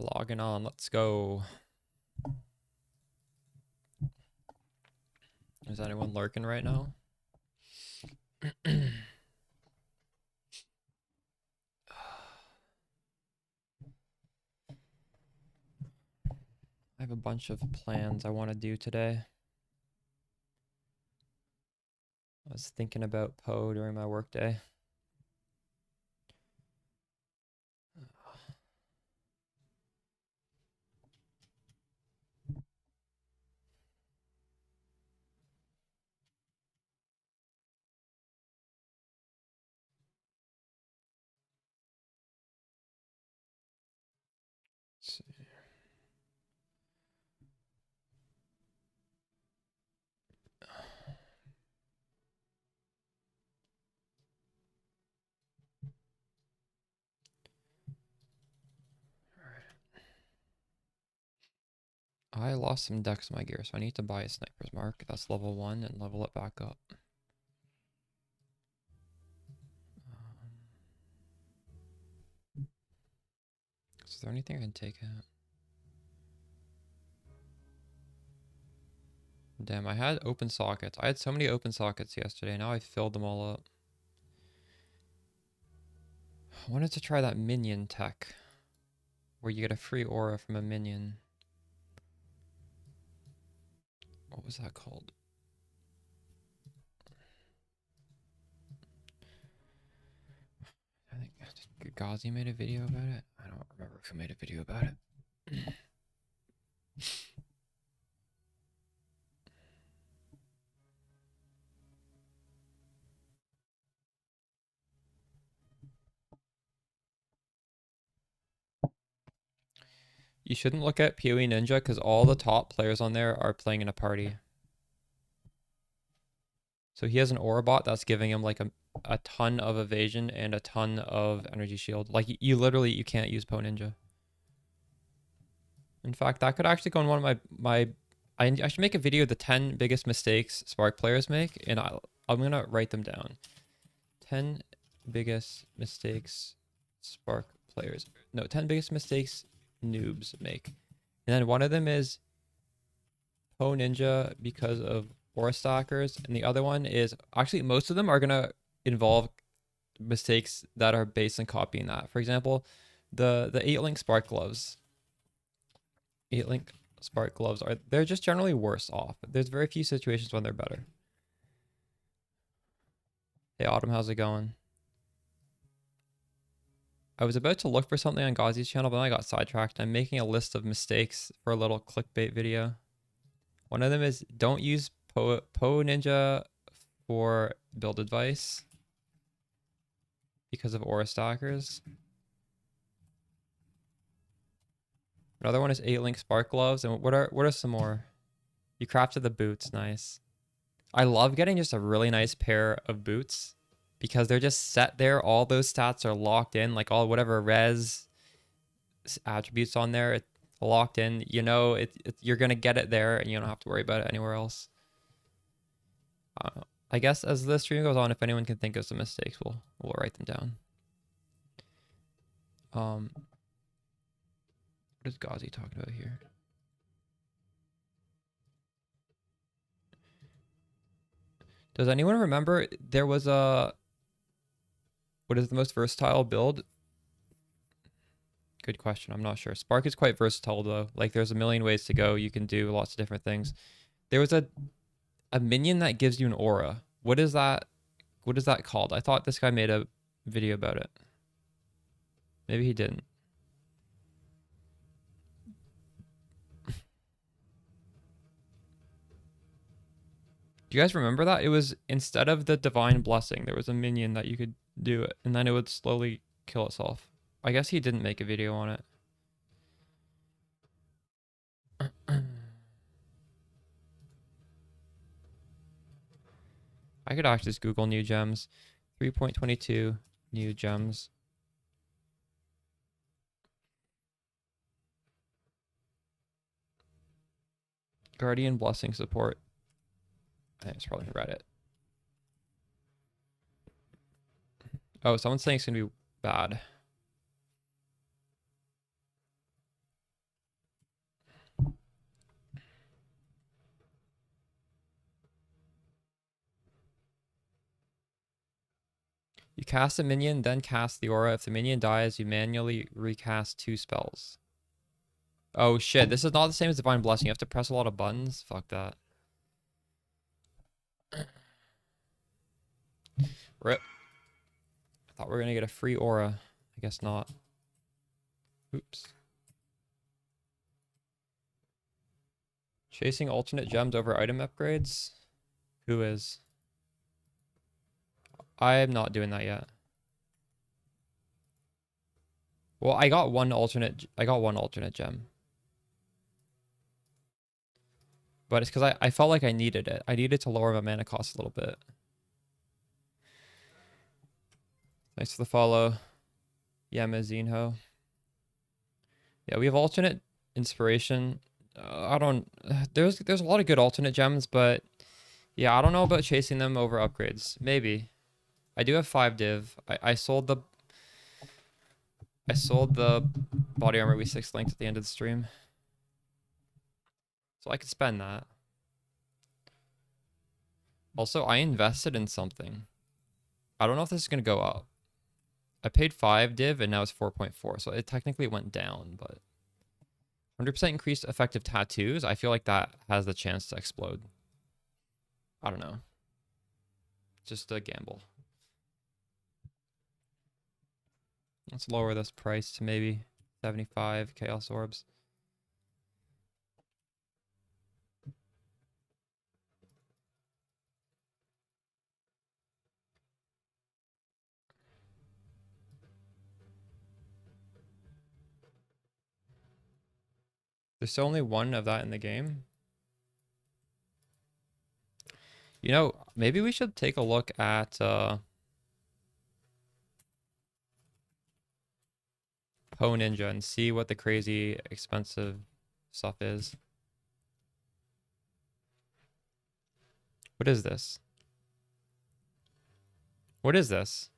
Logging on, let's go. Is anyone lurking right now? I have a bunch of plans I want to do today. I was thinking about Poe during my workday. Let's see. I lost some decks in my gear, so I need to buy a sniper's mark. That's level 1 and level it back up. Is there anything I can take out? Damn, I had open sockets. I had so many open sockets yesterday. Now I filled them all up. I wanted to try that minion tech, where you get a free aura from a minion. What was that called? I think Ghazi made a video about it. I don't remember who made a video about it. You shouldn't look at PoE Ninja because all the top players on there are playing in a party. So he has an aura bot that's giving him like a ton of evasion and a ton of energy shield. Like you literally, you can't use PoE Ninja. In fact, that could actually go in one of I should make a video of the 10 biggest mistakes Spark players make, and I'm gonna write them down. 10 biggest mistakes Spark players. No, 10 biggest mistakes noobs make. And then one of them is PoE Ninja because of aura stackers, and the other one is actually most of them are gonna involve mistakes that are based on copying that. For example, the 8-link Spark gloves. 8-link Spark gloves they're just generally worse off. There's very few situations when they're better. Hey Autumn, how's it going? I was about to look for something on Ghazi's channel, but then I got sidetracked. I'm making a list of mistakes for a little clickbait video. One of them is don't use PoE Ninja for build advice because of aura stackers. Another one is 8-link Spark gloves. And what are some more? You crafted the boots, nice. I love getting just a really nice pair of boots because they're just set there. All those stats are locked in, like all whatever res attributes on there, it's locked in. You know, you're gonna get it there, and you don't have to worry about it anywhere else. I guess as the stream goes on, if anyone can think of some mistakes, we'll write them down. What is Ghazi talking about here? Does anyone remember there was what is the most versatile build? Good question. I'm not sure. Spark is quite versatile though. Like there's a million ways to go. You can do lots of different things. There was a minion that gives you an aura. What is that? What is that called? I thought this guy made a video about it. Maybe he didn't. Do you guys remember that? It was instead of the divine blessing, there was a minion that you could do it, and then it would slowly kill itself. I guess he didn't make a video on it. I could actually just Google new gems. 3.22 new gems. Guardian blessing support. I think it's probably Reddit. Oh, someone's saying it's gonna be bad. You cast a minion, then cast the aura. If the minion dies, you manually recast 2 spells. Oh shit, this is not the same as Divine Blessing. You have to press a lot of buttons. Fuck that. Rip. I thought we were gonna get a free aura. I guess not. Oops. Chasing alternate gems over item upgrades? Who is? I am not doing that yet. Well, I got one alternate gem. But it's because I felt like I needed it. I needed to lower my mana cost a little bit. Thanks for the follow. Yamazinho. Yeah, we have alternate inspiration. I don't. There's a lot of good alternate gems, but yeah, I don't know about chasing them over upgrades. Maybe. I do have 5 div. I sold the body armor we 6 linked at the end of the stream, so I could spend that. Also, I invested in something. I don't know if this is gonna go up. I paid 5 div and now it's 4.4, so it technically went down, but 100% increased effective tattoos. I feel like that has the chance to explode. I don't know. Just a gamble. Let's lower this price to maybe 75 chaos orbs. There's only one of that in the game. You know, maybe we should take a look at Poe Ninja and see what the crazy expensive stuff is. What is this? What is this?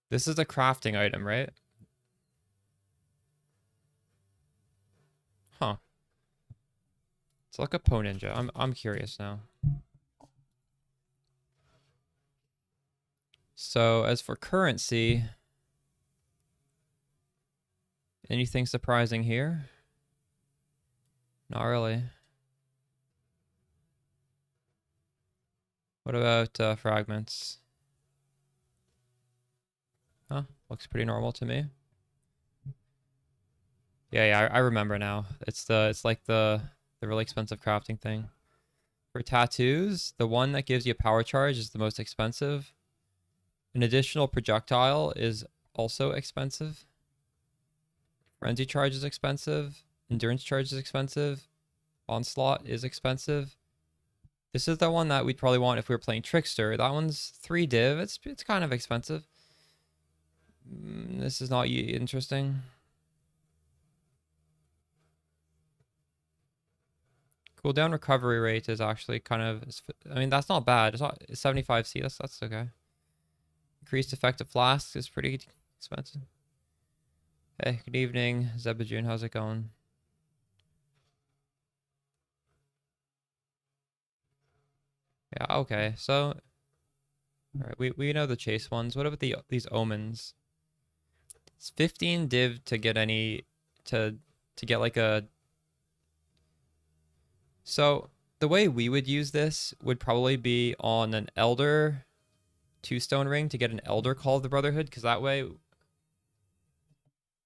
This is a crafting item, right? Huh. It's like a Poe Ninja. I'm curious now. So as for currency, anything surprising here? Not really. What about fragments? Huh? Looks pretty normal to me. Yeah, I remember now. It's like the really expensive crafting thing. For tattoos, the one that gives you a power charge is the most expensive. An additional projectile is also expensive. Frenzy charge is expensive. Endurance charge is expensive. Onslaught is expensive. This is the one that we'd probably want if we were playing Trickster. That one's 3 div. It's kind of expensive. This is not interesting. Cooldown recovery rate is actually kind of, I mean, that's not bad. It's not 75C. That's okay. Increased effective flasks is pretty expensive. Hey, good evening, Zebajun. How's it going? Yeah, okay. So, all right, we know the chase ones. What about these omens? It's 15 div to get any to get like a. So the way we would use this would probably be on an Elder 2-stone ring to get an Elder Call of the Brotherhood, because that way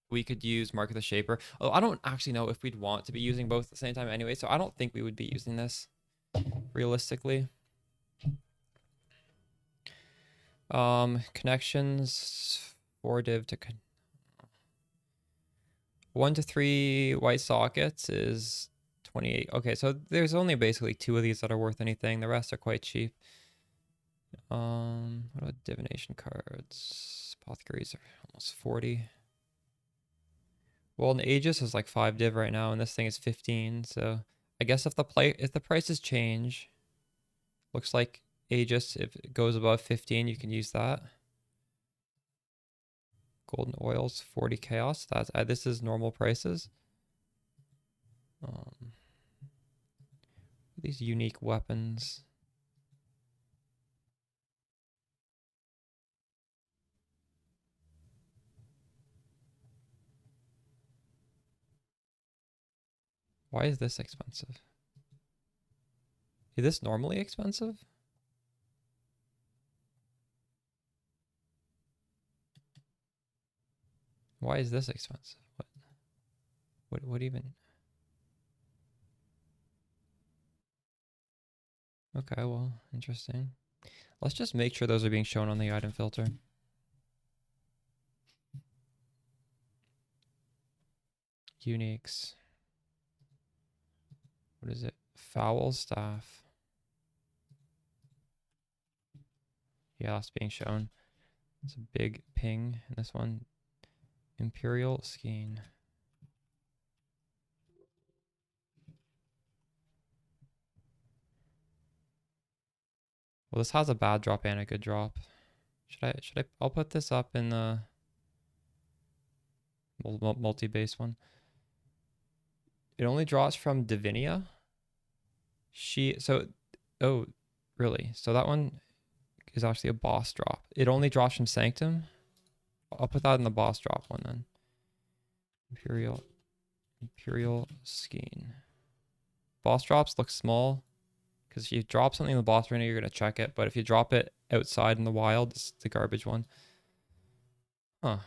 we could use Mark of the Shaper. Oh, I don't actually know if we'd want to be using both at the same time anyway, so I don't think we would be using this realistically. Connections 4 div to 1 to 3 white sockets is 28. Okay, so there's only basically 2 of these that are worth anything. The rest are quite cheap. What about divination cards? Apothecaries are almost 40. Well, an Aegis is like 5 div right now, and this thing is 15. So I guess if the prices change, looks like Aegis, if it goes above 15, you can use that. Golden oils, 40 chaos. That's this is normal prices. These unique weapons. Why is this expensive? Is this normally expensive? Why is this expensive? What even? Okay, well, interesting. Let's just make sure those are being shown on the item filter. Uniques. What is it? Foul staff. Yeah, that's being shown. It's a big ping in this one. Imperial skein. Well, this has a bad drop and a good drop. I'll put this up in the multi-base one. It only drops from Divinia. Oh, really? So that one is actually a boss drop. It only drops from Sanctum. I'll put that in the boss drop one then. Imperial skein. Boss drops look small because if you drop something in the boss arena, you're gonna check it. But if you drop it outside in the wild, it's the garbage one. Huh.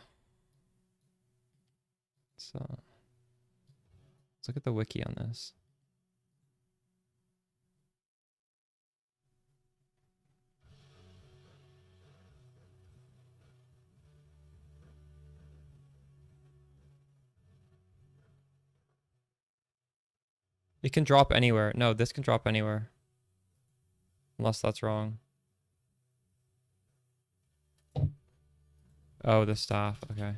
So let's look at the wiki on this. It can drop anywhere. No, this can drop anywhere. Unless that's wrong. Oh, the staff. Okay.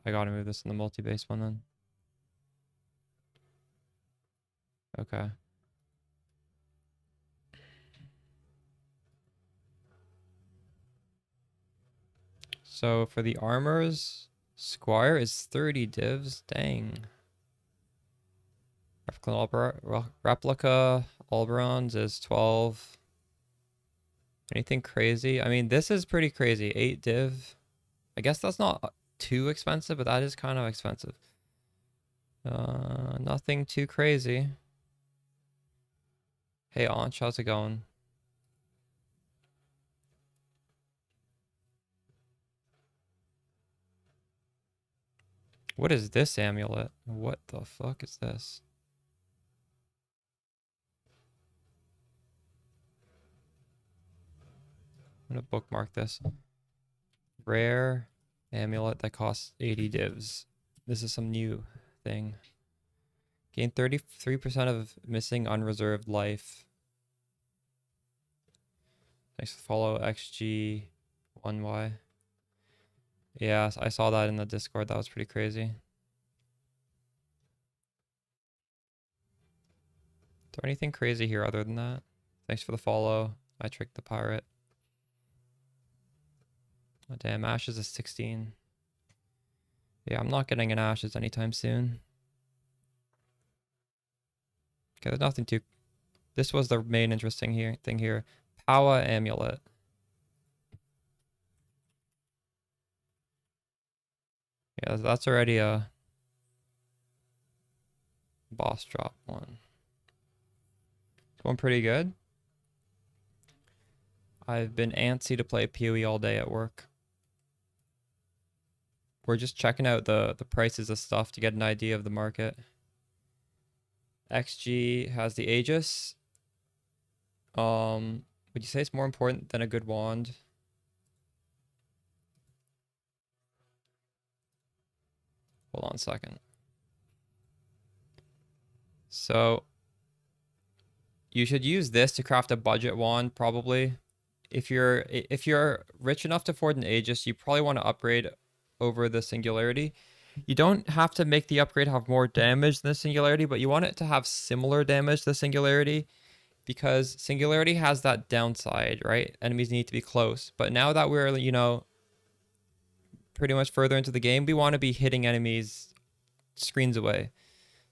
I gotta move this in the multi-base one then. Okay. So for the armors, Squire is 30 divs. Dang. Replica Alberons is 12. Anything crazy? I mean, this is pretty crazy. 8 div. I guess that's not too expensive, but that is kind of expensive. Nothing too crazy. Hey, Anch, how's it going? What is this amulet? What the fuck is this? I'm gonna bookmark this. Rare amulet that costs 80 divs. This is some new thing. Gain 33% of missing unreserved life. Thanks for follow XG1Y. Yeah, I saw that in the Discord. That was pretty crazy. Is there anything crazy here other than that? Thanks for the follow. I tricked the pirate. Oh, damn, Ashes is 16. Yeah, I'm not getting an Ashes anytime soon. Okay, there's nothing too... This was the main interesting thing here. Power amulet. Yeah, that's already a boss drop one. Going pretty good. I've been antsy to play PoE all day at work. We're just checking out the prices of stuff to get an idea of the market. XG has the Aegis. Would you say it's more important than a good wand? Hold on a second. So you should use this to craft a budget wand, probably. If you're rich enough to afford an Aegis, you probably want to upgrade over the Singularity. You don't have to make the upgrade have more damage than the Singularity, but you want it to have similar damage to the Singularity, because Singularity has that downside, right? Enemies need to be close. But now that we're, you know, pretty much further into the game, we want to be hitting enemies screens away.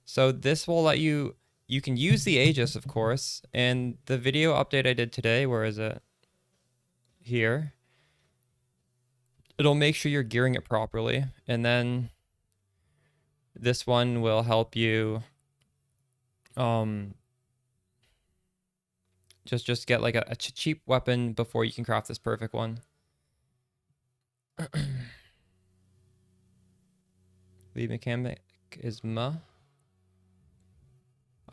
So this will let you can use the Aegis, of course, and the video update I did today, where is it? Here. it'll make sure you're gearing it properly, and then this one will help you just get like a cheap weapon before you can craft this perfect one. Lead mechanic is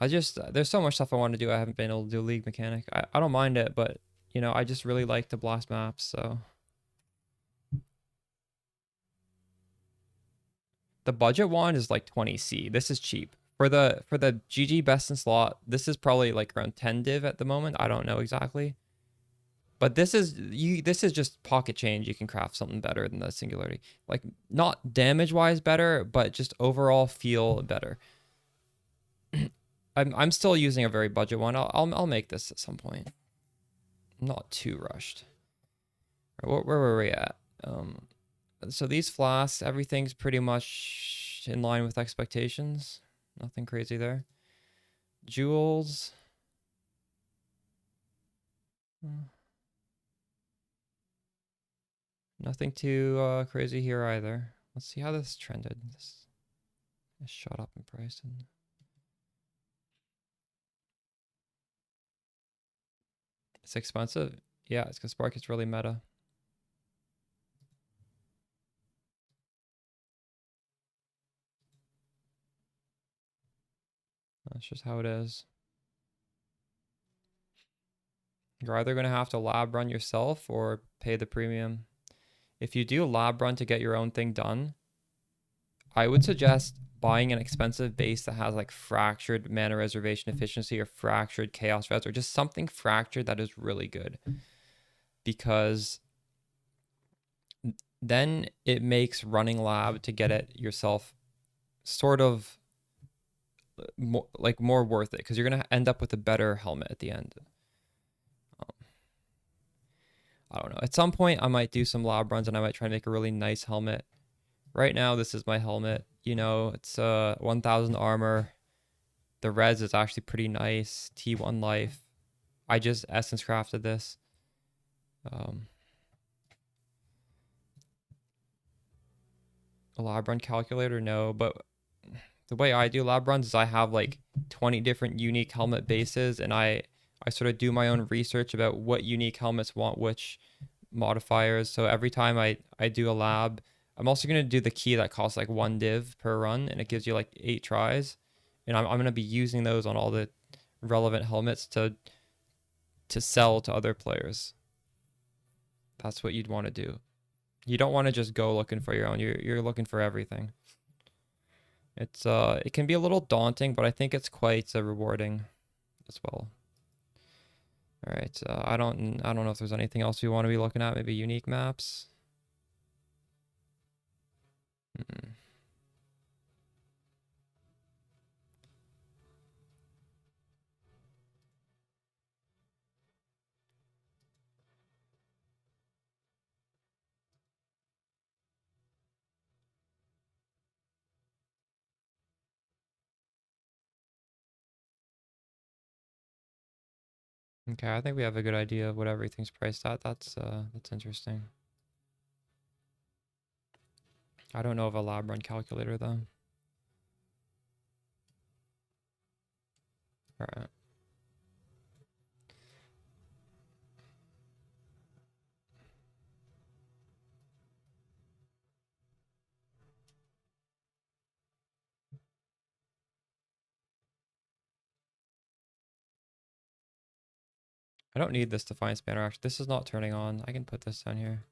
there's so much stuff I want to do. I haven't been able to do league mechanic. I don't mind it, but you know, I just really like to blast maps, so. The budget one is like 20C. This is cheap. For the GG best in slot, this is probably like around 10 div at the moment. I don't know exactly. But this is just pocket change. You can craft something better than the singularity. Like not damage wise better, but just overall feel better. I'm still using a very budget one. I'll make this at some point. I'm not too rushed. Where were we at? So these flasks, everything's pretty much in line with expectations. Nothing crazy there. Jewels. Nothing too crazy here either. Let's see how this trended. This shot up in price. It's expensive. Yeah, it's because Spark is really meta. That's just how it is. You're either going to have to lab run yourself or pay the premium. If you do lab run to get your own thing done, I would suggest buying an expensive base that has like fractured mana reservation efficiency or fractured chaos res or just something fractured that is really good. Because then it makes running lab to get it yourself sort of more worth it, because you're going to end up with a better helmet at the end. I don't know. At some point, I might do some lab runs and I might try to make a really nice helmet. Right now, this is my helmet. You know, it's 1000 armor. The res is actually pretty nice. T1 life. I just essence crafted this. A lab run calculator? No, but the way I do lab runs is I have like 20 different unique helmet bases, and I sort of do my own research about what unique helmets want which modifiers. So every time I do a lab, I'm also going to do the key that costs like 1 div per run, and it gives you like 8 tries. And I'm going to be using those on all the relevant helmets to sell to other players. That's what you'd want to do. You don't want to just go looking for your own. You're looking for everything. It's it can be a little daunting, but I think it's quite rewarding as well. All right, I don't know if there's anything else we want to be looking at. Maybe unique maps. Okay, I think we have a good idea of what everything's priced at. That's interesting. I don't know of a lab run calculator though. All right. I don't need this Defiant Spanner actually. This is not turning on. I can put this down here.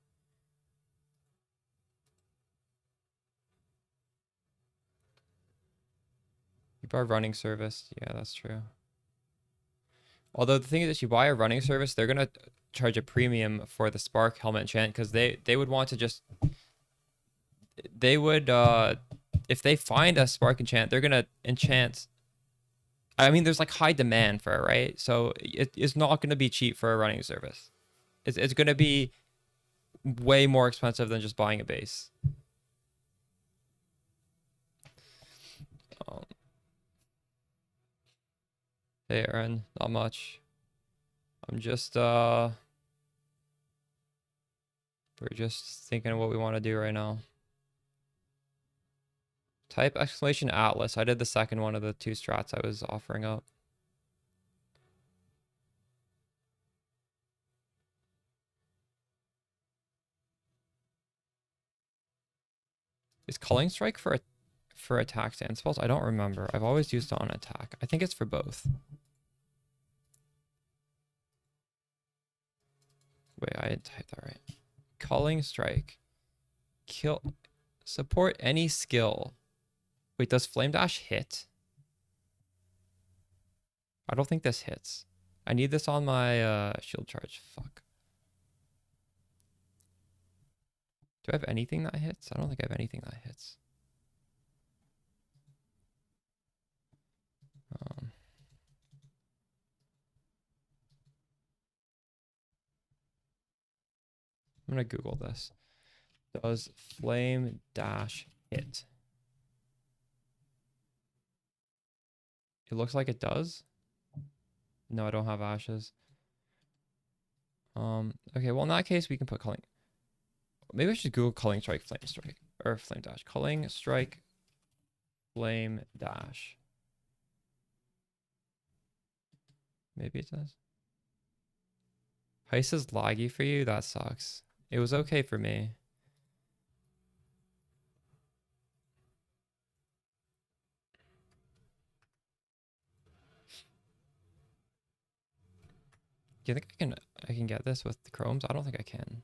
You buy running service. Yeah, that's true. Although the thing is, if you buy a running service, they're gonna charge a premium for the Spark helmet enchant, because they would want to just if they find a Spark enchant, they're gonna enchant. I mean, there's like high demand for it, right? So it's not gonna be cheap for a running service. It's gonna be way more expensive than just buying a base. Hey Aaron, not much. I'm just We're just thinking of what we want to do right now. Type exclamation Atlas. I did the second one of the two strats I was offering up. Is Culling Strike for attack stand spells? I don't remember. I've always used it on attack. I think it's for both. Wait, I didn't type that right. Culling Strike. Kill. Support any skill. Wait, does Flame Dash hit? I don't think this hits. I need this on my shield charge. Fuck. Do I have anything that hits? I don't think I have anything that hits. I'm going to Google this. Does Flame Dash hit? It looks like it does. No, I don't have ashes. Okay, well in that case we can put Culling. Maybe I should Google Culling Strike, Flame Strike, or Flame Dash. Culling Strike, Flame Dash. Maybe it does. Heist is laggy for you? That sucks. It was okay for me. Do you think I can get this with the chromes? I don't think I can.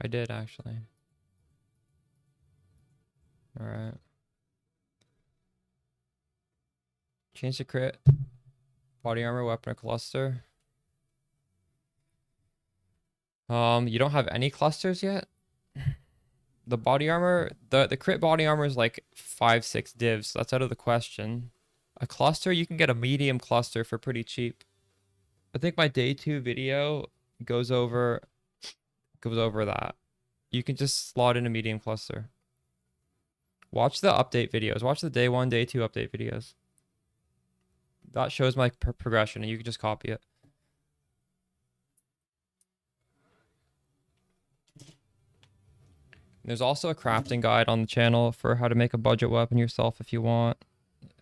I did actually. All right. Change the crit. Body armor, weapon, or cluster. You don't have any clusters yet? The body armor, the crit body armor is like 5-6 divs. So that's out of the question. A cluster, you can get a medium cluster for pretty cheap. I think my day 2 video goes over that. You can just slot in a medium cluster. Watch the update videos. Watch the day 1, day 2 update videos. That shows my progression and you can just copy it. There's also a crafting guide on the channel for how to make a budget weapon yourself if you want.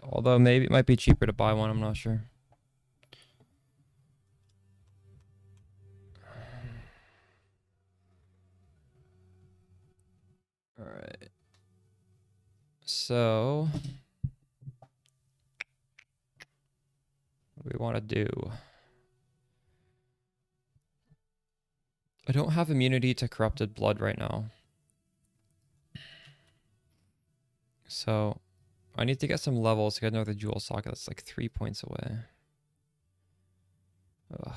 Although maybe it might be cheaper to buy one, I'm not sure. All right. So, what do we want to do? I don't have immunity to corrupted blood right now. So, I need to get some levels to get another jewel socket that's like 3 points away. Ugh.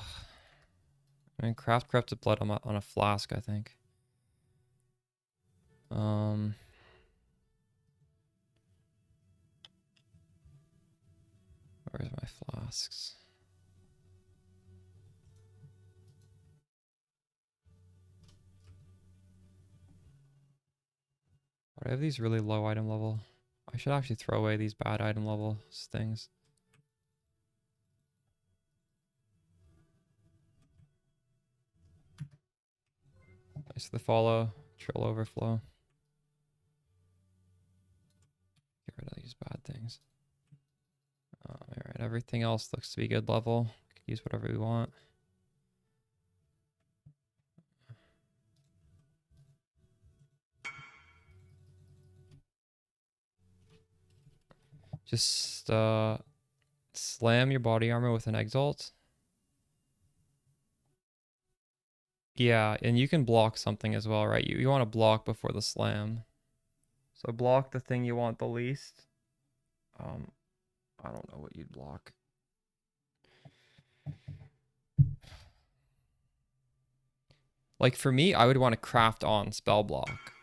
I mean, craft corrupted blood on a flask, I think. Where's my flasks? I have these really low item level. I should actually throw away these bad item level things. Nice the follow, trill overflow. Get rid of these bad things. Alright, everything else looks to be good level. We can use whatever we want. Just slam your body armor with an exalt. Yeah, and you can block something as well, right? You want to block before the slam. So block the thing you want the least. I don't know what you'd block. Like for me, I would want to craft on spell block.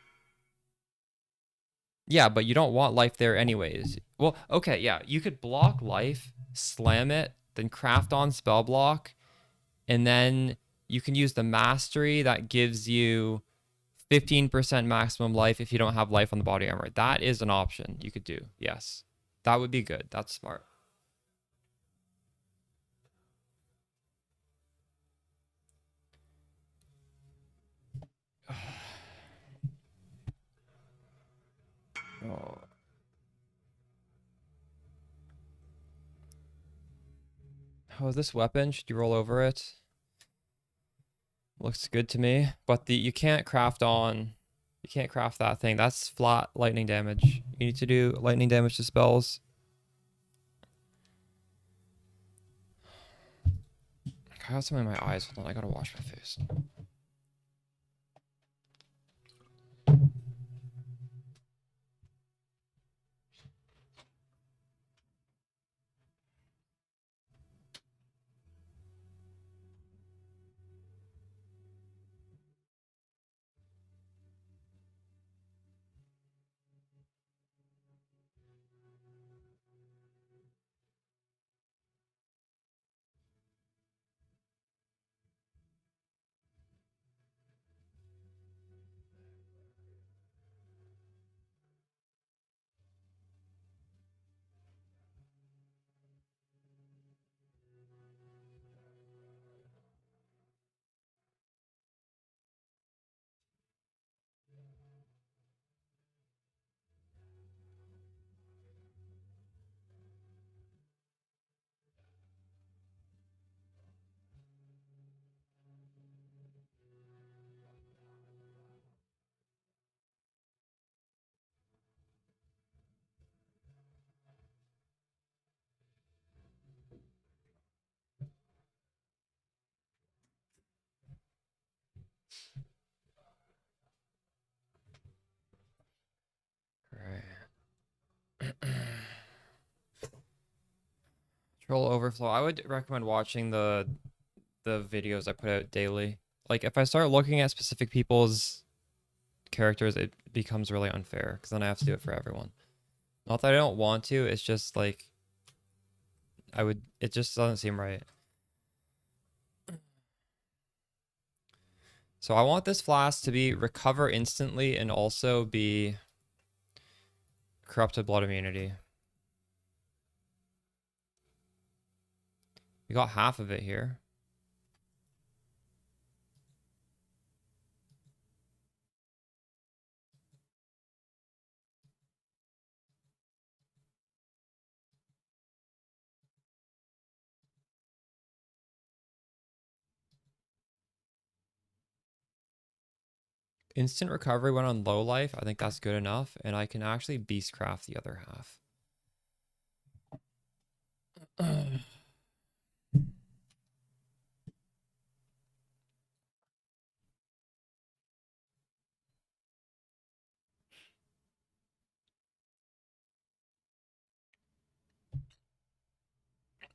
Yeah, but you don't want life there anyways. Well, okay, yeah, you could block life, slam it, then craft on spell block, and then you can use the mastery that gives you 15% maximum life if you don't have life on the body armor. That is an option you could do. Yes. That would be good. That's smart. Oh. Oh, this weapon, should you roll over it? Looks good to me. But you can't craft that thing. That's flat lightning damage. You need to do lightning damage to spells. I got something in my eyes. Hold on, I gotta wash my face. Right. Troll overflow. I would recommend watching the videos I put out daily. Like if I start looking at specific people's characters, it becomes really unfair because then I have to do it for everyone. Not that I don't want to, it's just like it just doesn't seem right. So I want this flask to be recover instantly and also be corrupted blood immunity. We got half of it here. Instant recovery when on low life. I think that's good enough. And I can actually beastcraft the other half.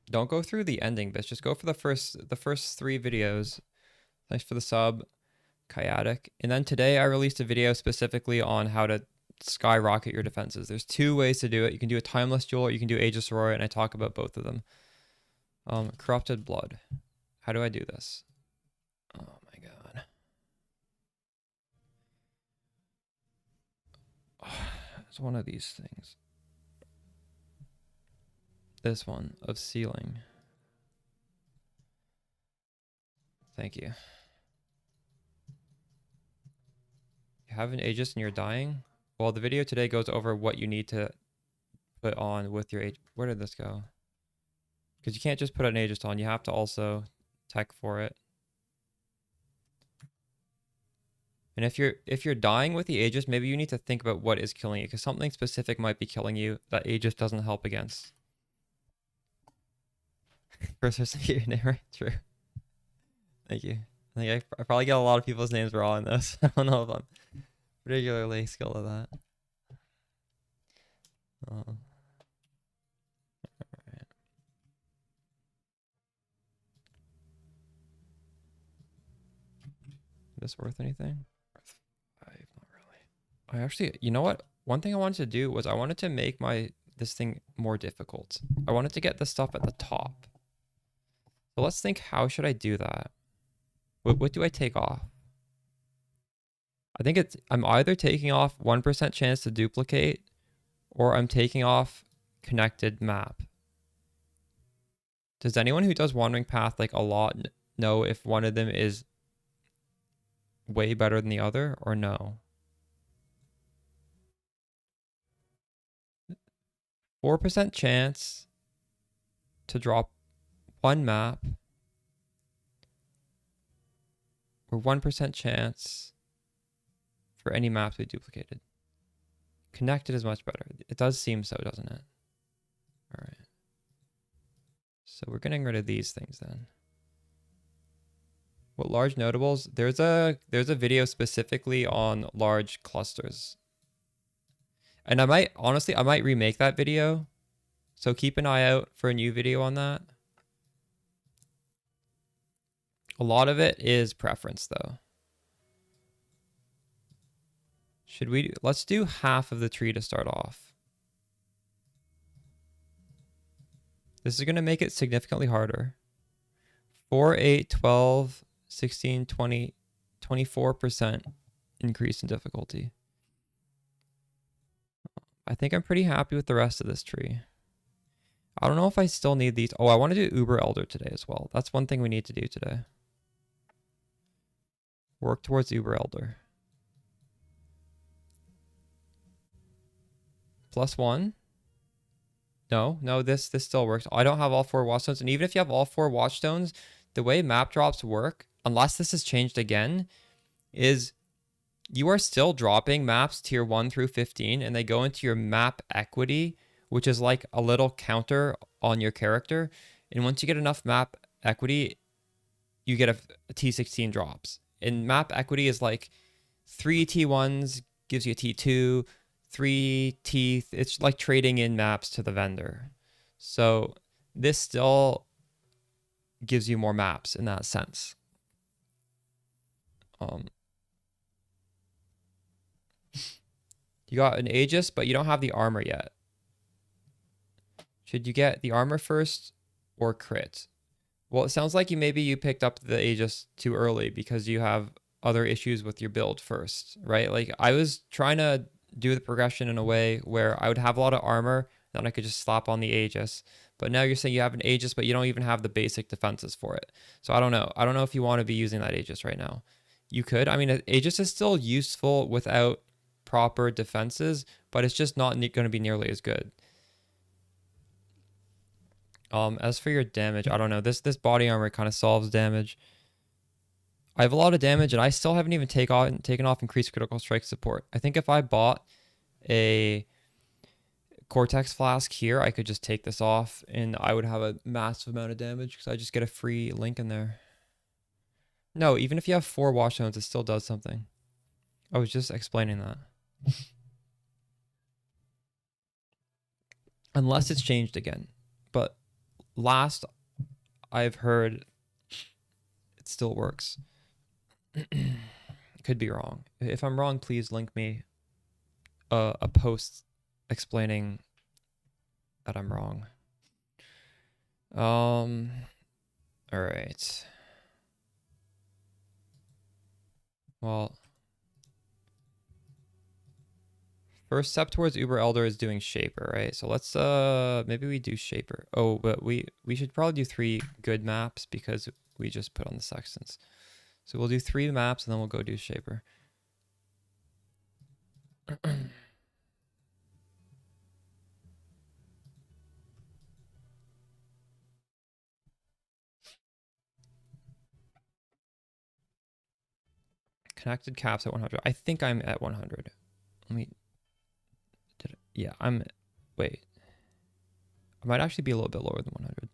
Don't go through the ending bits. Just go for the first 3 videos. Thanks for the sub, Kayatic. And then today I released a video specifically on how to skyrocket your defenses. There's 2 ways to do it. You can do a timeless duel or you can do Aegis Aurora, and I talk about both of them. Corrupted blood. How do I do this? Oh my god. It's one of these things. This one of sealing. Thank you. You have an Aegis and you're dying? Well, the video today goes over what you need to put on with your Aegis. Where did this go? Because you can't just put an Aegis on. You have to also tech for it. And if you're dying with the Aegis, maybe you need to think about what is killing you, because something specific might be killing you that Aegis doesn't help against. First person to get your name right? True. Thank you. I think I probably get a lot of people's names wrong in this. I don't know if I'm particularly skilled at that. Alright. Is this worth anything? Worth 5, not really. I actually, you know what? One thing I wanted to do was I wanted to make this thing more difficult. I wanted to get the stuff at the top. So let's think, how should I do that? What do I take off? I think I'm either taking off 1% chance to duplicate, or I'm taking off connected map. Does anyone who does Wandering Path like a lot know if one of them is way better than the other or no? 4% chance to drop one map, or 1% chance for any maps we duplicated. Connected is much better. It does seem so, doesn't it? All right. So we're getting rid of these things then. What large notables? There's a video specifically on large clusters. And I might remake that video. So keep an eye out for a new video on that. A lot of it is preference though. Let's do half of the tree to start off. This is going to make it significantly harder. 4, 8, 12, 16, 20, 24% increase in difficulty. I think I'm pretty happy with the rest of this tree. I don't know if I still need these. Oh, I want to do Uber Elder today as well. That's one thing we need to do today. Work towards Uber Elder. +1. No, this still works. I don't have all 4 watchstones. And even if you have all 4 watchstones, the way map drops work, unless this has changed again, is you are still dropping maps tier 1 through 15, and they go into your map equity, which is like a little counter on your character. And once you get enough map equity, you get a T16 drops. And map equity is like 3 T1s gives you a T2, 3 T. It's like trading in maps to the vendor. So this still gives you more maps in that sense. You got an Aegis, but you don't have the armor yet. Should you get the armor first or crit? Well, it sounds like maybe you picked up the Aegis too early because you have other issues with your build first, right? Like I was trying to do the progression in a way where I would have a lot of armor, then I could just slap on the Aegis. But now you're saying you have an Aegis, but you don't even have the basic defenses for it. So I don't know. I don't know if you want to be using that Aegis right now. You could. I mean, Aegis is still useful without proper defenses, but it's just not going to be nearly as good. As for your damage, I don't know. This body armor kind of solves damage. I have a lot of damage, and I still haven't even taken off increased critical strike support. I think if I bought a Cortex flask here, I could just take this off, and I would have a massive amount of damage because I just get a free link in there. No, even if you have 4 watchstones, it still does something. I was just explaining that. Unless it's changed again. But last I've heard, it still works. Could be wrong. If I'm wrong, please link me a post explaining that I'm wrong. All right. Well, first step towards Uber Elder is doing Shaper, right? So let's maybe we do Shaper. Oh, but we should probably do 3 good maps because we just put on the Sextants. So we'll do 3 maps and then we'll go do Shaper. Connected caps at 100. I think I'm at 100. Let me. Yeah, wait. I might actually be a little bit lower than 100.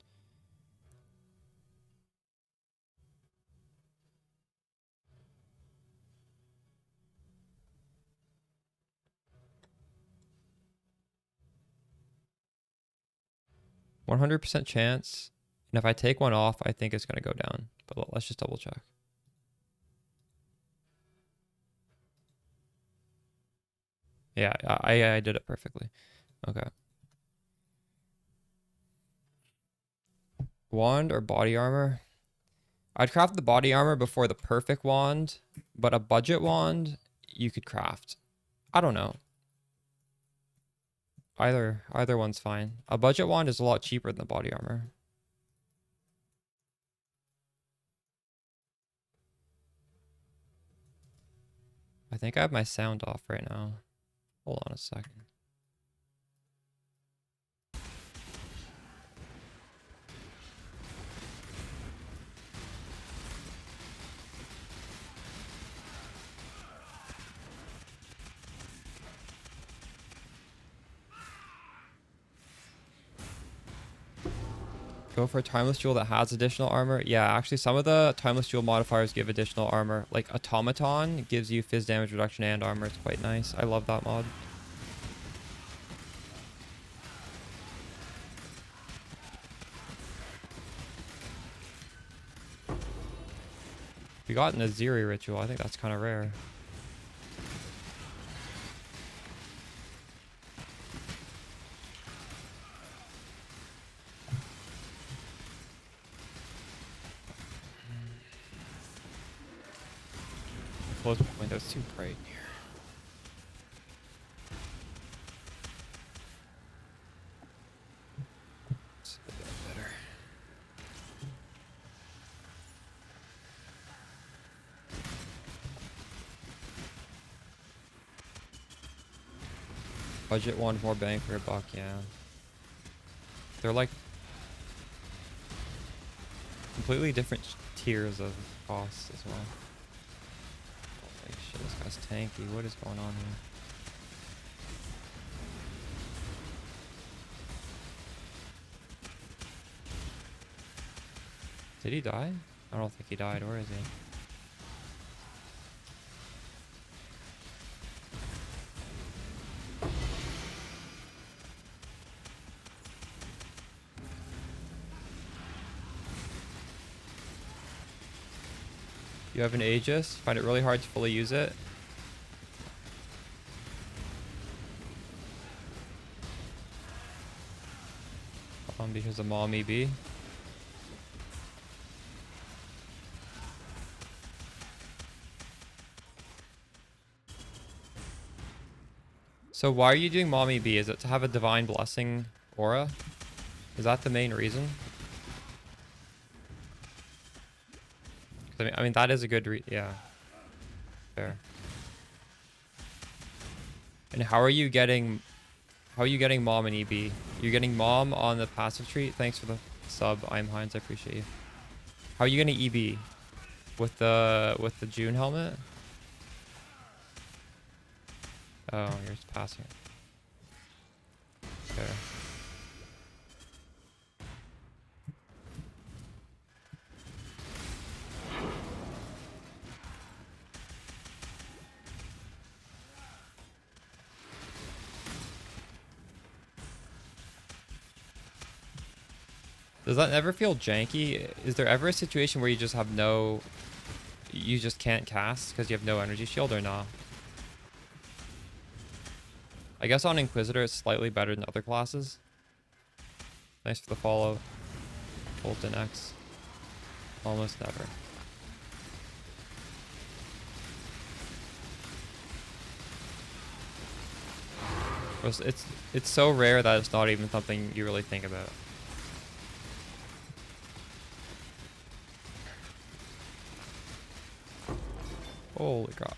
%100 chance. And if I take one off, I think it's going to go down. But let's just double check. Yeah, I did it perfectly. Okay. Wand or body armor? I'd craft the body armor before the perfect wand, but a budget wand, you could craft. I don't know. Either one's fine. A budget wand is a lot cheaper than the body armor. I think I have my sound off right now. Hold on a second. Go for a timeless jewel that has additional armor. Yeah, actually some of the timeless jewel modifiers give additional armor. Like automaton gives you fizz damage reduction and armor. It's quite nice. I love that mod. We got an Aziri ritual. I think that's kind of rare. Close my windows, too bright in here. It's a bit better. Budget one, more bang for a buck, yeah. They're like completely different tiers of costs as well. Holy shit, this guy's tanky. What is going on here? Did he die? I don't think he died. Where is he? You have an Aegis? Find it really hard to fully use it? Because of Mommy B. So why are you doing Mommy B? Is it to have a divine blessing aura? Is that the main reason? I mean that is a good yeah. Fair. And how are you getting Mom and EB? You're getting Mom on the passive treat? Thanks for the sub, I'm Heinz, I appreciate you. How are you getting EB? With the June helmet? Oh, you're just passing it. Fair. Does that ever feel janky? Is there ever a situation where you just have you just can't cast because you have no energy shield or not? I guess on Inquisitor it's slightly better than other classes. Nice for the follow. Ult and X. Almost never. It's so rare that it's not even something you really think about. Holy crap.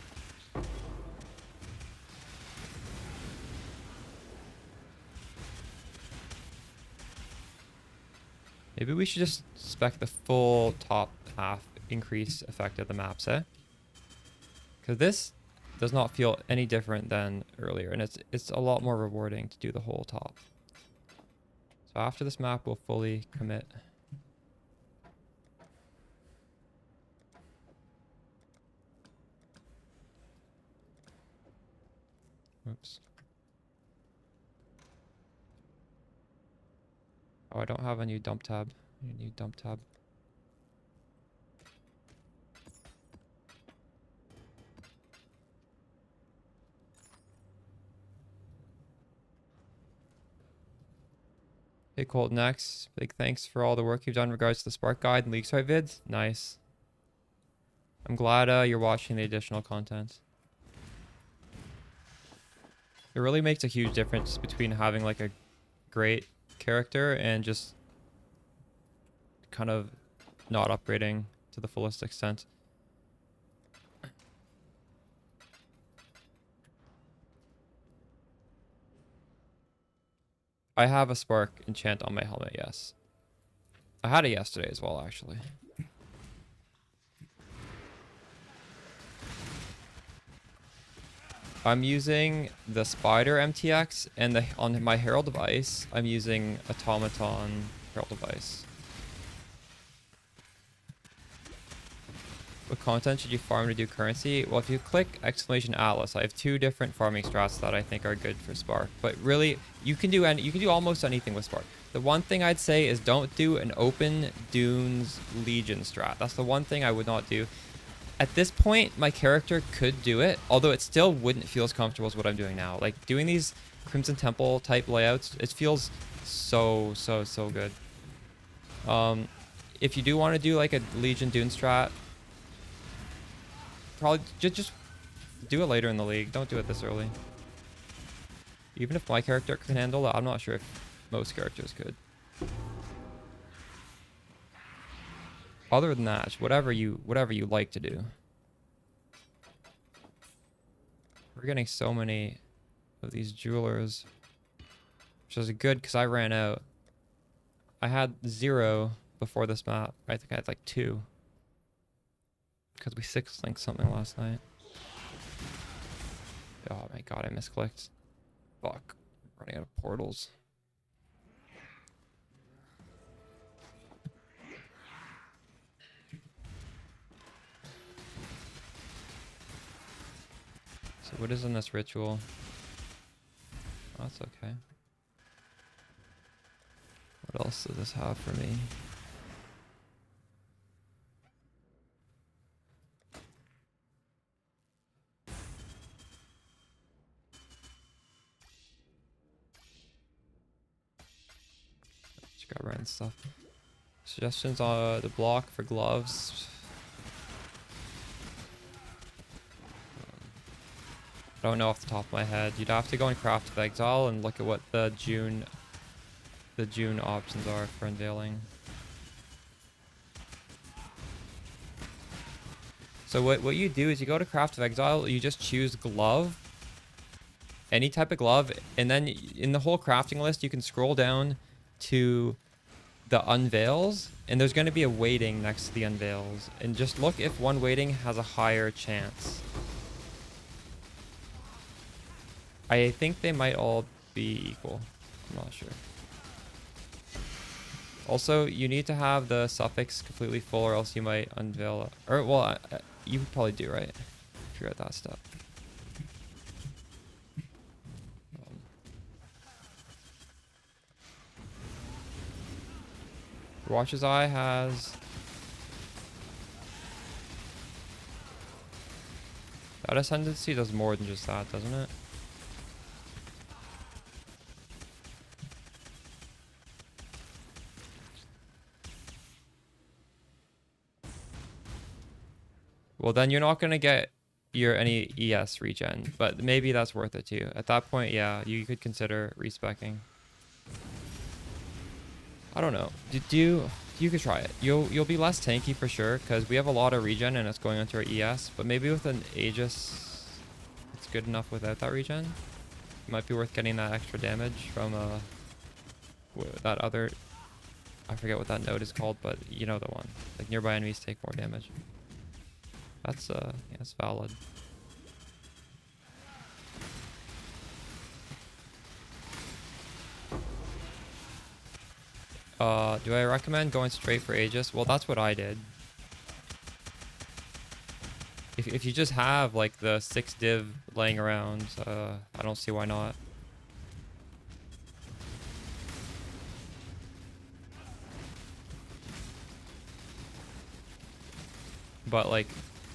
Maybe we should just spec the full top half increase effect of the maps, eh? Because this does not feel any different than earlier, and it's a lot more rewarding to do the whole top. So after this map, we'll fully commit. Oops. Oh, I don't have a new dump tab. I need a new dump tab. Hey Colt, next. Big thanks for all the work you've done in regards to the Spark Guide and League Site vids. Nice. I'm glad you're watching the additional content. It really makes a huge difference between having like a great character and just kind of not upgrading to the fullest extent. I have a spark enchant on my helmet, yes. I had it yesterday as well, actually. I'm using the Spider MTX, and on my Herald of Ice, I'm using Automaton Herald of Ice. What content should you farm to do currency? Well, if you click exclamation Atlas, I have 2 different farming strats that I think are good for Spark. But really, you can do almost anything with Spark. The one thing I'd say is don't do an open Dunes Legion strat. That's the one thing I would not do. At this point, my character could do it, although it still wouldn't feel as comfortable as what I'm doing now. Like doing these Crimson Temple type layouts, it feels so good. If you do want to do like a Legion Dune strat, probably just do it later in the league. Don't do it this early. Even if my character can handle it, I'm not sure if most characters could. Other than that, whatever you like to do. We're getting so many of these jewelers, which is good because I ran out. I had 0 before this map. I think I had like 2. Because we 6-linked something last night. Oh my god, I misclicked. Fuck. I'm running out of portals. So what is in this ritual? Oh, that's okay. What else does this have for me? Grab random stuff. Suggestions on the block for gloves. I don't know off the top of my head. You'd have to go in Craft of Exile and look at what the June options are for unveiling. So what you do is you go to Craft of Exile, you just choose glove, any type of glove, and then in the whole crafting list you can scroll down to the unveils, and there's going to be a weighting next to the unveils, and just look if one weighting has a higher chance. I think they might all be equal. I'm not sure. Also, you need to have the suffix completely full, or else you might unveil it. Or well, you probably do, right? If you're at that step. Watch's Eye has... That Ascendancy does more than just that, doesn't it? Well, then you're not going to get any ES regen, but maybe that's worth it too. At that point, yeah, you could consider respeccing. I don't know. You could try it. You'll be less tanky for sure because we have a lot of regen and it's going into our ES. But maybe with an Aegis, it's good enough without that regen. It might be worth getting that extra damage from that other. I forget what that node is called, but you know the one. Like nearby enemies take more damage. That's yeah, that's valid. Do I recommend going straight for Aegis? Well, that's what I did. If you just have like the 6 div laying around, I don't see why not. But like,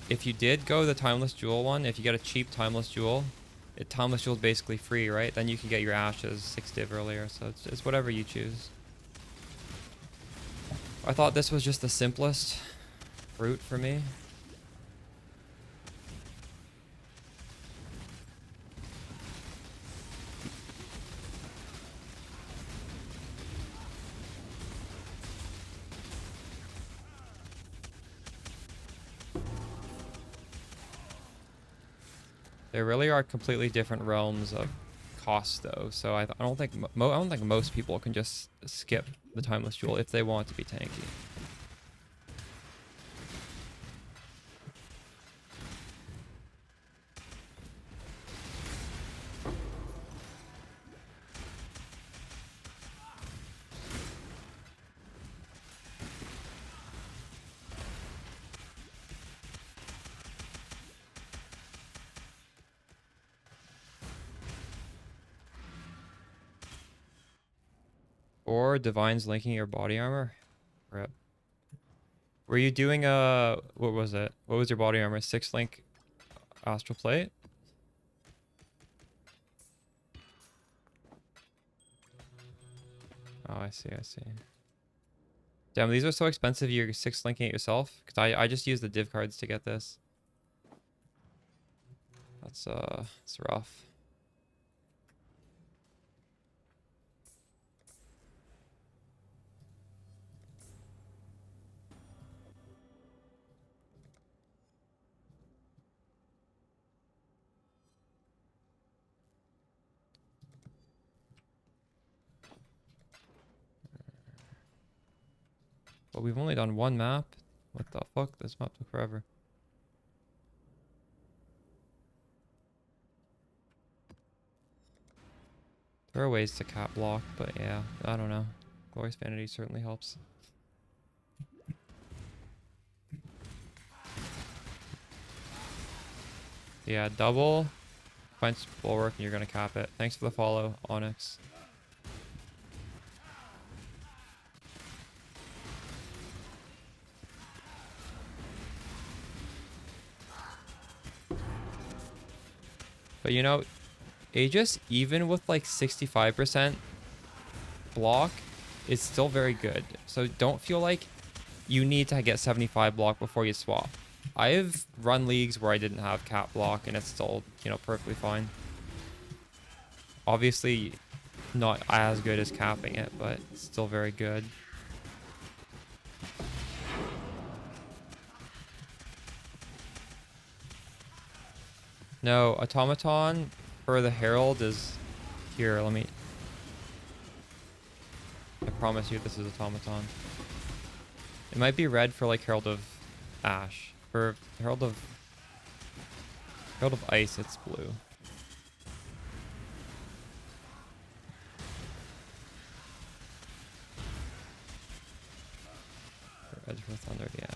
if you did go the Timeless Jewel one, if you get a cheap Timeless Jewel, Timeless Jewel is basically free, right? Then you can get your Ashes 6 div earlier, so it's whatever you choose. I thought this was just the simplest route for me. There really are completely different realms of cost, though. So I don't think I don't think most people can just skip the Timeless Jewel if they want to be tanky. Or Divines linking your body armor. Rip. Were you doing what was it? What was your body armor? 6-link astral plate? Oh, I see, I see. Damn, these are so expensive. You're 6-linking it yourself? Because I just used the div cards to get this. That's it's rough. But we've only done one map. What the fuck? This map took forever. There are ways to cap block, but yeah, I don't know. Glorious Vanity certainly helps. Yeah, double. Find bulwark and you're gonna cap it. Thanks for the follow, Onyx. But you know, Aegis, even with like 65% block, is still very good. So don't feel like you need to get 75 block before you swap. I've run leagues where I didn't have cap block and it's still, you know, perfectly fine. Obviously, not as good as capping it, but still very good. No, automaton for the herald is here. Let me. I promise you, this is automaton. It might be red for like Herald of Ash. For Herald of Ice, it's blue. Red for Thunder, yeah.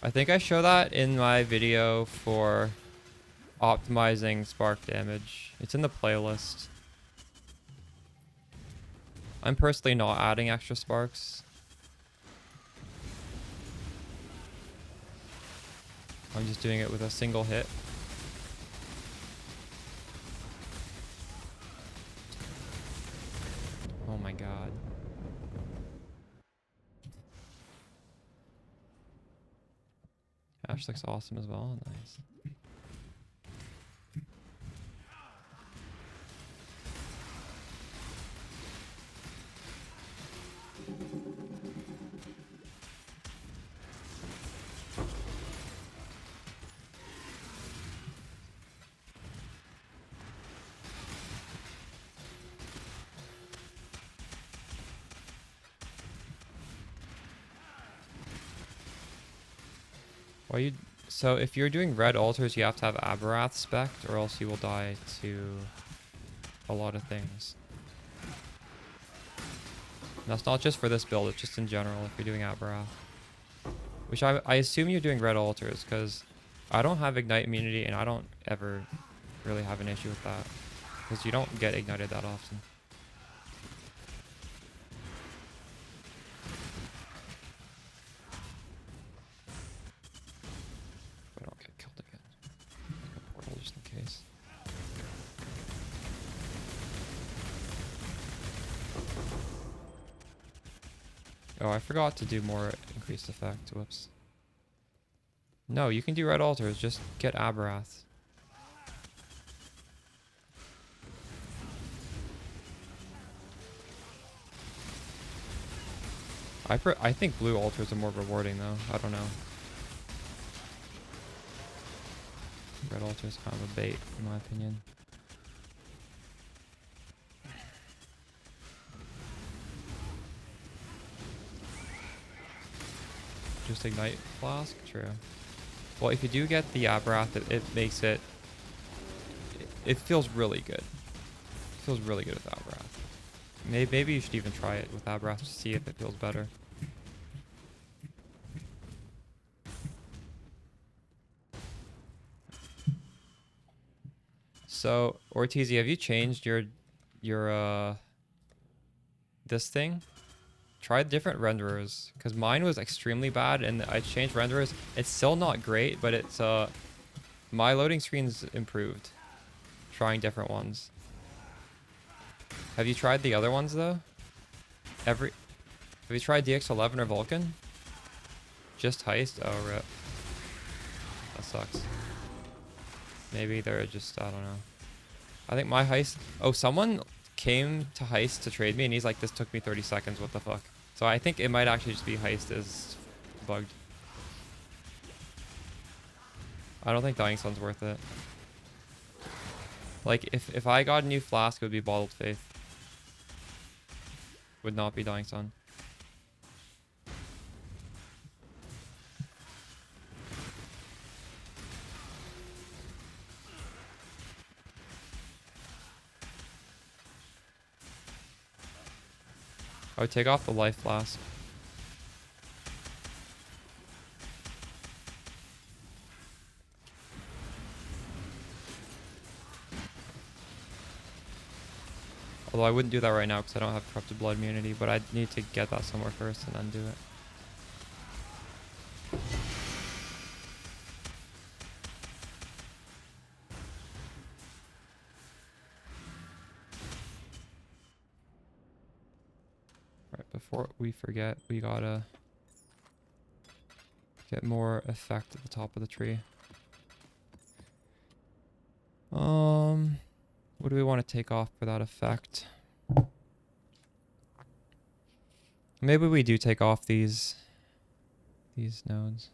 I think I show that in my video for optimizing spark damage. It's in the playlist. I'm personally not adding extra sparks. I'm just doing it with a single hit. Oh my god. Ash looks awesome as well. Nice. Why you? So if you're doing red altars, you have to have Aberrath spect, or else you will die to a lot of things. And that's not just for this build; it's just in general. If you're doing Aberrath, which I assume you're doing red altars, because I don't have ignite immunity, and I don't ever really have an issue with that, because you don't get ignited that often. Oh, I forgot to do more increased effect. Whoops. No, you can do red altars. Just get Aberrath. I think blue altars are more rewarding though. I don't know. Red altar is kind of a bait in my opinion. Just ignite flask? True. Well, if you do get the Abrath, it makes it... It feels really good. It feels really good with Abrath. Maybe you should even try it with Abrath to see if it feels better. So, Ortiz, have you changed your this thing? Try different renderers, because mine was extremely bad and I changed renderers. It's still not great, but it's my loading screen's improved. Trying different ones. Have you tried the other ones though? Have you tried DX11 or Vulcan? Just Heist? Oh, rip. That sucks. Maybe they're just, I don't know. I think my Heist... Oh, someone came to Heist to trade me and he's like, this took me 30 seconds, what the fuck? So I think it might actually just be Heist is bugged. I don't think Dying Sun's worth it. Like, if I got a new flask, it would be Bottled Faith. Would not be Dying Sun. I would take off the life flask. Although I wouldn't do that right now because I don't have Corrupted Blood immunity, but I need to get that somewhere first and then do it. Alright, before we forget, we gotta get more effect at the top of the tree. What do we want to take off for that effect? Maybe we do take off these nodes.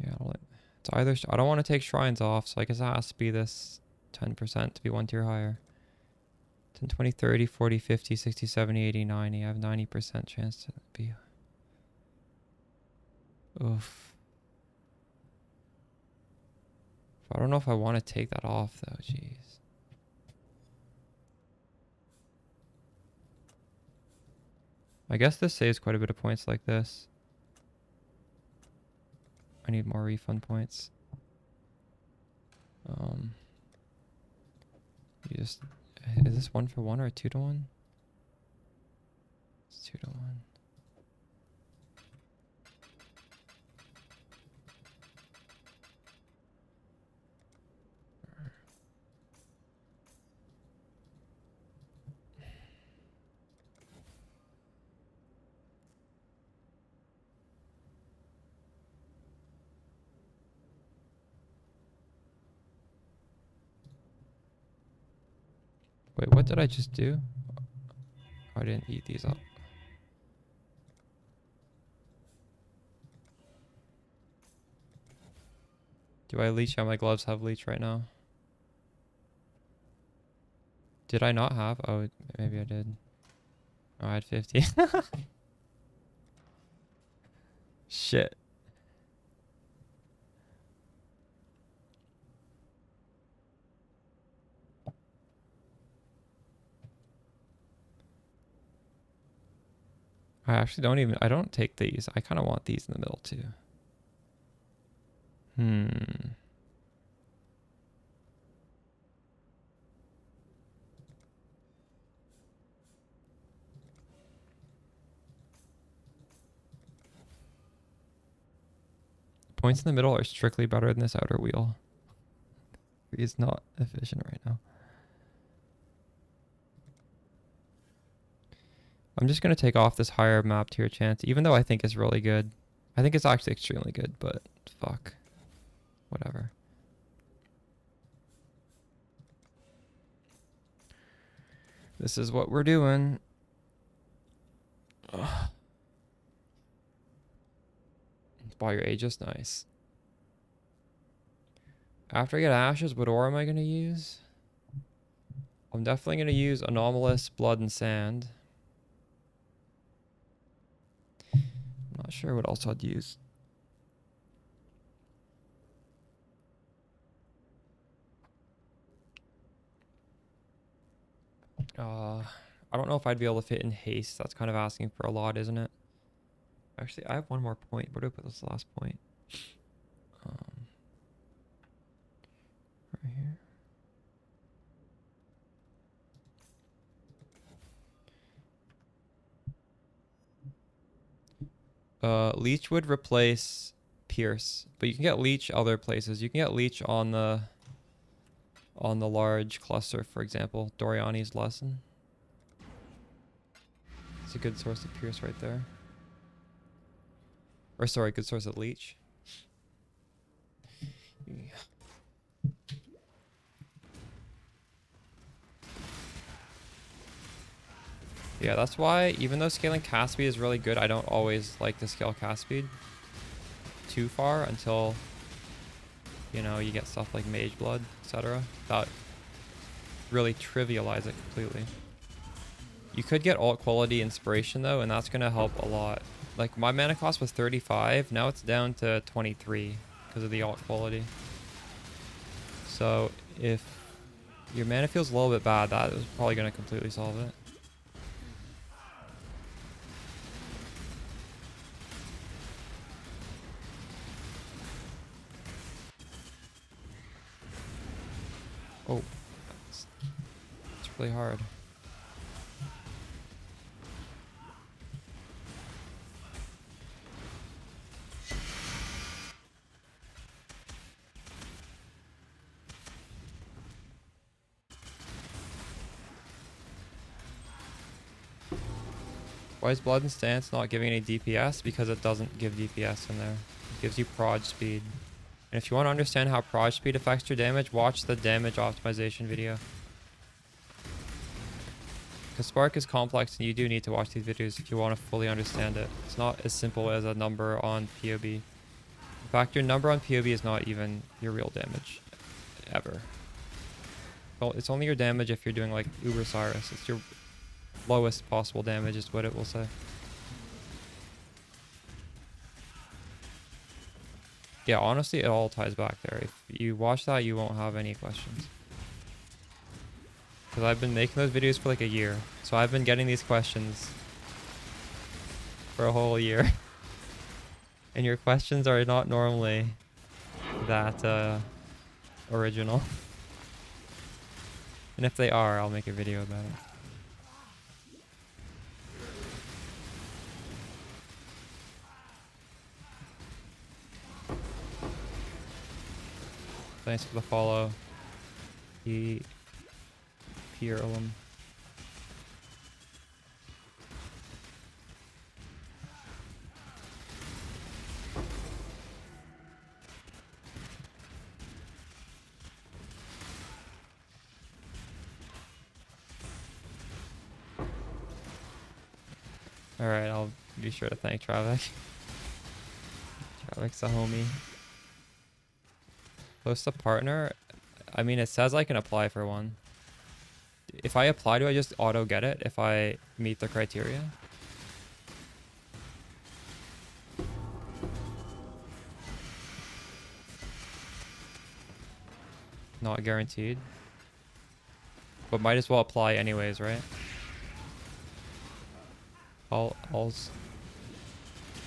Yeah, it's either... I don't want to take shrines off, so I guess it has to be this 10% to be one tier higher. 10, 20, 30, 40, 50, 60, 70, 80, 90. I have 90% chance to be... Oof. I don't know if I want to take that off, though. Jeez. I guess this saves quite a bit of points like this. I need more refund points. You just... Is this 1 for 1 or 2 to 1? It's 2 to 1. Wait, what did I just do? Oh, I didn't eat these up. Do I leech? Yeah, my gloves have leech right now. Did I not have? Oh, maybe I did. Oh, I had 50. Shit. I actually don't even... I don't take these. I kind of want these in the middle, too. Points in the middle are strictly better than this outer wheel. It's not efficient right now. I'm just going to take off this higher map tier chance, even though I think it's really good. I think it's actually extremely good, but fuck. Whatever. This is what we're doing. Ugh. Buy your Aegis, nice. After I get Ashes, what ore am I going to use? I'm definitely going to use Anomalous, Blood, and Sand. I'm not sure what else I'd use. I don't know if I'd be able to fit in Haste. That's kind of asking for a lot, isn't it? Actually, I have one more point. Where do I put this last point? Right here. Leech would replace Pierce, but you can get Leech other places. You can get Leech on the large cluster, for example. Doriani's Lesson. It's a good source of Pierce right there. Or sorry, good source of Leech. Yeah, that's why, even though scaling cast speed is really good, I don't always like to scale cast speed too far until, you know, you get stuff like Mage Blood, etc. That really trivialize it completely. You could get alt quality inspiration though, and that's going to help a lot. Like, my mana cost was 35, now it's down to 23 because of the alt quality. So if your mana feels a little bit bad, that is probably going to completely solve it. Oh, it's really hard. Why is Blood and Stance not giving any DPS? Because it doesn't give DPS in there. It gives you proj speed. And if you want to understand how proj speed affects your damage, watch the damage optimization video. Because Spark is complex and you do need to watch these videos if you want to fully understand it. It's not as simple as a number on POB. In fact, your number on POB is not even your real damage. Ever. Well, it's only your damage if you're doing like Uber Cyrus. It's your lowest possible damage is what it will say. Yeah, honestly, it all ties back there. If you watch that, you won't have any questions. Because I've been making those videos for like a year. So I've been getting these questions for a whole year. And your questions are not normally that original. And if they are, I'll make a video about it. Thanks for the follow. Pierlum. Alright, I'll be sure to thank Travik. Travik's a homie. Post a partner? I mean, it says I can apply for one. If I apply, do I just auto get it if I meet the criteria? Not guaranteed. But might as well apply anyways, right?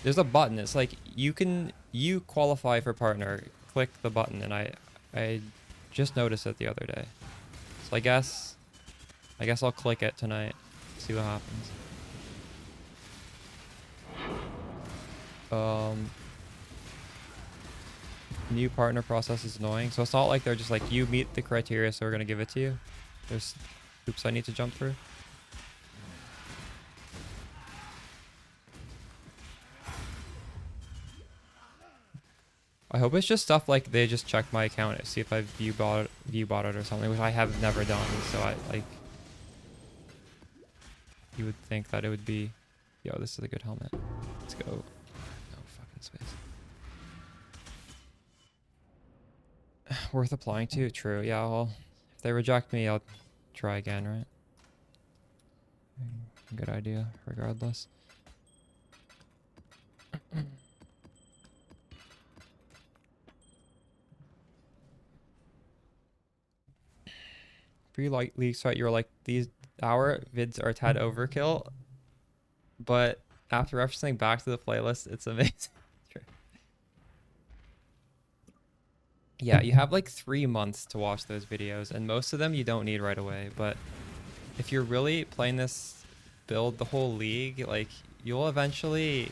There's a button. It's like you qualify for partner. Click the button, and I just noticed it the other day. So I guess I'll click it tonight. See what happens. New partner process is annoying. So it's not like they're just like, you meet the criteria, so we're gonna give it to you. There's hoops I need to jump through. I hope it's just stuff like they just check my account and see if I view bought it or something, which I have never done. So I like, you would think that it would be, yo, this is a good helmet. Let's go. No fucking space. Worth applying to? True. Yeah, well, if they reject me, I'll try again, right? Good idea, regardless. Free light leaks, right? You're like, these our vids are a tad overkill, but after referencing back to the playlist, it's amazing. True. Yeah, you have like 3 months to watch those videos, and most of them you don't need right away. But if you're really playing this build the whole league, like, you'll eventually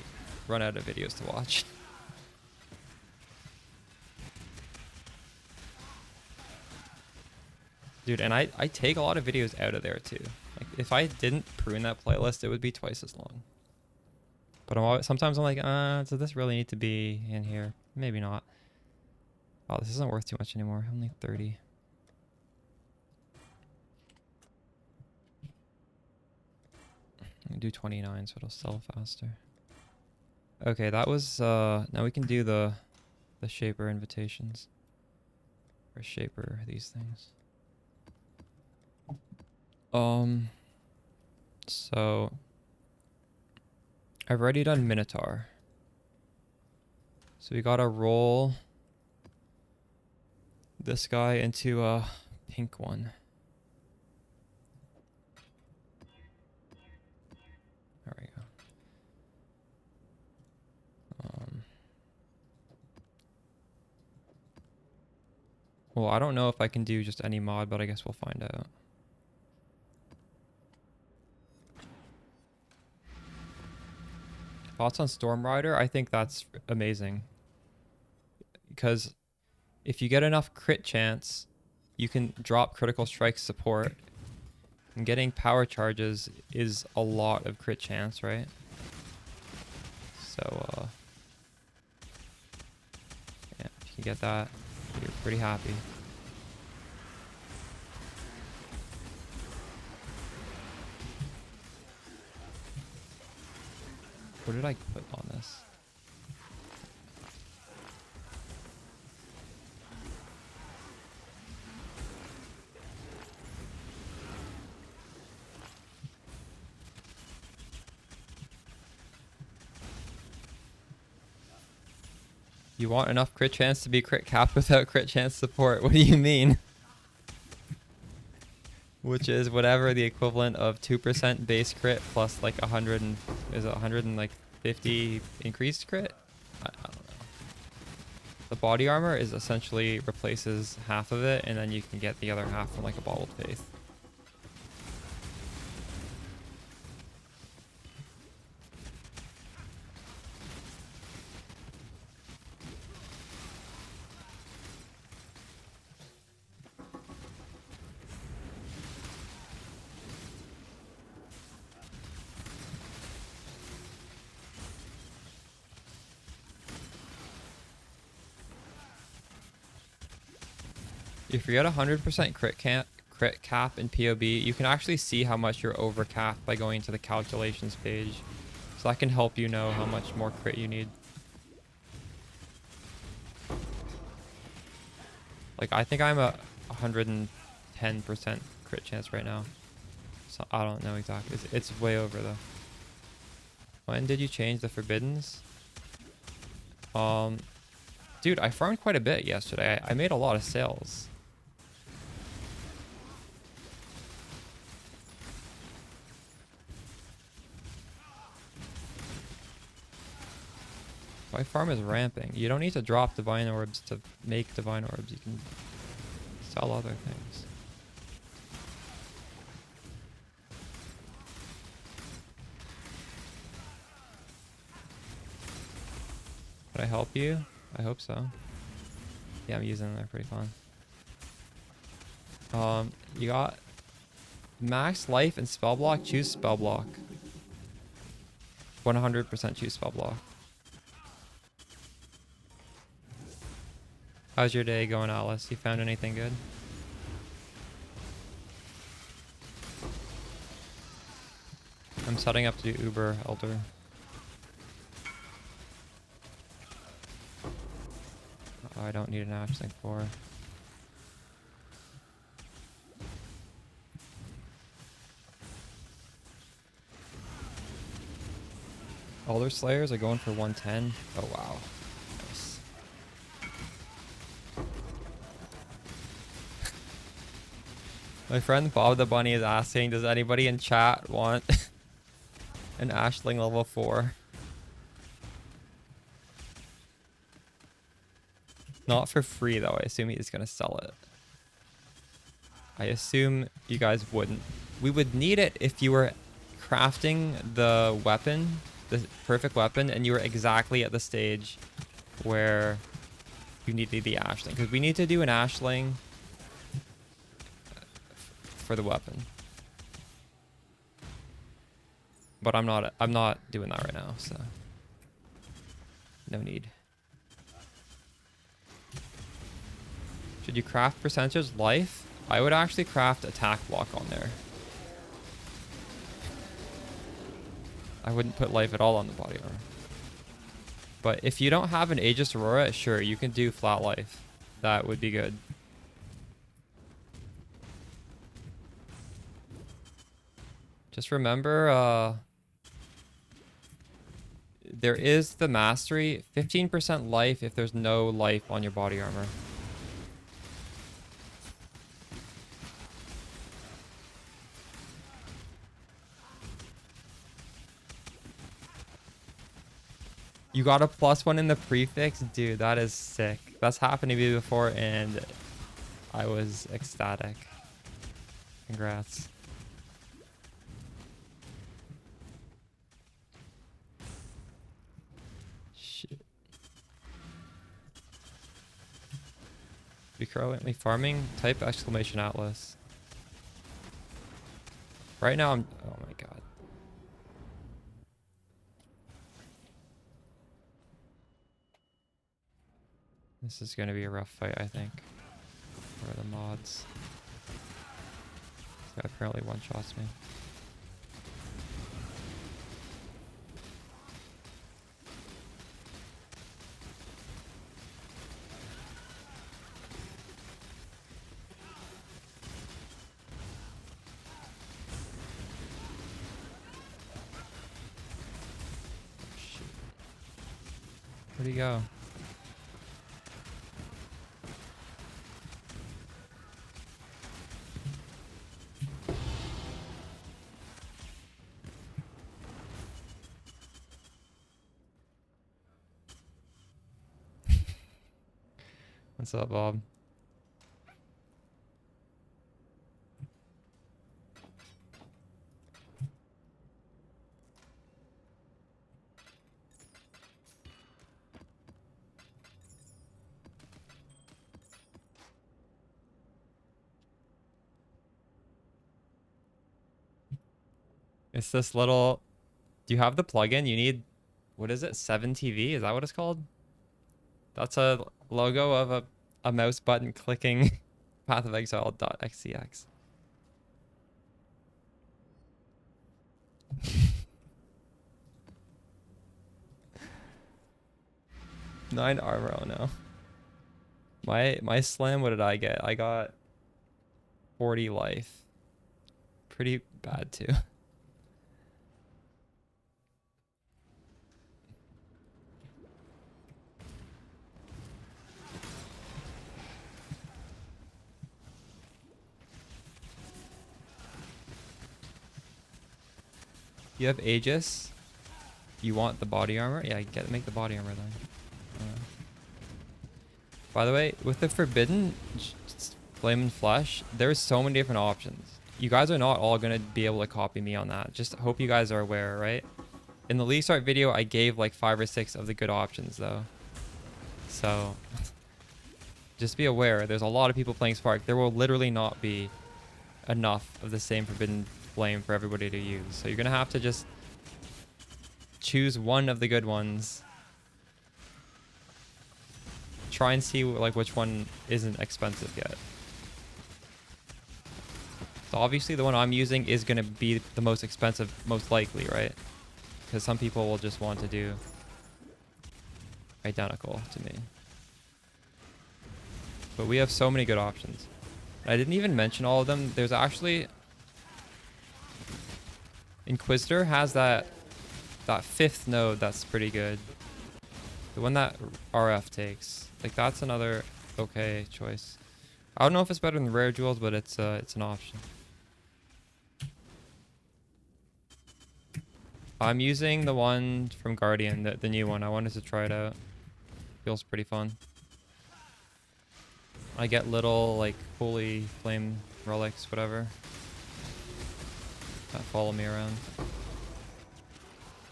run out of videos to watch. Dude, and I take a lot of videos out of there too. Like, if I didn't prune that playlist, it would be twice as long. But sometimes I'm like, does this really need to be in here? Maybe not. Oh, this isn't worth too much anymore. Only 30. I'm gonna do 29 so it'll sell faster. Okay, that was now we can do the shaper invitations. Or shaper these things. So I've already done Minotaur. So we gotta roll this guy into a pink one. There we go. Well, I don't know if I can do just any mod, but I guess we'll find out. Thoughts on Storm Rider? I think that's amazing. Because if you get enough crit chance, you can drop critical strike support. And getting power charges is a lot of crit chance, right? So, yeah, if you can get that, you're pretty happy. What did I put on this? You want enough crit chance to be crit capped without crit chance support. What do you mean? Which is whatever the equivalent of 2% base crit plus like 100 and is it 150 increased crit? I don't know. The body armor is essentially replaces half of it, and then you can get the other half from like a bottled faith. If you're at 100% crit cap in POB, you can actually see how much you're over capped by going to the calculations page. So that can help you know how much more crit you need. Like, I think I'm at 110% crit chance right now. So I don't know exactly. It's way over though. When did you change the forbiddens? Dude, I farmed quite a bit yesterday. I made a lot of sales. My farm is ramping. You don't need to drop divine orbs to make divine orbs. You can sell other things. Can I help you? I hope so. Yeah, I'm using them. They're pretty fun. You got max life and spell block. Choose spell block. 100% choose spell block. How's your day going, Alice? You found anything good? I'm setting up to do Uber Elder. Oh, I don't need an Ashling 4. Elder Slayers are going for 110. Oh, wow. Nice. My friend Bob the Bunny is asking, does anybody in chat want an Ashling level 4? Not for free, though. I assume he's going to sell it. I assume you guys wouldn't. We would need it if you were crafting the weapon, the perfect weapon, and you were exactly at the stage where you needed the Ashling. Because we need to do an Ashling for the weapon. But I'm not doing that right now, so no need. Should you craft percentage life? I would actually craft attack block on there. I wouldn't put life at all on the body armor. But if you don't have an Aegis Aurora, sure, you can do flat life. That would be good. Just remember, there is the mastery, 15% life if there's no life on your body armor. You got a +1 in the prefix? Dude, that is sick. That's happened to me before and I was ecstatic. Congrats. Shit. Be currently farming? Type exclamation Atlas. Right now I'm... Oh my god. This is going to be a rough fight, I think. Where are the mods? This guy apparently one-shots me. Oh, shoot. Where'd he go? What's up, Bob? It's this little... Do you have the plugin? You need... What is it? 7TV? Is that what it's called? That's a logo of a mouse button clicking Path of Exile.xcx. 9 armor, oh no. My slam, what did I get? I got 40 life. Pretty bad too. You have Aegis. You want the body armor? Yeah, make the body armor then. By the way, with the Forbidden Flame and Flesh, there's so many different options. You guys are not all gonna be able to copy me on that. Just hope you guys are aware, right? In the League Start video, I gave like 5 or 6 of the good options though. So just be aware, there's a lot of people playing Spark. There will literally not be enough of the same Forbidden Flame for everybody to use. So you're gonna have to just choose one of the good ones. try and see like which one isn't expensive yet. So obviously the one I'm using is going to be the most expensive, most likely, right? Because some people will just want to do identical to me. But we have so many good options. I didn't even mention all of them. There's actually... Inquisitor has that 5th node that's pretty good. The one that RF takes. Like, that's another okay choice. I don't know if it's better than rare jewels, but it's an option. I'm using the one from Guardian, the new one. I wanted to try it out. Feels pretty fun. I get little, like, holy flame relics, whatever, that follow me around.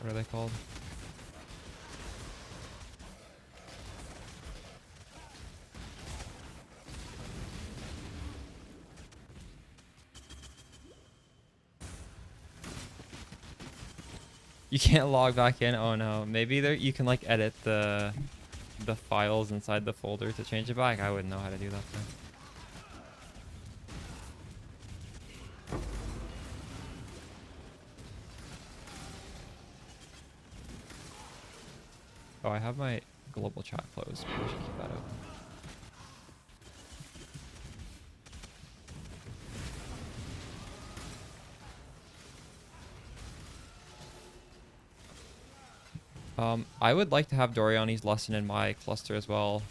What are they called? You can't log back in? Oh no. Maybe there you can like edit the files inside the folder to change it back. I wouldn't know how to do that though. Oh, I have my global chat closed. Maybe I should keep that open. I would like to have Doriani's lesson in my cluster as well,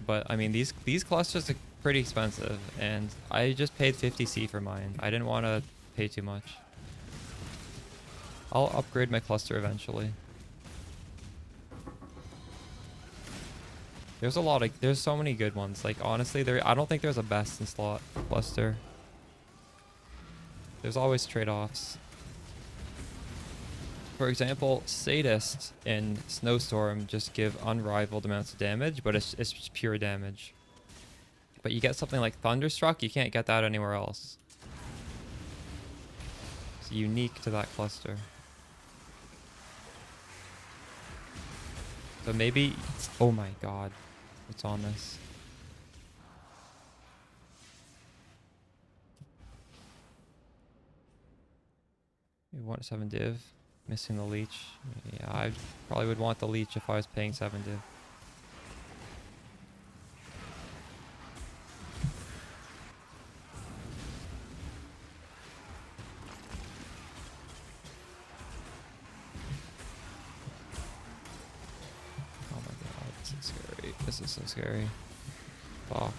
but I mean these clusters are pretty expensive, and I just paid 50C for mine. I didn't want to pay too much. I'll upgrade my cluster eventually. There's there's so many good ones. Like honestly, I don't think there's a best in slot cluster. There's always trade-offs. For example, Sadist and Snowstorm just give unrivaled amounts of damage, but it's just pure damage. But you get something like Thunderstruck, you can't get that anywhere else. It's unique to that cluster. So maybe... Oh my god. What's on this? Maybe 1-7 div. Missing the leech. Yeah, I probably would want the leech if I was paying 7 div. Oh my god, this is scary. This is so scary. Fuck.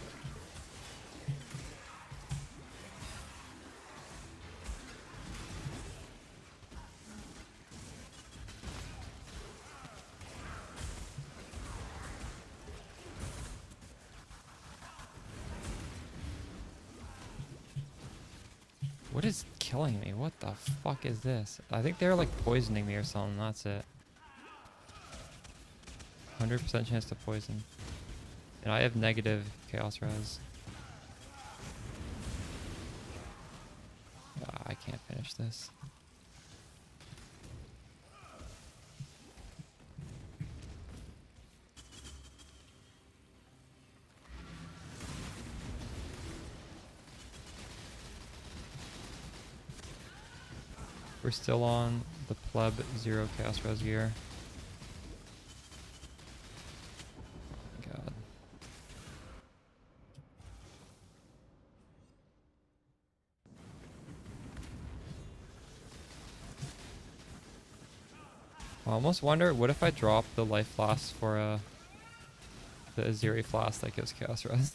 What is killing me? What the fuck is this? I think they're like poisoning me or something. That's it. 100% chance to poison. And I have negative chaos res. I can't finish this. We're still on the pleb 0 chaos res gear. Oh my god. I almost wonder, what if I drop the life flask for the Aziri flask that gives chaos res?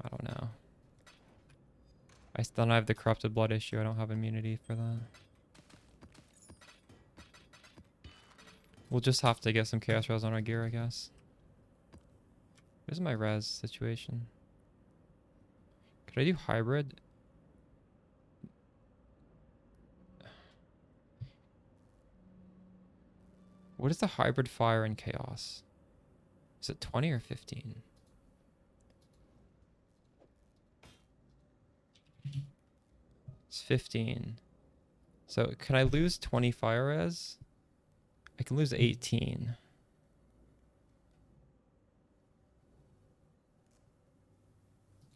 I don't know. I still don't have the corrupted blood issue. I don't have immunity for that. We'll just have to get some chaos res on our gear, I guess. Where's my res situation? Could I do hybrid? What is the hybrid fire in chaos? Is it 20 or 15? It's 15. So can I lose 20 fire res? I can lose 18.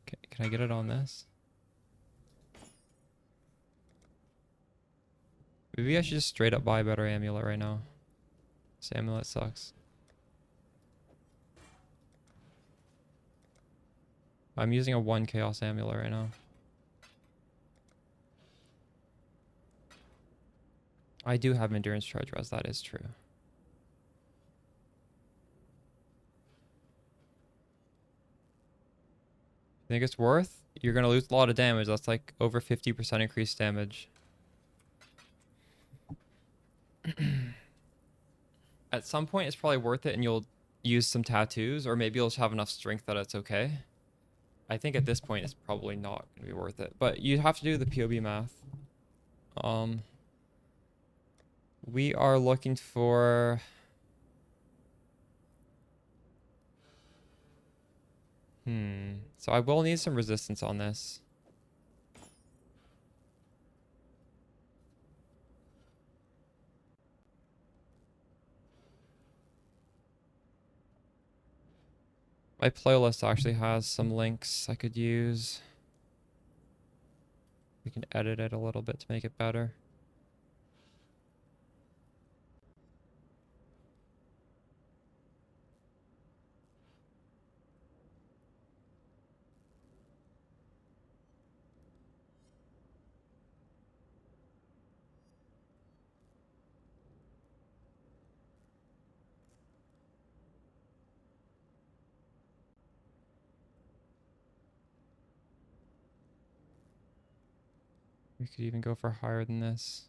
Okay, can I get it on this? Maybe I should just straight up buy a better amulet right now. This amulet sucks. I'm using a 1 chaos amulet right now. I do have endurance charge res, that is true. Think it's worth? You're gonna lose a lot of damage. That's like over 50% increased damage. At some point, it's probably worth it, and you'll use some tattoos, or maybe you'll just have enough strength that it's okay. I think at this point, it's probably not gonna be worth it. But you have to do the POB math. We are looking for. So I will need some resistance on this. My playlist actually has some links I could use. We can edit it a little bit to make it better. We could even go for higher than this.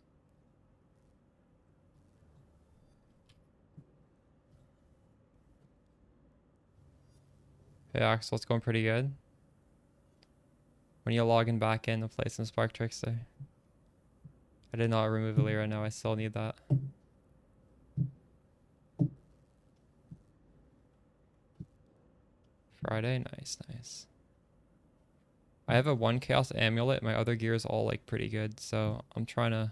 Hey Axel, it's going pretty good. When you logging back in to play some Spark Trickster. I did not remove Illyria, now I still need that. Friday, nice, nice. I have a 1 chaos amulet, my other gear is all like pretty good, so I'm trying to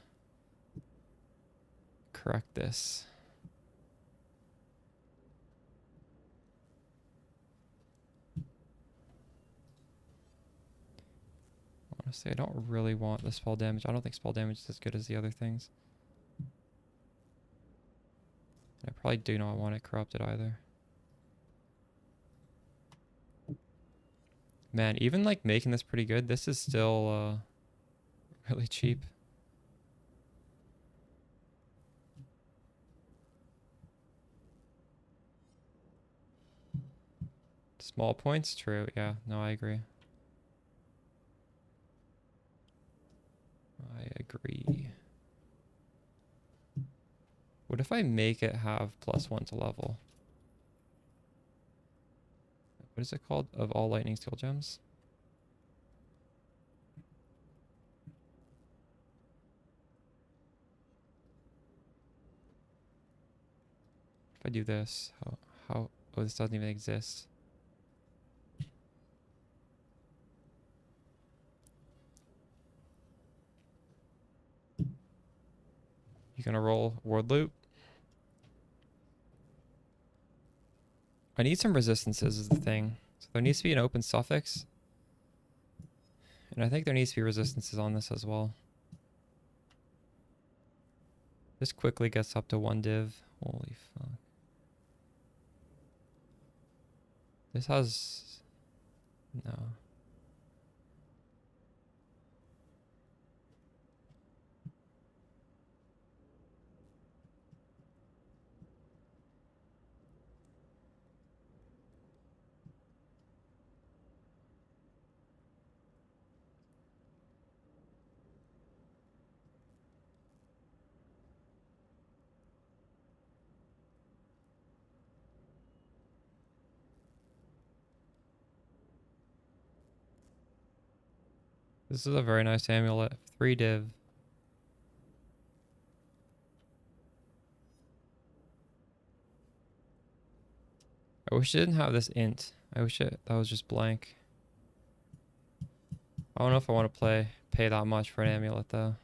correct this. Honestly, I don't really want the spell damage. I don't think spell damage is as good as the other things. I probably do not want it corrupted either. Man, even like making this pretty good, this is still really cheap. Small points, true. Yeah, no, I agree. I agree. What if I make it have +1 to level? What is it called? Of all lightning steel gems? If I do this, oh, this doesn't even exist. You gonna roll word loop? I need some resistances is the thing. So there needs to be an open suffix. And I think there needs to be resistances on this as well. This quickly gets up to 1 div. Holy fuck. This has... no. This is a very nice amulet. 3 div. I wish it didn't have this int. I wish that was just blank. I don't know if I want to play pay that much for an amulet though.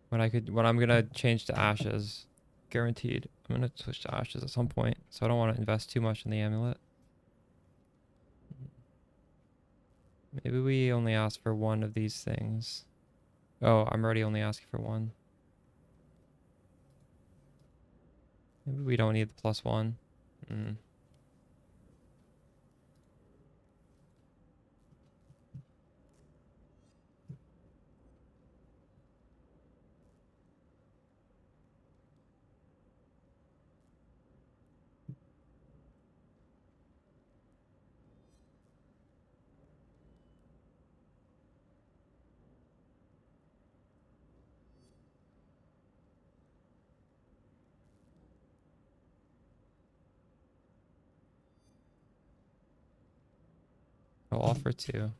When I'm gonna change to ashes, guaranteed. I'm gonna switch to ashes at some point, so I don't want to invest too much in the amulet. Maybe we only ask for one of these things. Oh, I'm already only asking for one. Maybe we don't need the +1. I'll offer 2.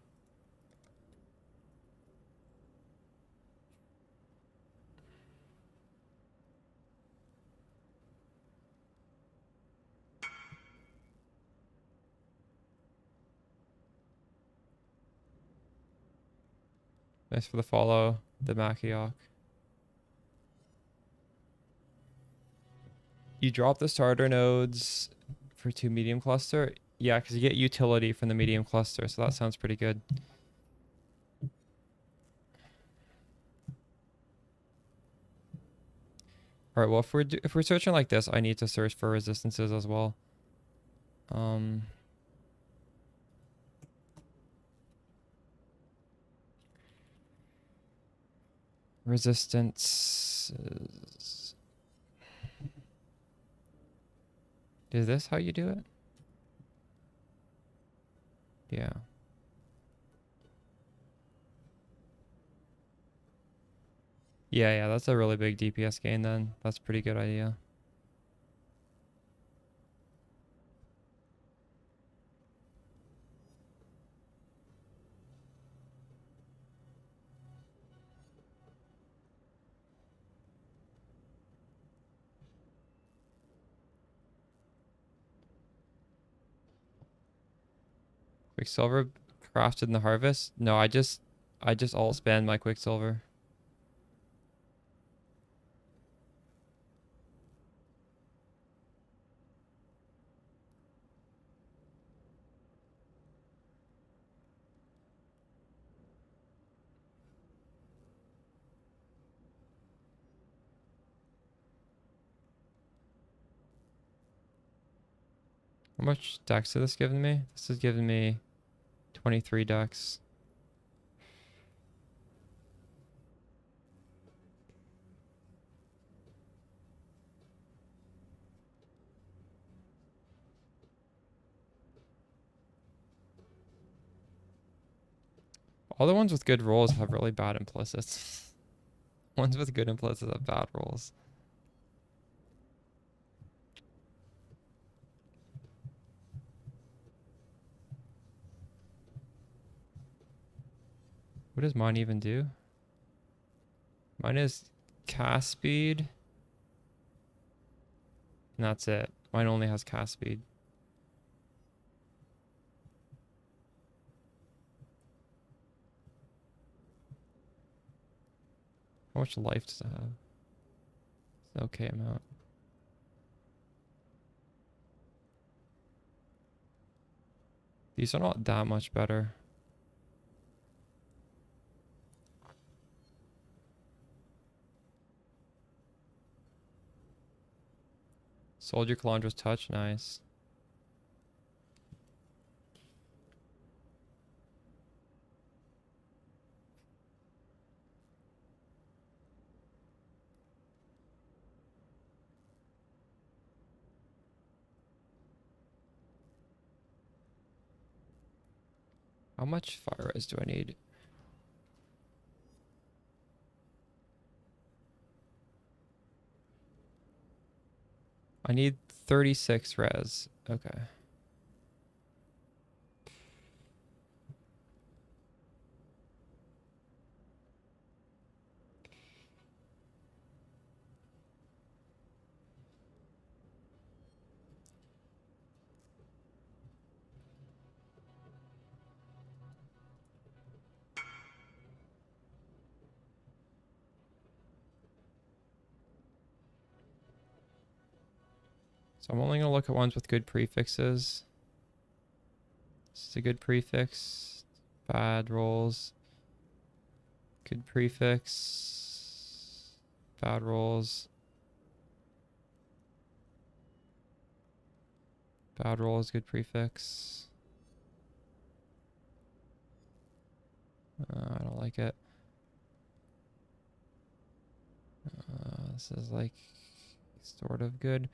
Thanks for the follow, the Makiok. You drop the starter nodes for 2 medium cluster? Yeah, because you get utility from the medium cluster, so that sounds pretty good. All right, well, if we're searching like this, I need to search for resistances as well. Resistance. Is this how you do it? Yeah. Yeah, that's a really big DPS gain then. That's a pretty good idea. Quicksilver crafted in the harvest? No, I just alt spanned my Quicksilver. How much dex is this giving me? This is giving me 23 dex. All the ones with good rolls have really bad implicits. Ones with good implicits have bad rolls. What does mine even do? Mine is cast speed. And that's it. Mine only has cast speed. How much life does it have? It's an okay amount. These are not that much better. Soldier Calandra's touch, nice. How much fire res do I need? I need 36 res. Okay. So I'm only gonna look at ones with good prefixes. This is a good prefix. Bad rolls. Good prefix. Bad rolls. Bad rolls, good prefix. I don't like it. This is like sort of good.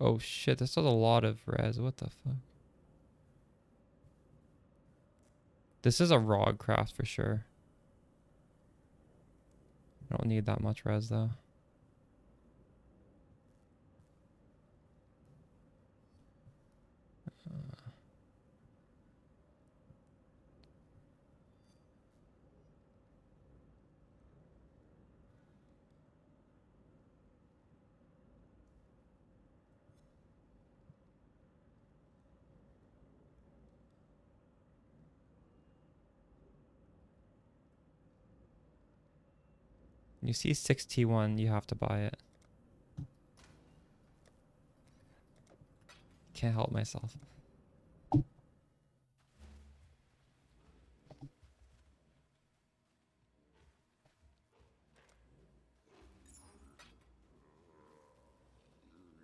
Oh shit, this does a lot of res. What the fuck? This is a ROG craft for sure. I don't need that much res though. You see 6T1, you have to buy it. Can't help myself.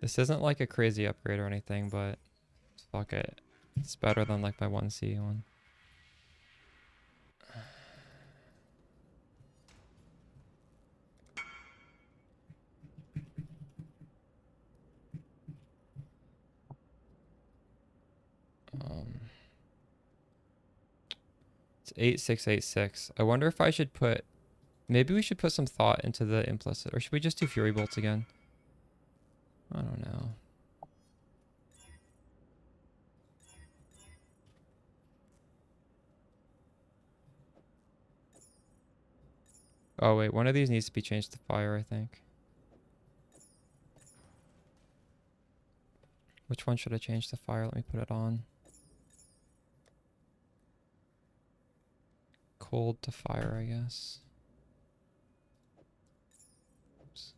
This isn't like a crazy upgrade or anything, but fuck it. It's better than like my 1C one. It's 8686. I wonder if I should put... Maybe we should put some thought into the implicit. Or should we just do Fury Bolts again? I don't know. Oh wait, one of these needs to be changed to fire, I think. Which one should I change to fire? Let me put it on. Cold to fire, I guess. Oops.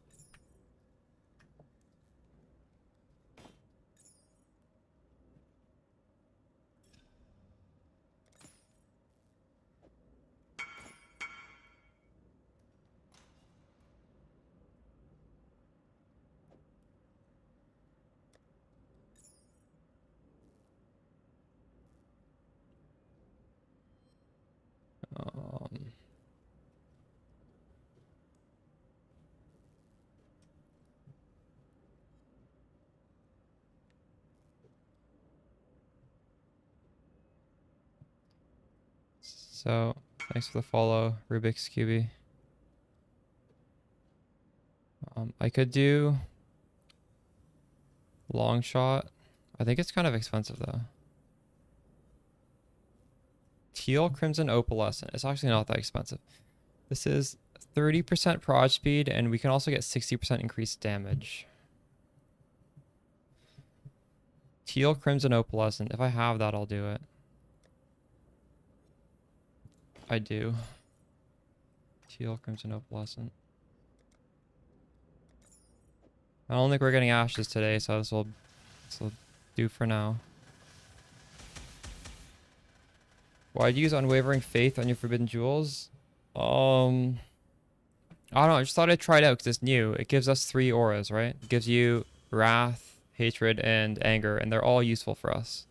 So, thanks for the follow, Rubik's QB. I could do long shot. I think it's kind of expensive though. Teal, Crimson, Opalescent. It's actually not that expensive. This is 30% prod speed, and we can also get 60% increased damage. Teal, Crimson, Opalescent. If I have that, I'll do it. I do. Teal, Crimson, Opalescent. I don't think we're getting ashes today, so this will do for now. Why'd you use Unwavering Faith on your Forbidden Jewels? I don't know, I just thought I'd try it out because it's new. It gives us 3 auras, right? It gives you Wrath, Hatred, and Anger, and they're all useful for us.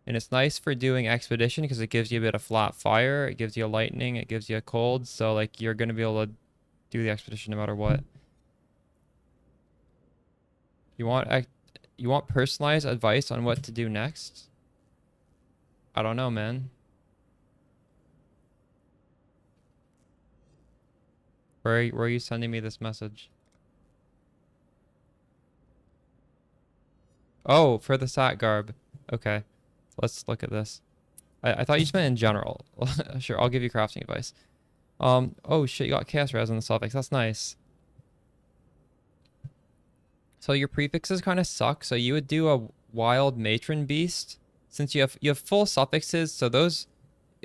And it's nice for doing Expedition because it gives you a bit of flat fire, it gives you a lightning, it gives you a cold, so like you're going to be able to do the Expedition no matter what. You want personalized advice on what to do next? I don't know, man. Where are you sending me this message? Oh, for the sat garb. Okay. Let's look at this. I thought you just meant in general. Sure, I'll give you crafting advice. Oh shit, you got chaos res on the suffix. That's nice. So your prefixes kind of suck. So you would do a wild matron beast since you have full suffixes. So those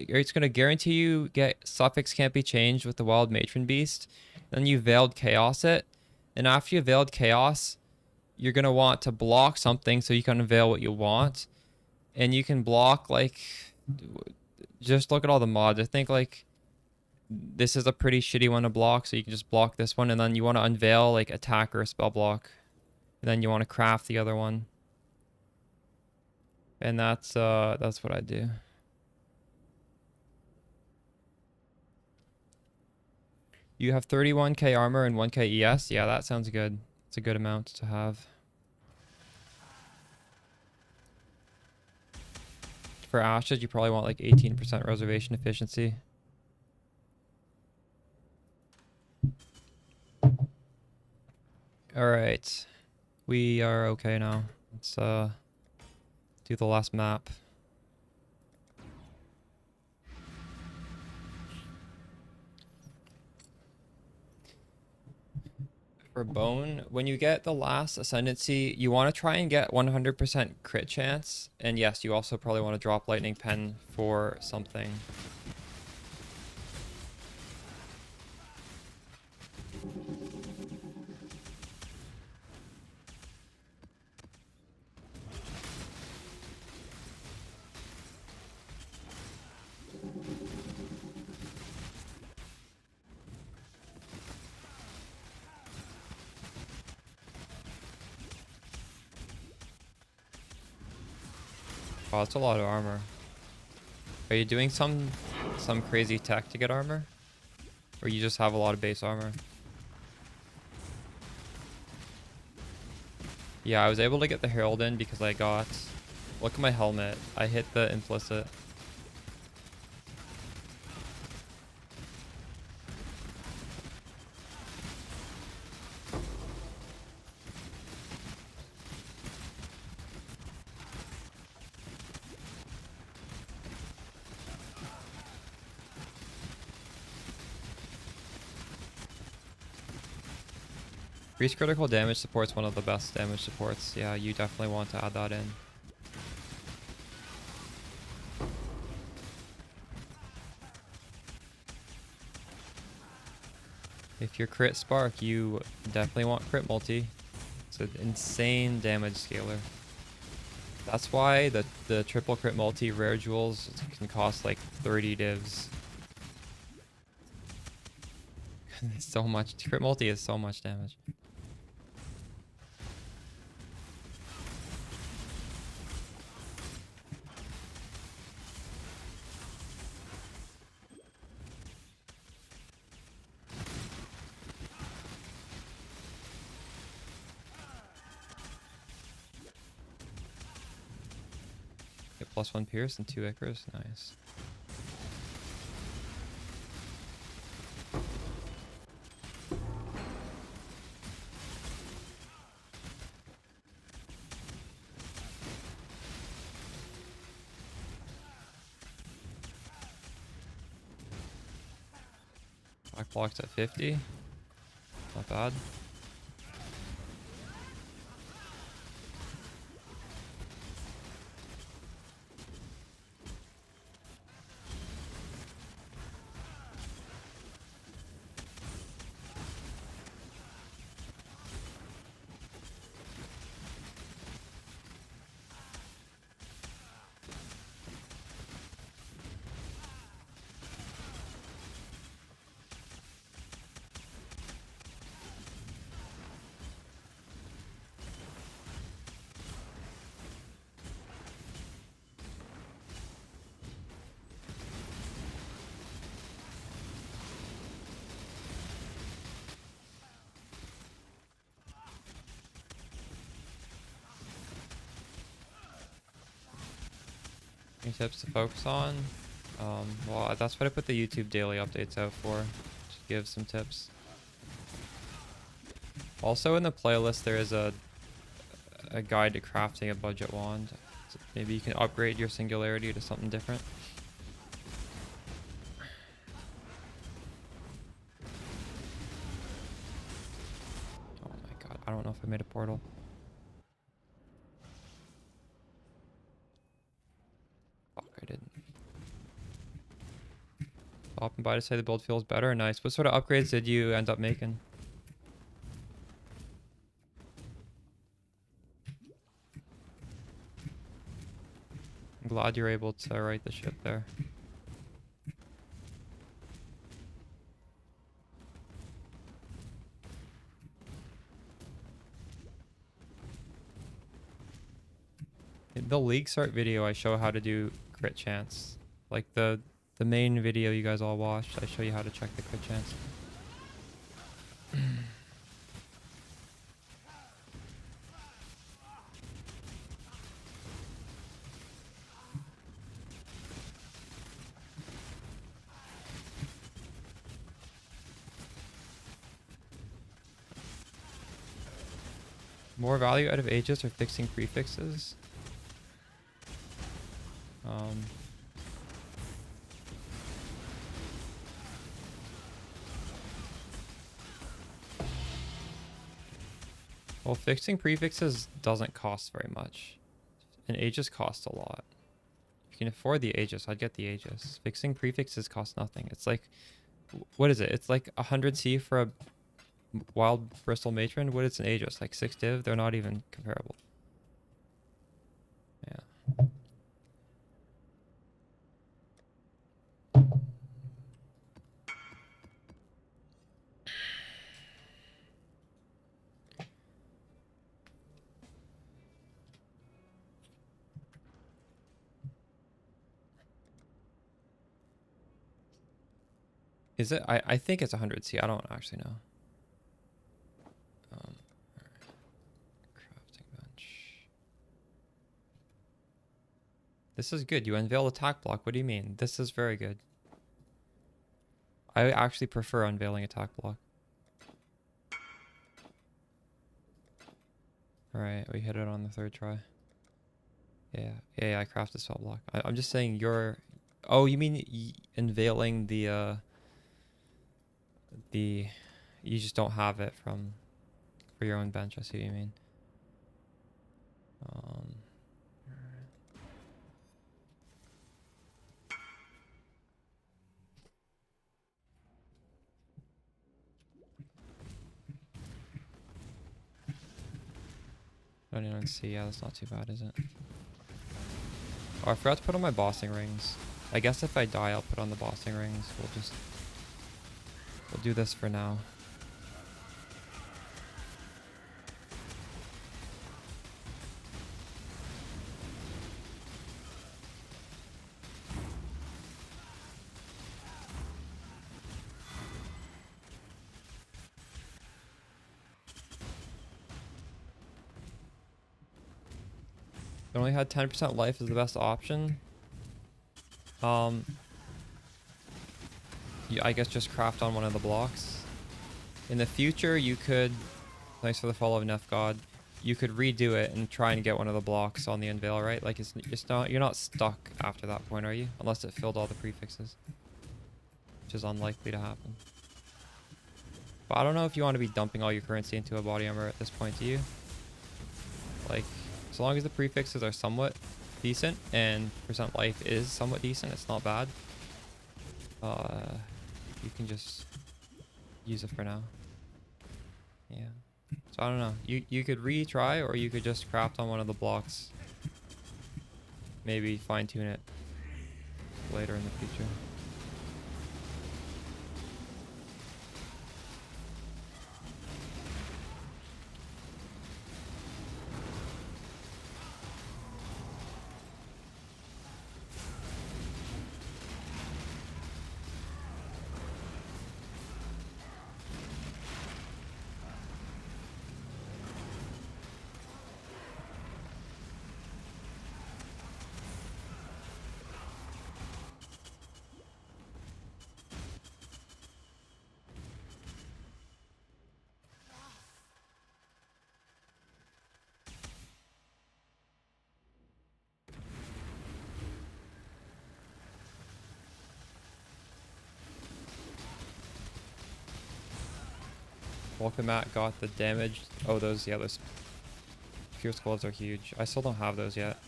it's gonna guarantee you get suffix can't be changed with the wild matron beast. Then you veiled chaos it, and after you veiled chaos, you're gonna want to block something so you can unveil what you want, and you can block like, just look at all the mods. I think like this is a pretty shitty one to block, so you can just block this one, and then you want to unveil like attack or spell block, and then you want to craft the other one, and that's what I do. You have 31k armor and 1k ES. Yeah, that sounds good. It's a good amount to have. For ashes, you probably want like 18% reservation efficiency. All right, we are okay now. Let's do the last map. For bone, when you get the last ascendancy, you want to try and get 100% crit chance, and yes, you also probably want to drop lightning pen for something. Oh, that's a lot of armor. Are you doing some crazy tech to get armor? Or you just have a lot of base armor? Yeah, I was able to get the Herald in because I got... Look at my helmet. I hit the implicit. Increased critical damage support's one of the best damage supports. Yeah, you definitely want to add that in. If you're crit spark, you definitely want crit multi. It's an insane damage scaler. That's why the triple crit multi rare jewels can cost like 30 divs. It's so much. Crit multi is so much damage. Get +1 pierce and 2 Icarus. Nice. Black block's at 50. Not bad. Any tips to focus on? Well, that's what I put the YouTube daily updates out for, to give some tips. Also in the playlist there is a guide to crafting a budget wand. So maybe you can upgrade your singularity to something different. Oh my god, I don't know if I made a portal. Fuck, I didn't. Stopping by to say the build feels better. Nice. What sort of upgrades did you end up making? I'm glad you're able to right the ship there. In the League Start video, I show how to do crit chance. Like the main video you guys all watched, I show you how to check the crit chance. More value out of Aegis or fixing prefixes? Well, fixing prefixes doesn't cost very much. And Aegis costs a lot. If you can afford the Aegis, I'd get the Aegis. Fixing prefixes cost nothing. It's like, what is it? It's like 100 C for a Wild Bristol Matron. What is an Aegis? Like 6 div? They're not even comparable. Yeah. Is it? I think it's 100 C. I don't actually know. Alright. Crafting bench. This is good. You unveil attack block. What do you mean? This is very good. I actually prefer unveiling attack block. Alright, we hit it on the 3rd try. Yeah, I crafted spell block. I'm just saying you're... Oh, you mean unveiling the... You just don't have it for your own bench. I see what you mean. I don't even see. Yeah, that's not too bad, is it? Oh, I forgot to put on my bossing rings. I guess if I die, I'll put on the bossing rings. We'll do this for now. It only had 10% life is the best option. I guess just craft on one of the blocks. In the future, you could... Thanks for the follow of Nef God. You could redo it and try and get one of the blocks on the unveil, right? Like you're not stuck after that point, are you? Unless it filled all the prefixes, which is unlikely to happen. But I don't know if you want to be dumping all your currency into a body armor at this point, do you? Like, as long as the prefixes are somewhat decent and percent life is somewhat decent, it's not bad. You can just use it for now. Yeah. So I don't know. You could retry, or you could just craft on one of the blocks. Maybe fine tune it later in the future. Welcome Matt got the damage. Oh, those Fierce Gloves are huge. I still don't have those yet.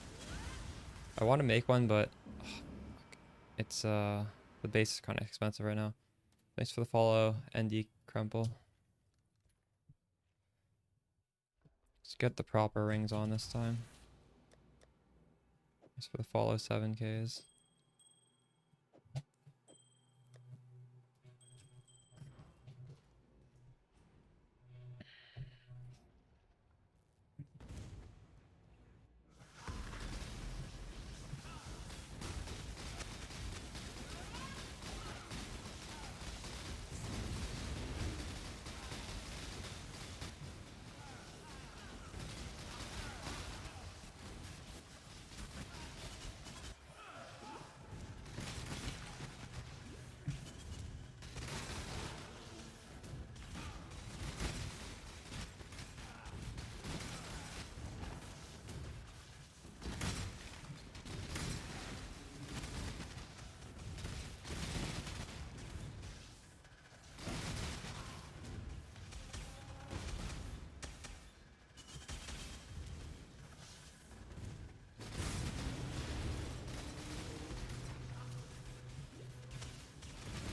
I want to make one, but it's The base is kind of expensive right now. Thanks for the follow, ND Crumple. Let's get the proper rings on this time. Thanks for the follow, 7Ks.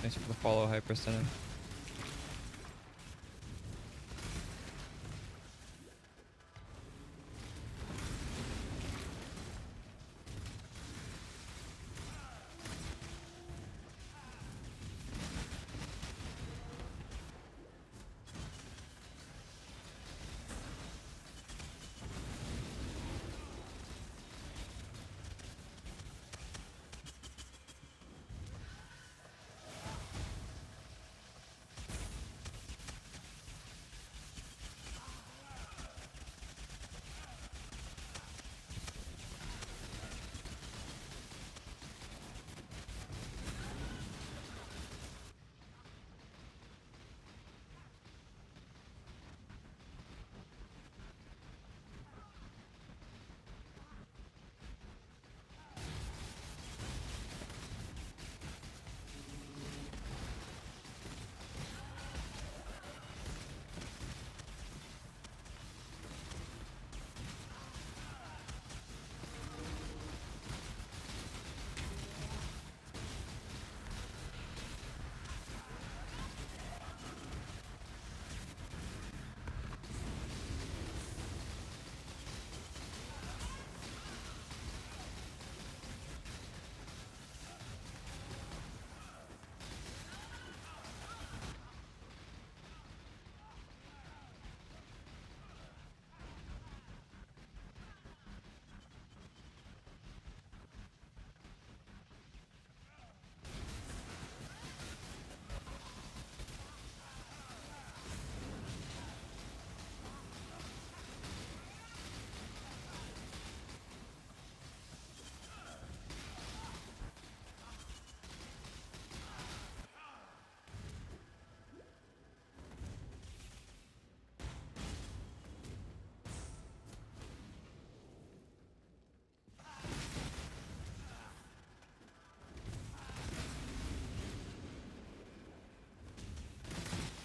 Thanks for the follow, Hypercenter.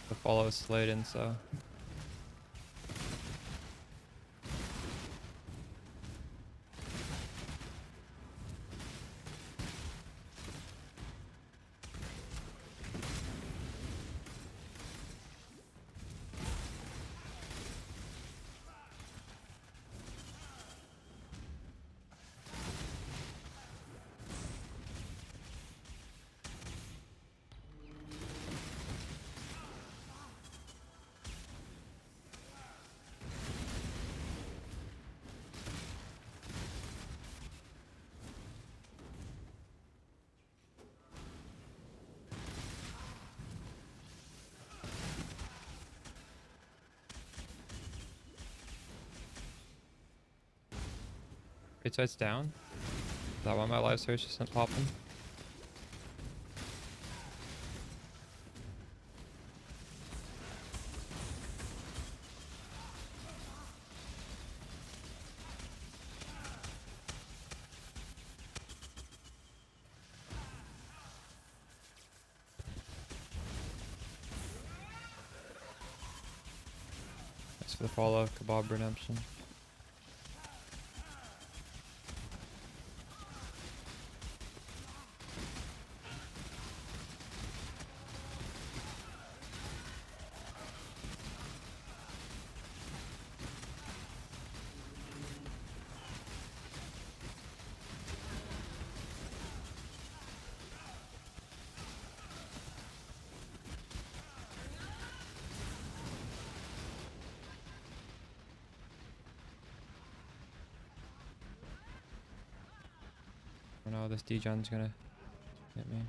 The follow is slayed in, so. Wait, so it's down? Is that why my live search isn't popping? Thanks for the follow, Kebab Redemption. Oh no, this degen's gonna hit me.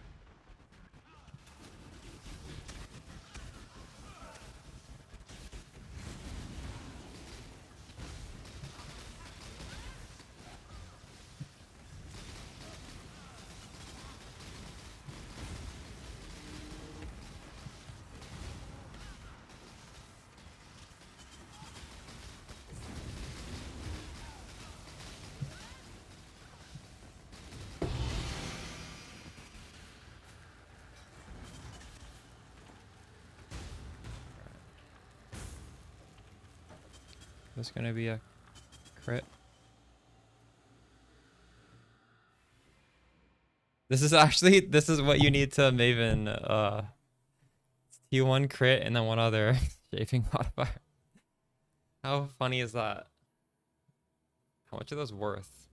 This is gonna be a crit. This is what you need to Maven. T1 crit and then one other shaping modifier. How funny is that? How much are those worth?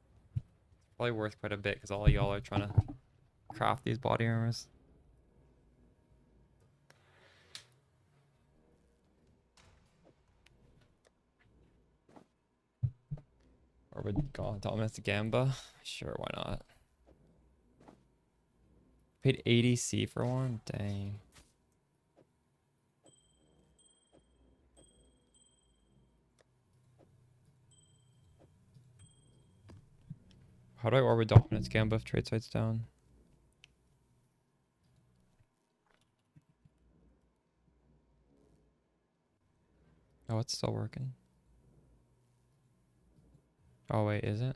Probably worth quite a bit because all y'all are trying to craft these body armors. Or would go Dominus Gamba? Sure, why not? Paid 80C for one? Dang. How do I orbit Dominus Gamba if trade site's down? Oh, it's still working. Oh wait, is it?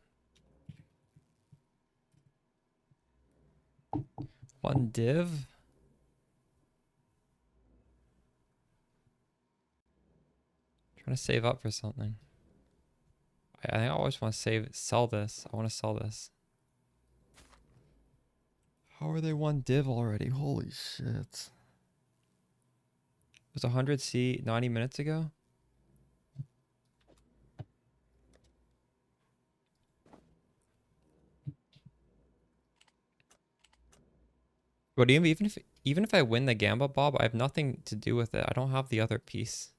One div? Trying to save up for something. I always want to sell this. I want to sell this. How are they one div already? Holy shit. It was 100C 90 minutes ago? But even if I win the Gamba Bob, I have nothing to do with it. I don't have the other piece.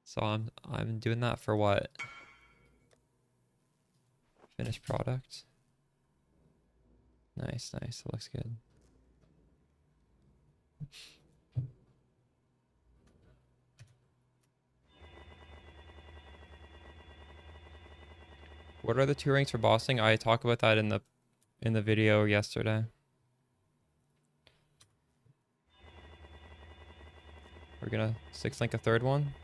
So I'm doing that for what? Finished product. Nice, nice. It looks good. What are the 2 ranks for bossing? I talked about that in the video yesterday. We're gonna 6-link a third one.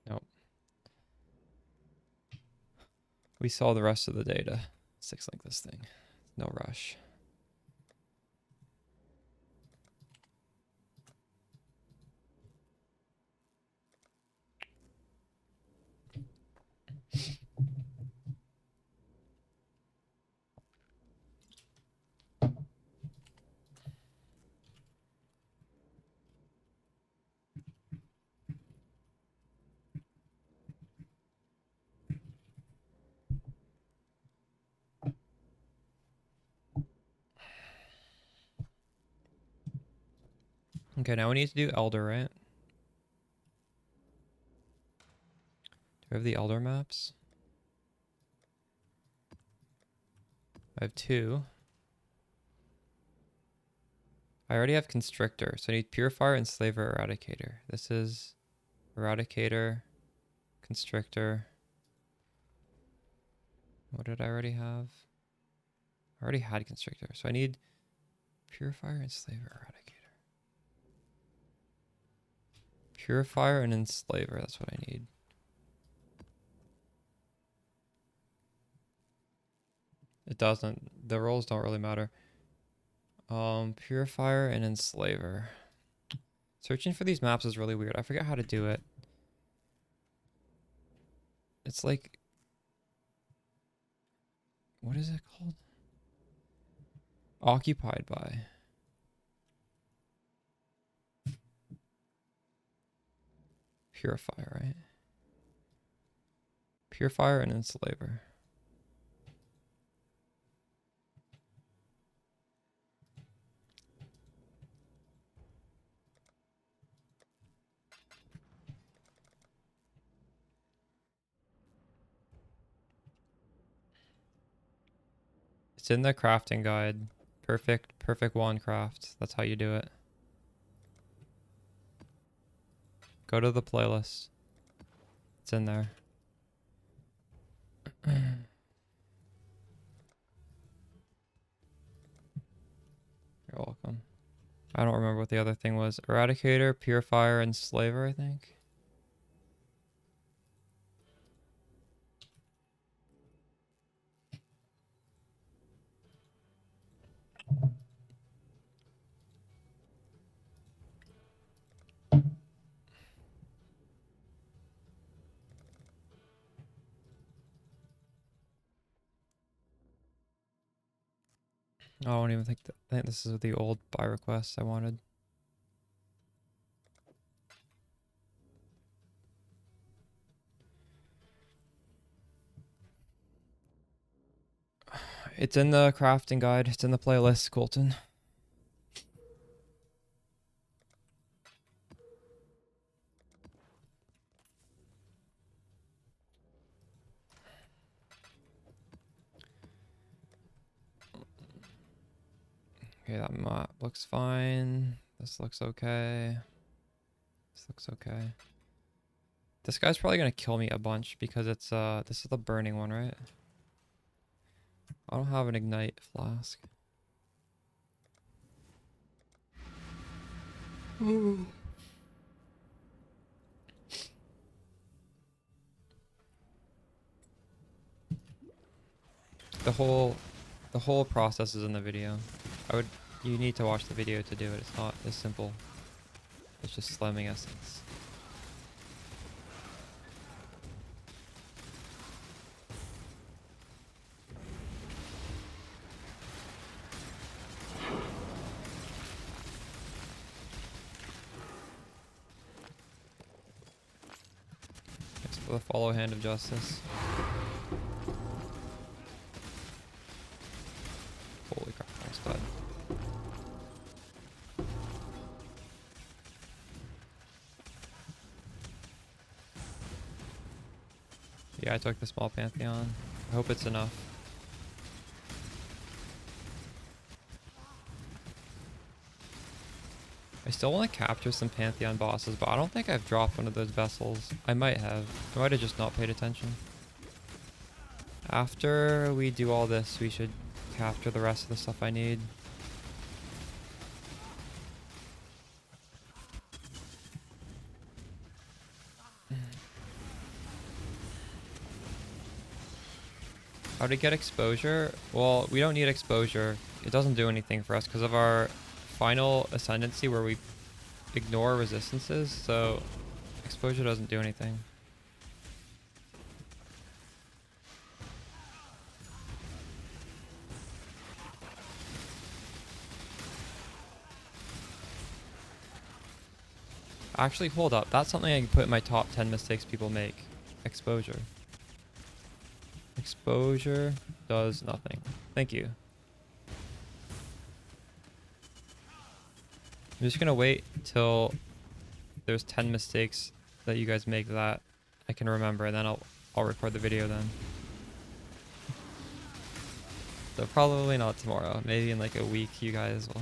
Nope. We saw the rest of the data. 6-link this thing. No rush. Okay, now we need to do Elder, right? Do we have the Elder maps? I have 2. I already have Constrictor, so I need Purifier, Enslaver, Eradicator. This is Eradicator, Constrictor. What did I already have? I already had Constrictor, so I need Purifier, Enslaver, Eradicator. Purifier and Enslaver, that's what I need. It doesn't. The roles don't really matter. Purifier and Enslaver. Searching for these maps is really weird. I forget how to do it. It's like, what is it called? Occupied by. Purifier, right? Purifier and enslaver. It's in the crafting guide. Perfect wand craft. That's how you do it. Go to the playlist. It's in there. You're welcome. I don't remember what the other thing was. Eradicator, Purifier, and Slaver, I think. I don't even think that. I think this is the old buy request I wanted. It's in the crafting guide. It's in the playlist, Colton. Okay, that map looks fine. This looks okay. This looks okay. This guy's probably gonna kill me a bunch because it's this is the burning one, right? I don't have an ignite flask. The whole process is in the video. You need to watch the video to do it. It's not as simple. It's just slamming essence. Thanks for the follow hand of justice. Holy crap, almost died. Yeah, I took the small Pantheon. I hope it's enough. I still want to capture some Pantheon bosses, but I don't think I've dropped one of those vessels. I might have. I might have just not paid attention. After we do all this, we should capture the rest of the stuff I need. How to get exposure? Well, we don't need exposure. It doesn't do anything for us because of our final ascendancy where we ignore resistances, so exposure doesn't do anything. Actually, hold up. That's something I can put in my top 10 mistakes people make. Exposure. Exposure does nothing. Thank you. I'm just gonna wait till there's 10 mistakes that you guys make that I can remember, and then I'll record the video then. So probably not tomorrow. Maybe in like a week you guys will.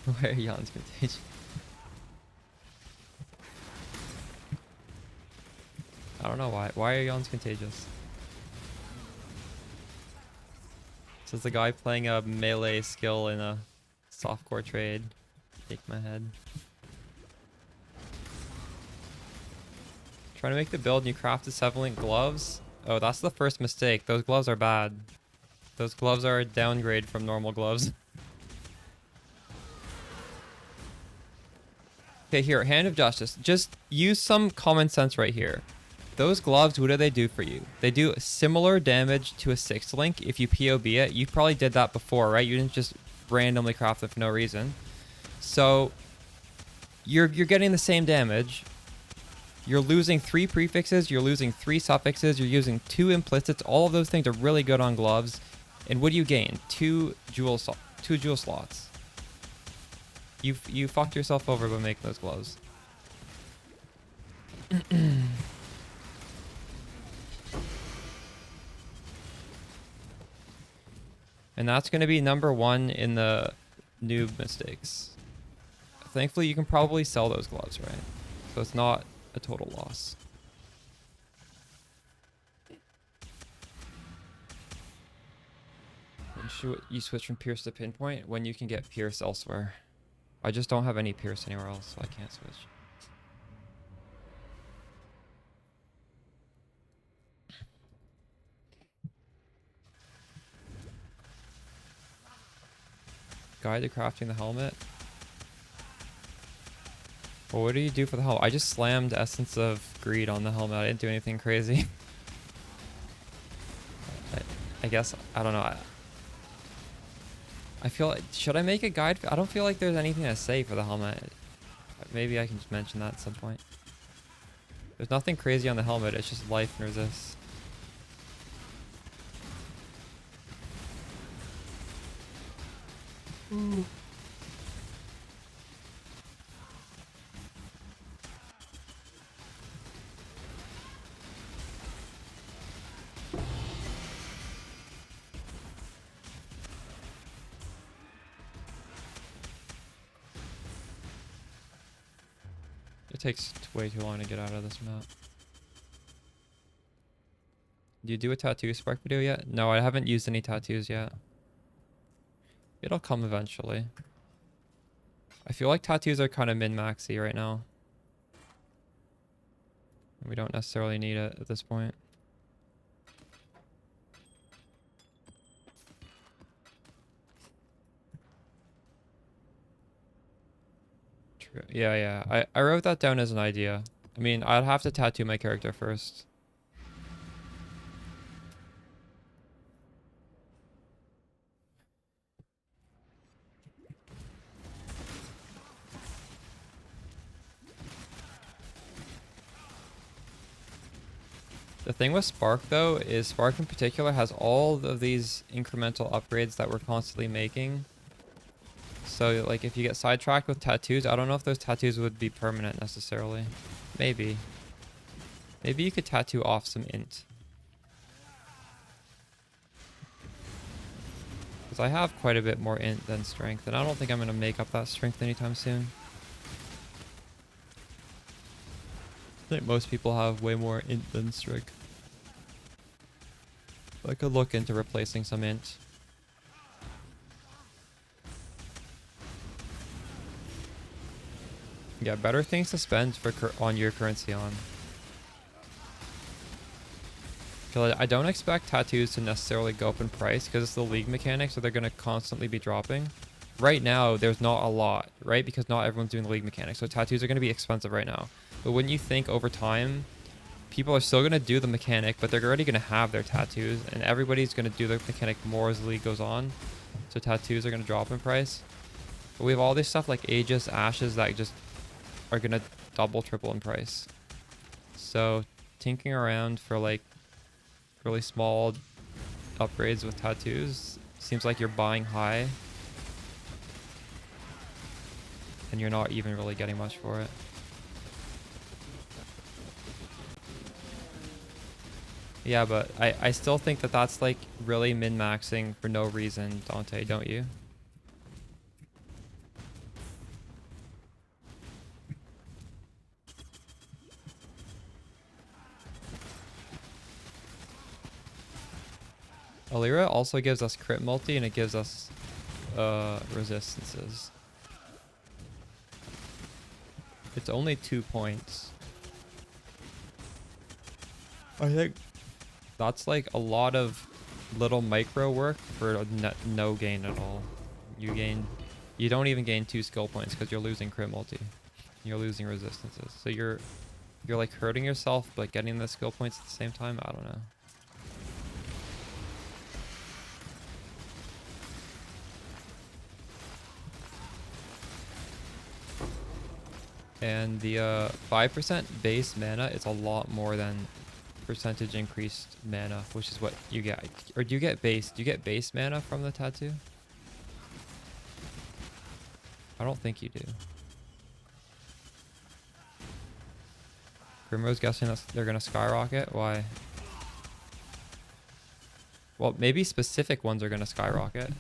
Where are Jan's contagion? I don't know why. Why are Jan's contagious? This is the guy playing a melee skill in a softcore trade. Shake my head. Trying to make the build and you crafted 7-link gloves? Oh, that's the first mistake. Those gloves are bad. Those gloves are a downgrade from normal gloves. Okay, here, Hand of Justice. Just use some common sense right here. Those gloves, what do they do for you? They do similar damage to a 6-link if you POB it. You probably did that before, right? You didn't just randomly craft them for no reason. So you're getting the same damage. You're losing 3 prefixes, you're losing 3 suffixes, you're using 2 implicits. All of those things are really good on gloves. And what do you gain? 2 jewel slots. You fucked yourself over by making those gloves. And that's going to be number 1 in the noob mistakes. Thankfully, you can probably sell those gloves, right? So it's not a total loss. When should you switch from Pierce to Pinpoint? When you can get Pierce elsewhere. I just don't have any Pierce anywhere else, so I can't switch. Guide to crafting the helmet. Well, what do you do for the helmet? I just slammed Essence of Greed on the helmet. I didn't do anything crazy. I guess, I don't know. I feel like, should I make a guide? I don't feel like there's anything to say for the helmet. Maybe I can just mention that at some point. There's nothing crazy on the helmet. It's just life and resist. Ooh. It takes way too long to get out of this map. Do you do a tattoo spark video yet? No, I haven't used any tattoos yet. It'll come eventually. I feel like tattoos are kind of min-maxy right now. We don't necessarily need it at this point. Yeah. I wrote that down as an idea. I mean, I'd have to tattoo my character first. The thing with Spark, though, is Spark in particular has all of these incremental upgrades that we're constantly making. So, like, if you get sidetracked with tattoos, I don't know if those tattoos would be permanent necessarily. Maybe. Maybe you could tattoo off some int. Because I have quite a bit more int than strength, and I don't think I'm going to make up that strength anytime soon. I think most people have way more int than strength. I could look into replacing some int. Yeah, better things to spend for on your currency on. I don't expect tattoos to necessarily go up in price because it's the league mechanics, so they're going to constantly be dropping. Right now, there's not a lot, right? Because not everyone's doing the league mechanics, so tattoos are going to be expensive right now. But when you think over time, people are still going to do the mechanic, but they're already going to have their tattoos, and everybody's going to do the mechanic more as the league goes on. So tattoos are going to drop in price. But we have all this stuff like Aegis, Ashes that just are going to double, triple in price. So tinkering around for like really small upgrades with tattoos seems like you're buying high and you're not even really getting much for it. Yeah, but I still think that that's like really min-maxing for no reason, Dante, don't you? Alira also gives us crit multi and it gives us resistances. It's only 2 points. I think that's like a lot of little micro work for no gain at all. You don't even gain 2 skill points because you're losing crit multi. You're losing resistances. So you're like hurting yourself but getting the skill points at the same time. I don't know. And the 5% base mana is a lot more than percentage increased mana, which is what you get. Or do you get base mana from the tattoo? I don't think you do. Grimro's guessing that they're gonna skyrocket. Why? Well, maybe specific ones are gonna skyrocket.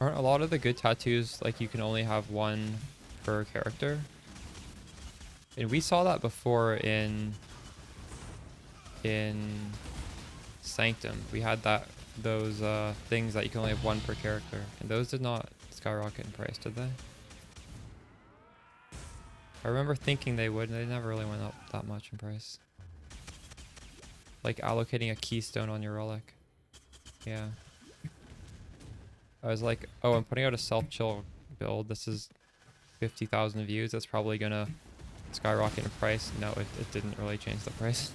Aren't a lot of the good tattoos like you can only have one per character? And we saw that before in Sanctum. We had those things that you can only have one per character, and those did not skyrocket in price, did they? I remember thinking they would, and they never really went up that much in price. Like allocating a keystone on your relic. Yeah. I was like, oh, I'm putting out a self-chill build. This is 50,000 views. That's probably gonna skyrocket in price. No, it didn't really change the price.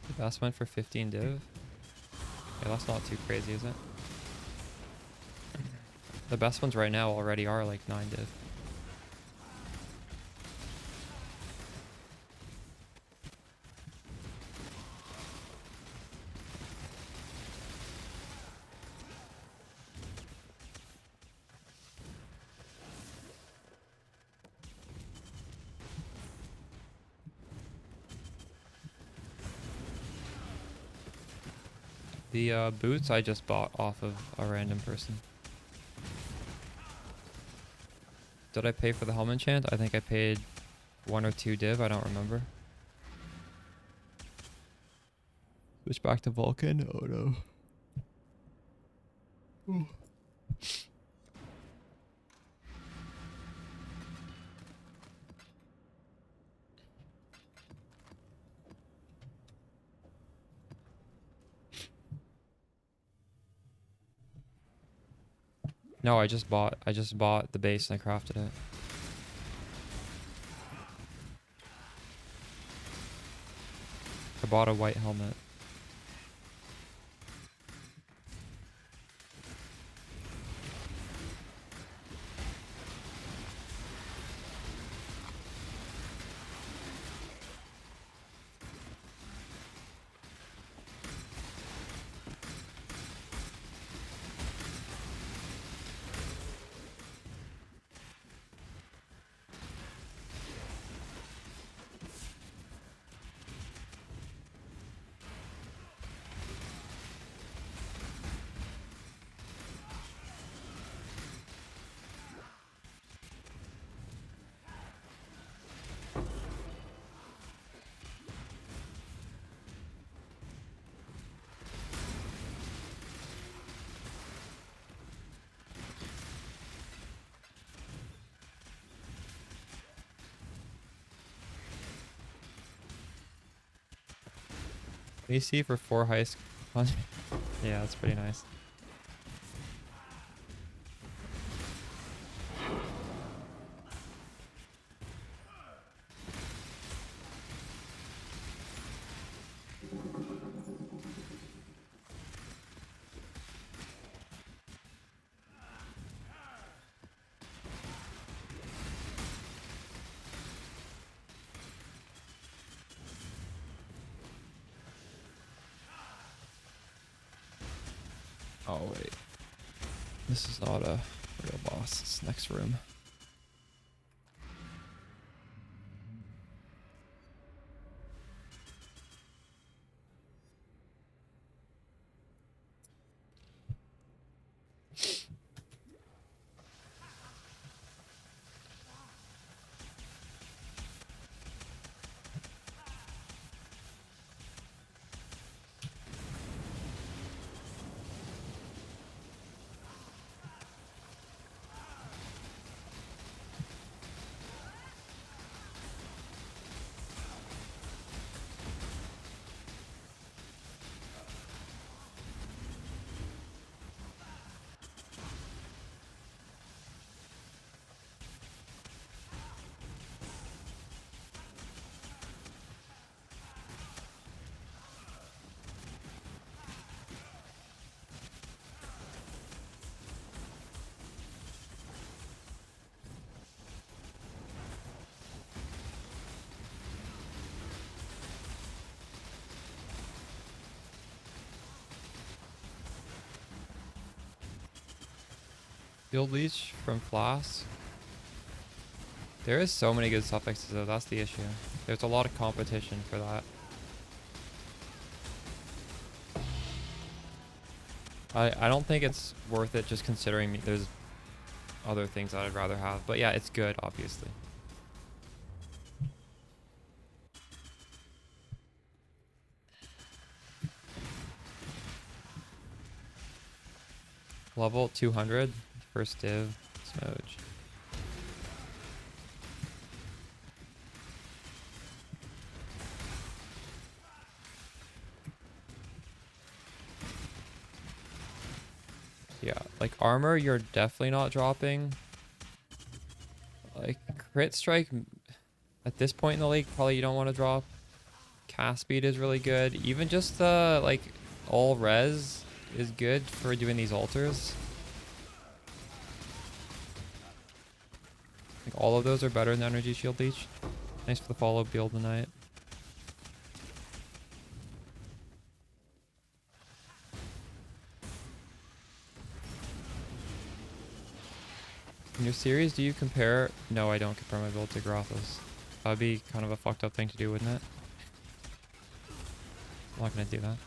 The best went for 15 div. Yeah, that's not too crazy, is it? The best ones right now already are like 9 div. The boots I just bought off of a random person. Did I pay for the helm enchant? I think I paid 1 or 2 div. I don't remember. Switch back to Vulcan. Oh no. Ooh. No, I just bought the base and I crafted it. I bought a white helmet. AC for 4 high school. Yeah, that's pretty nice. Oh wait, this is not a real boss. It's next room. Field leech from Flask. There is so many good suffixes though, that's the issue. There's a lot of competition for that. I don't think it's worth it just considering there's other things that I'd rather have. But yeah, it's good, obviously. Level 200, first div, smudge. Yeah, like armor, you're definitely not dropping. Like crit strike, at this point in the league, probably you don't want to drop. Cast speed is really good. Even just the like all res is good for doing these altars. I think all of those are better than energy shield leech. Thanks for the follow, build tonight. In your series, do you compare? No, I don't compare my build to Grothos. That would be kind of a fucked up thing to do, wouldn't it? I'm not gonna do that.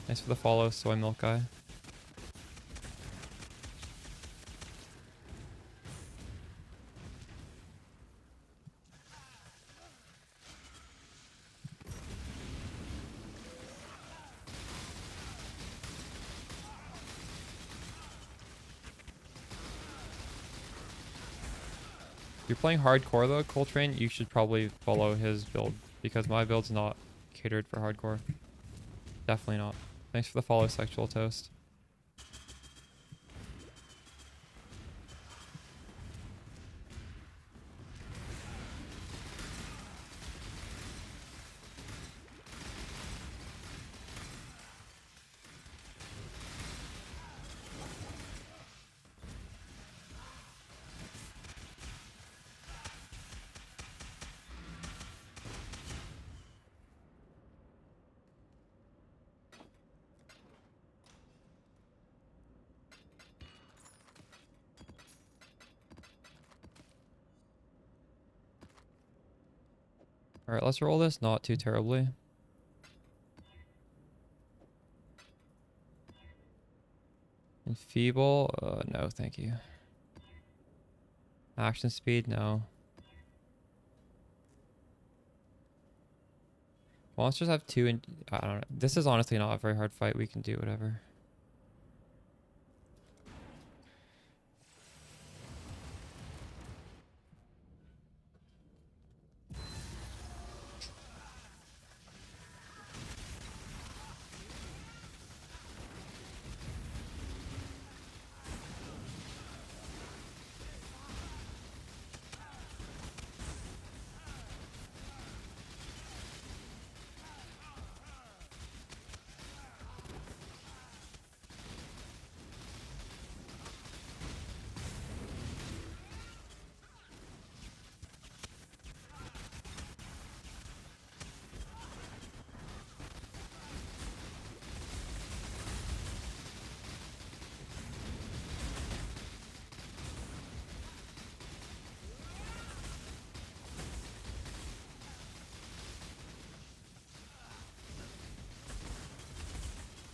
Thanks for the follow, soy milk guy. If you're playing hardcore though, Coltrane, you should probably follow his build because my build's not catered for hardcore. Definitely not. Thanks for the follow, Sexual Toast. Alright, let's roll this not too terribly. Enfeeble? No, thank you. Action speed? No. Monsters have two and I don't know. This is honestly not a very hard fight. We can do whatever.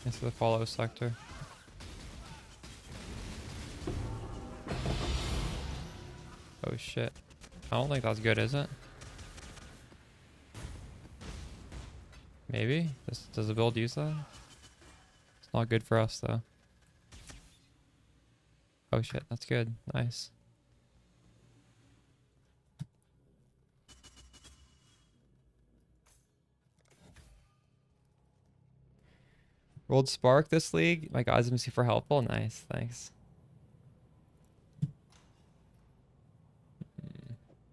Into the follow sector. Oh shit. I don't think that's good, is it? Maybe? Does the build use that? It's not good for us though. Oh shit, that's good. Nice. Rolled Spark this league. My guys have been super helpful. Nice, thanks.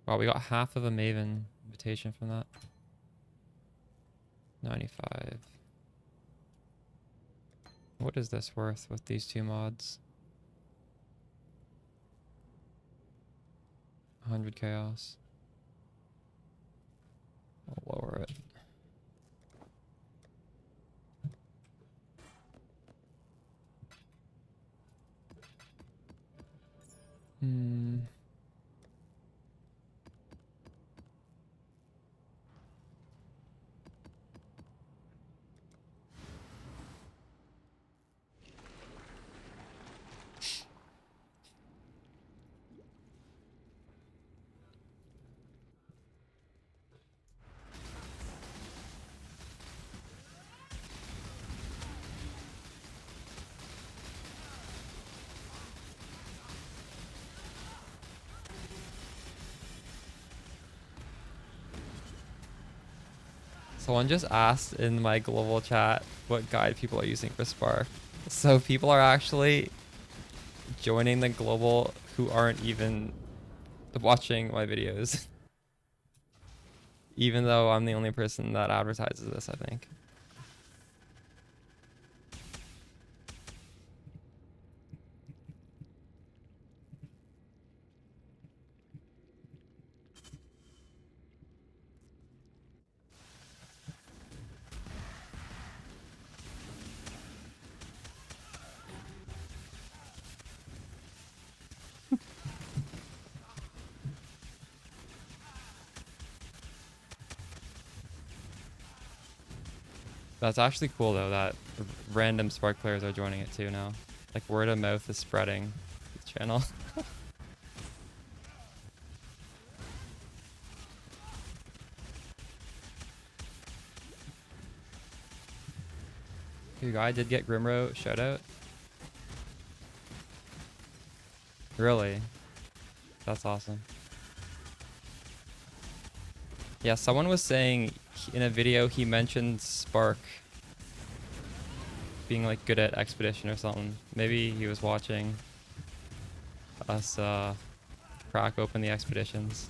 Wow, we got half of a Maven invitation from that. 95. What is this worth with these two mods? 100 chaos. I'll lower it. Someone just asked in my global chat what guide people are using for Spark. So people are actually joining the global who aren't even watching my videos. Even though I'm the only person that advertises this, I think. That's actually cool though that random Spark players are joining it too now. Like word of mouth is spreading the channel. Your guy did get Grimro shout out. Really? That's awesome. Yeah, someone was saying in a video he mentioned Spark being like good at Expedition or something. Maybe he was watching us crack open the Expeditions.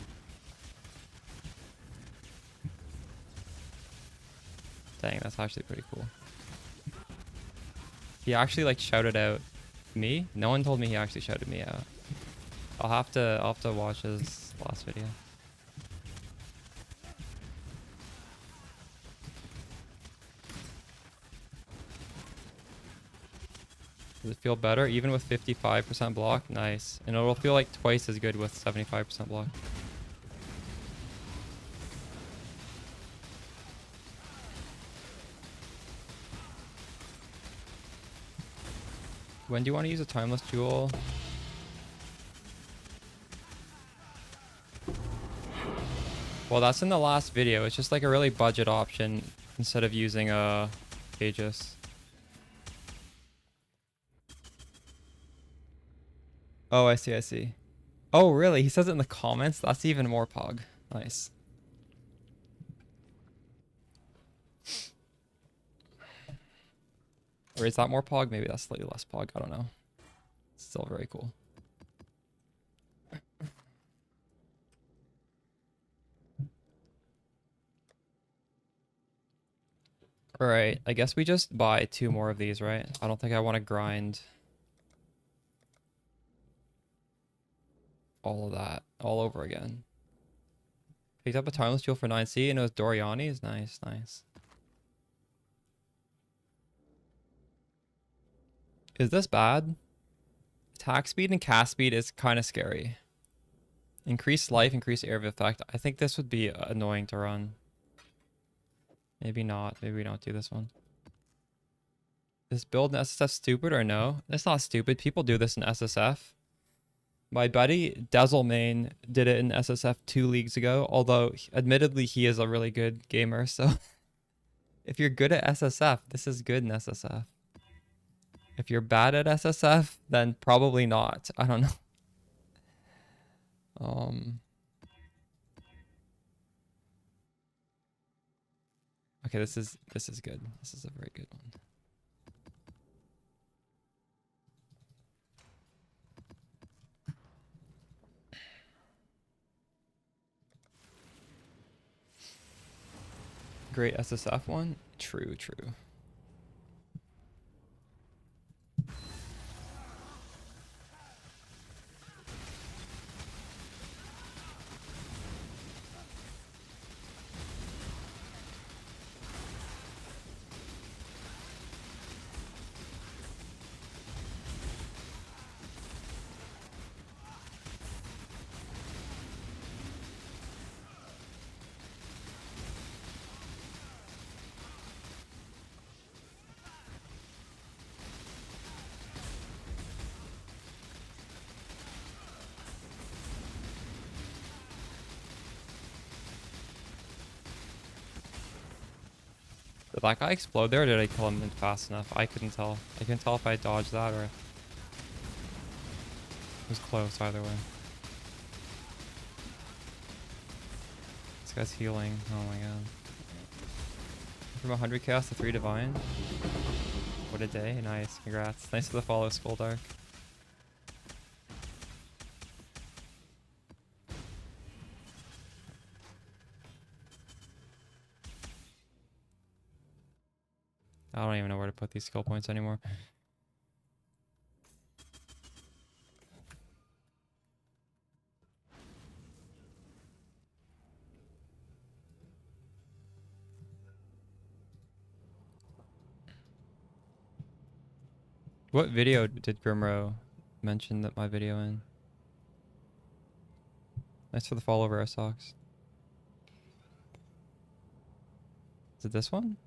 Dang, that's actually pretty cool. He actually like shouted out me. No one told me he actually shouted me out. I'll have to watch his last video. Does it feel better even with 55% block? Nice. And it'll feel like twice as good with 75% block. When do you want to use a timeless jewel? Well, that's in the last video. It's just like a really budget option instead of using a Aegis. Oh, I see, I see. Oh, really? He says it in the comments? That's even more pog. Nice. Or is that more pog? Maybe that's slightly less pog. I don't know. Still very cool. All right. I guess we just buy 2 more of these, right? I don't think I want to grind all of that all over again. Picked up a timeless jewel for 9C and it was Doriani's. Nice, nice. Is this bad? Attack speed and cast speed is kind of scary. Increased life, increased area of effect. I think this would be annoying to run. Maybe not. Maybe we don't do this one. Is build in SSF stupid or no? It's not stupid. People do this in SSF. My buddy Dazzlemane did it in SSF 2 leagues ago, although admittedly he is a really good gamer, so if you're good at SSF, this is good in SSF. If you're bad at SSF, then probably not. I don't know. Okay, this is good. This is a very good one. Great SSF one? True, true. Did that guy explode there or did I kill him fast enough? I couldn't tell. I couldn't tell if I dodged that or... It was close either way. This guy's healing. Oh my god. From 100 chaos to 3 divine. What a day. Nice. Congrats. Nice for the follow, Skulldark. I don't even know where to put these skill points anymore. What video did Grimro mention that my video in? Nice for the follow over our socks. Is it this one?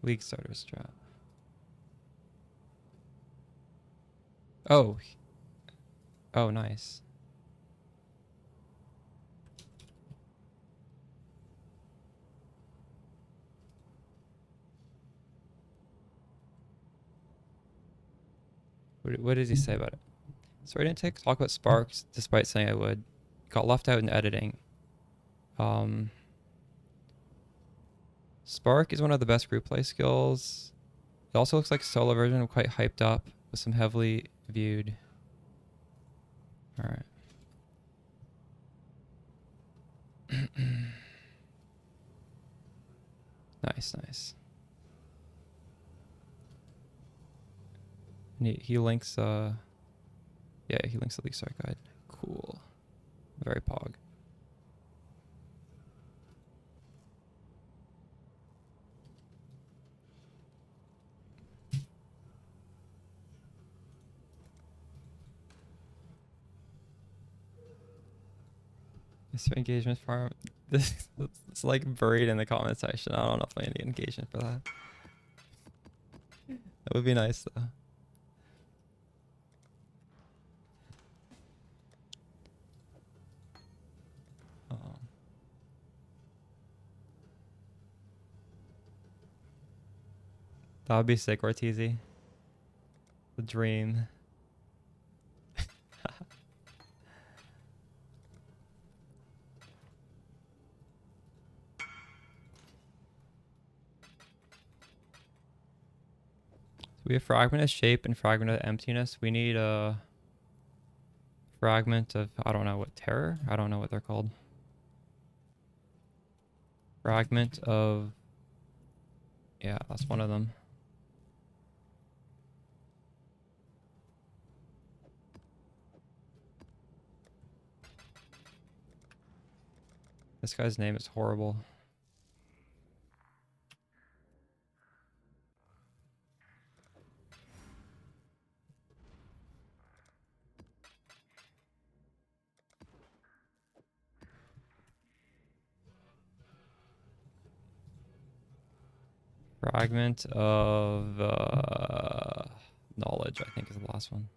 League starter strap. Oh. Oh, nice. What did he say about it? Sorry, I didn't talk about Sparks despite saying I would. Got left out in editing. Spark is one of the best group play skills. It also looks like a solo version. I'm quite hyped up with some heavily viewed. Alright. Nice, nice. And he links, yeah, he links the League Start Guide. Cool. Very pog. Is there engagement farm? This it's like buried in the comment section. I don't know if I need engagement for that. That would be nice though. That would be sick, Ortizi. The dream. We have fragment of shape and fragment of emptiness. We need a fragment of, I don't know what, terror? I don't know what they're called. Fragment of, yeah, that's one of them. This guy's name is horrible. Fragment of knowledge, I think, is the last one.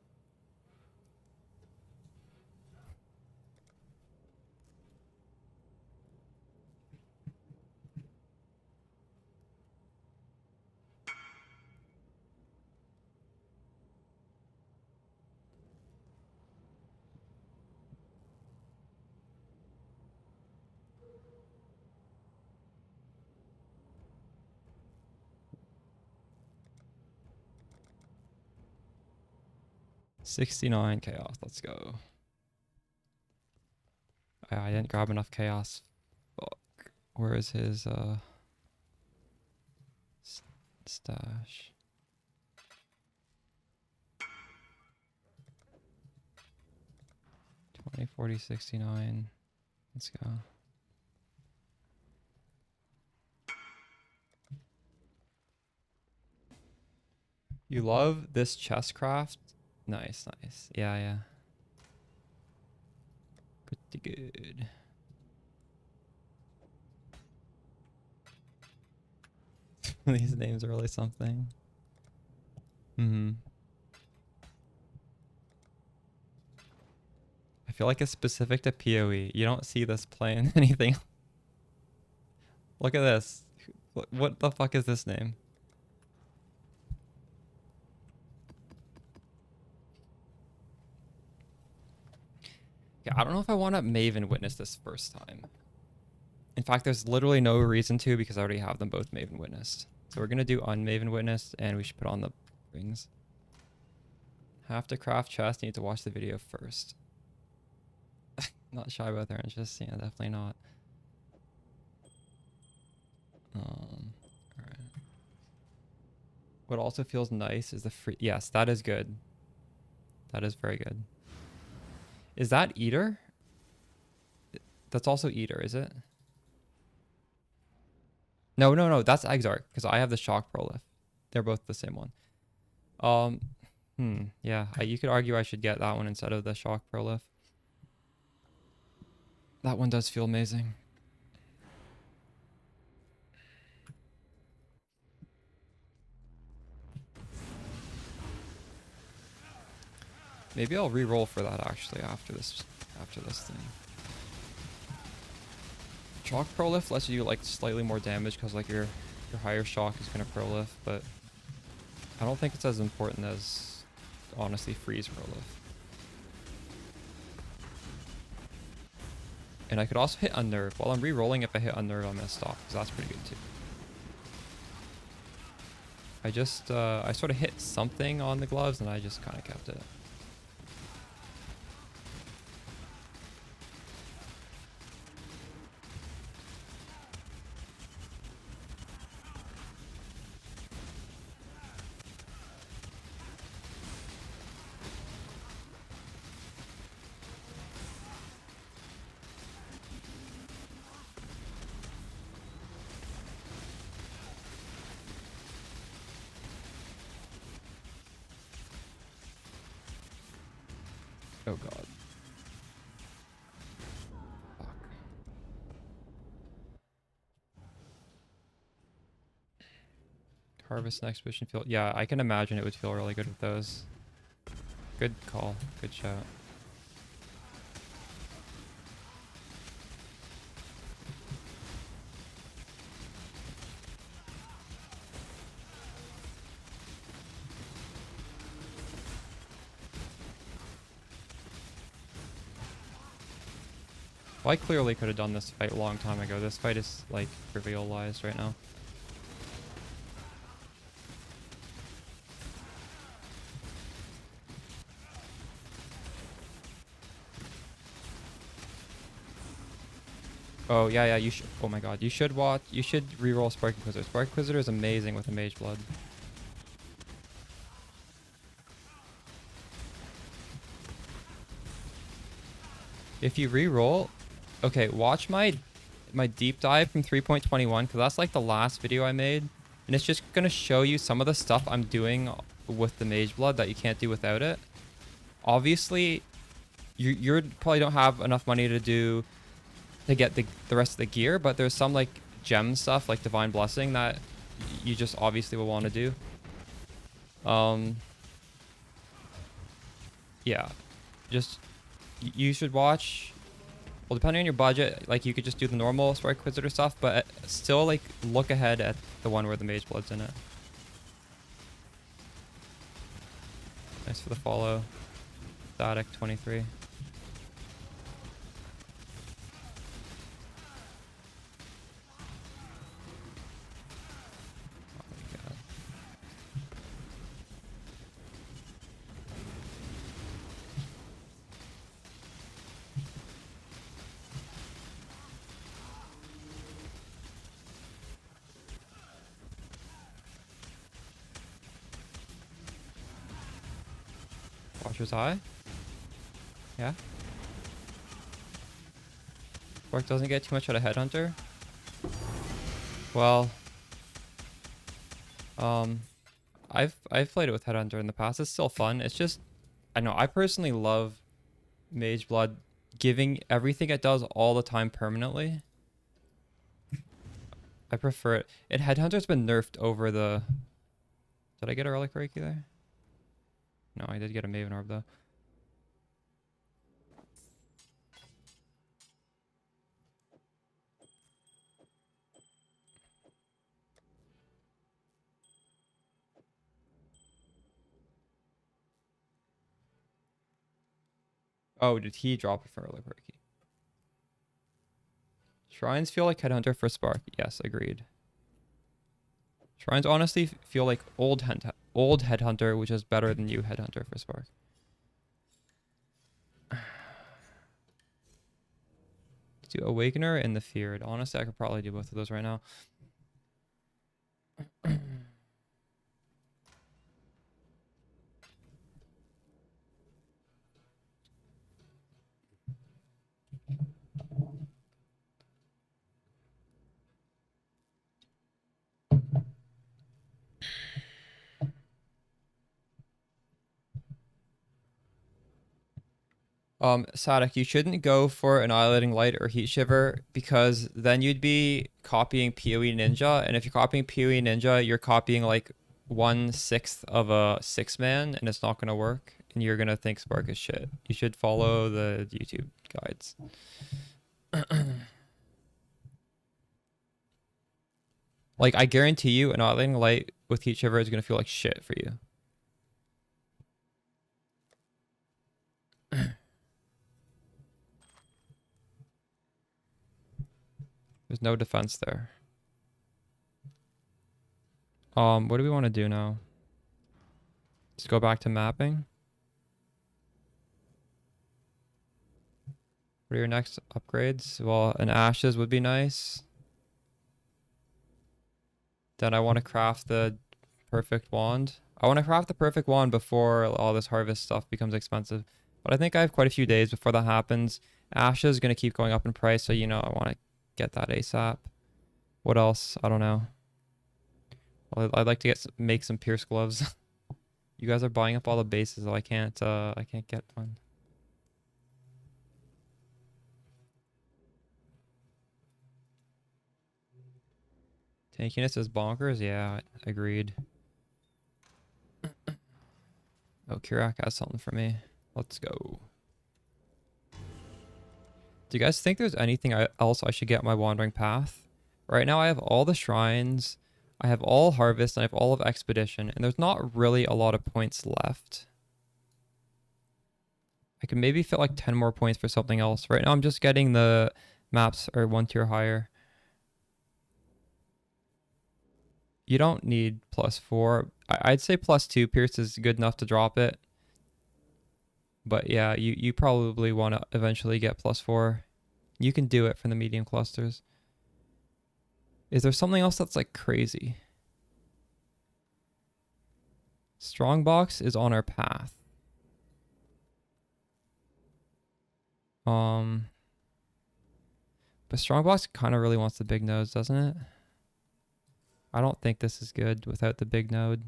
$69 chaos. Let's go. I didn't grab enough chaos. Fuck. Where is his stash? $20, $40, $69. Let's go. You love this chest craft? Nice, nice. Yeah, yeah. Pretty good. These names are really something. Mm-hmm. I feel like it's specific to PoE. You don't see this playing anything. Look at this. What the fuck is this name? Yeah, I don't know if I want to Maven Witness this first time. In fact, there's literally no reason to because I already have them both Maven Witnessed. So we're going to do Unmaven Witness and we should put on the rings. Have to craft chest. Need to watch the video first. Not shy about their interests. Yeah, definitely not. Alright. What also feels nice is the free. Yes, that is good. That is very good. Is that Eater? That's also Eater, is it? No, no, no. That's Exarch because I have the Shock Prolif. They're both the same one. Yeah, you could argue I should get that one instead of the Shock Prolif. That one does feel amazing. Maybe I'll re-roll for that actually after this thing. Shock Prolif lets you like slightly more damage because like your higher shock is gonna prolif, but I don't think it's as important as honestly freeze prolif. And I could also hit unnerve. While I'm re-rolling, if I hit unnerve, I'm gonna stop because that's pretty good too. I sort of hit something on the gloves and I just kind of kept it. Oh god. Fuck. Harvest and Expedition feel. Yeah, I can imagine it would feel really good with those. Good call. Good shout. Well, I clearly could have done this fight a long time ago. This fight is like trivialized right now. Oh yeah, yeah. You should. Oh my god, you should watch. You should reroll Spark Inquisitor. Spark Inquisitor is amazing with a Mage Blood. If you reroll, okay, watch my deep dive from 3.21 because that's like the last video I made, and it's just gonna show you some of the stuff I'm doing with the Mage Blood that you can't do without it. Obviously, you probably don't have enough money to get the rest of the gear, but there's some like gem stuff like Divine Blessing that you just obviously will want to do. Yeah, just you should watch. Well, depending on your budget, like you could just do the normal Spark Inquisitor stuff, but still like look ahead at the one where the Mage Blood's in it. Thanks for the follow. Static 23. Watcher's Eye? Yeah? Spark doesn't get too much out of Headhunter? Well, I've played it with Headhunter in the past. It's still fun. It's just, I know, I personally love Mage Blood giving everything it does all the time permanently. I prefer it. And Headhunter's been nerfed over the... Did I get a Relic Reiki there? No, I did get a Maven Orb though. Oh, did he drop it for Relic Reiki? Shrines feel like Headhunter for Spark. Yes, agreed. Shrines honestly feel like old Headhunter, which is better than new Headhunter for Spark. Do Awakener and the Feared. Honestly, I could probably do both of those right now. Sadak, you shouldn't go for Annihilating Light or Heat Shiver because then you'd be copying PoE Ninja, and if you're copying PoE Ninja, you're copying like 1/6 of a 6-man, and it's not gonna work, and you're gonna think Spark is shit. You should follow the YouTube guides. Like, I guarantee you, Annihilating Light with Heat Shiver is gonna feel like shit for you. There's no defense there. What do we want to do now? Let's go back to mapping. What are your next upgrades? Well, an Ashes would be nice. Then I want to craft the perfect wand. I want to craft the perfect wand before all this harvest stuff becomes expensive. But I think I have quite a few days before that happens. Ashes is going to keep going up in price, so you know I want to get that ASAP. What else? I don't know. Well, I'd like to make some pierce gloves. You guys are buying up all the bases, so I can't get one. Tankiness is bonkers? Yeah, agreed. Oh, Kirak has something for me. Let's go. Do you guys think there's anything else I should get my Wandering Path? Right now I have all the shrines, I have all Harvest, and I have all of Expedition, and there's not really a lot of points left. I can maybe fit like 10 more points for something else. Right now I'm just getting the maps are 1 tier higher. You don't need +4. I'd say +2 Pierce is good enough to drop it. But yeah, you probably want to eventually get +4. You can do it from the medium clusters. Is there something else that's like crazy? Strongbox is on our path. But Strongbox kind of really wants the big nodes, doesn't it? I don't think this is good without the big node.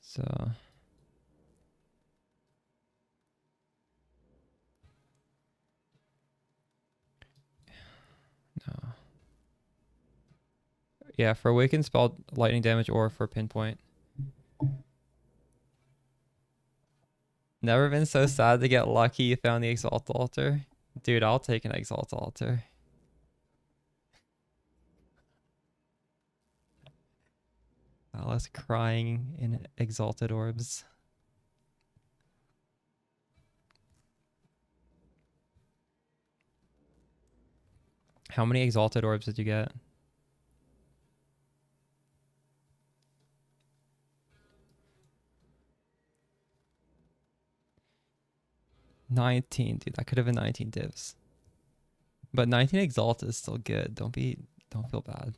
So no. Yeah, for awakened spell lightning damage or for pinpoint. Never been so sad to get lucky you found the Exalt Altar. Dude, I'll take an Exalt Altar. Less crying in Exalted Orbs. How many Exalted Orbs did you get? 19, dude. That could have been 19 divs. But 19 Exalt is still good. Don't feel bad.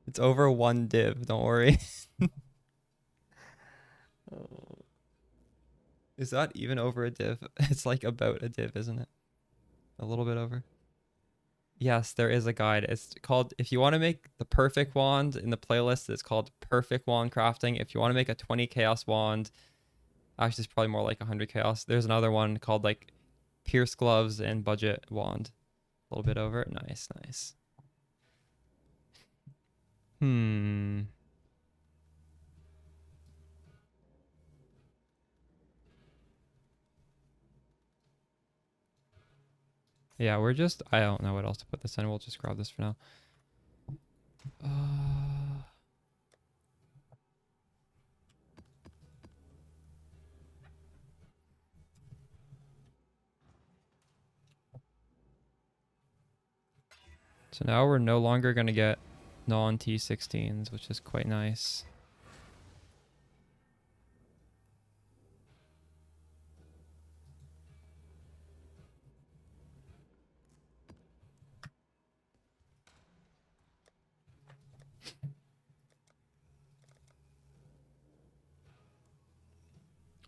It's over 1 div, don't worry. Is that even over a div? It's like about a div, isn't it? A little bit over. Yes, there is a guide. It's called, if you want to make the perfect wand in the playlist, it's called Perfect Wand Crafting. If you want to make a 20 chaos wand, actually it's probably more like 100 chaos. There's another one called like Pierce Gloves and Budget Wand. A little bit over. Nice, nice. Yeah, we're just, I don't know what else to put this in. We'll just grab this for now. So now we're no longer going to get non-T16s, which is quite nice.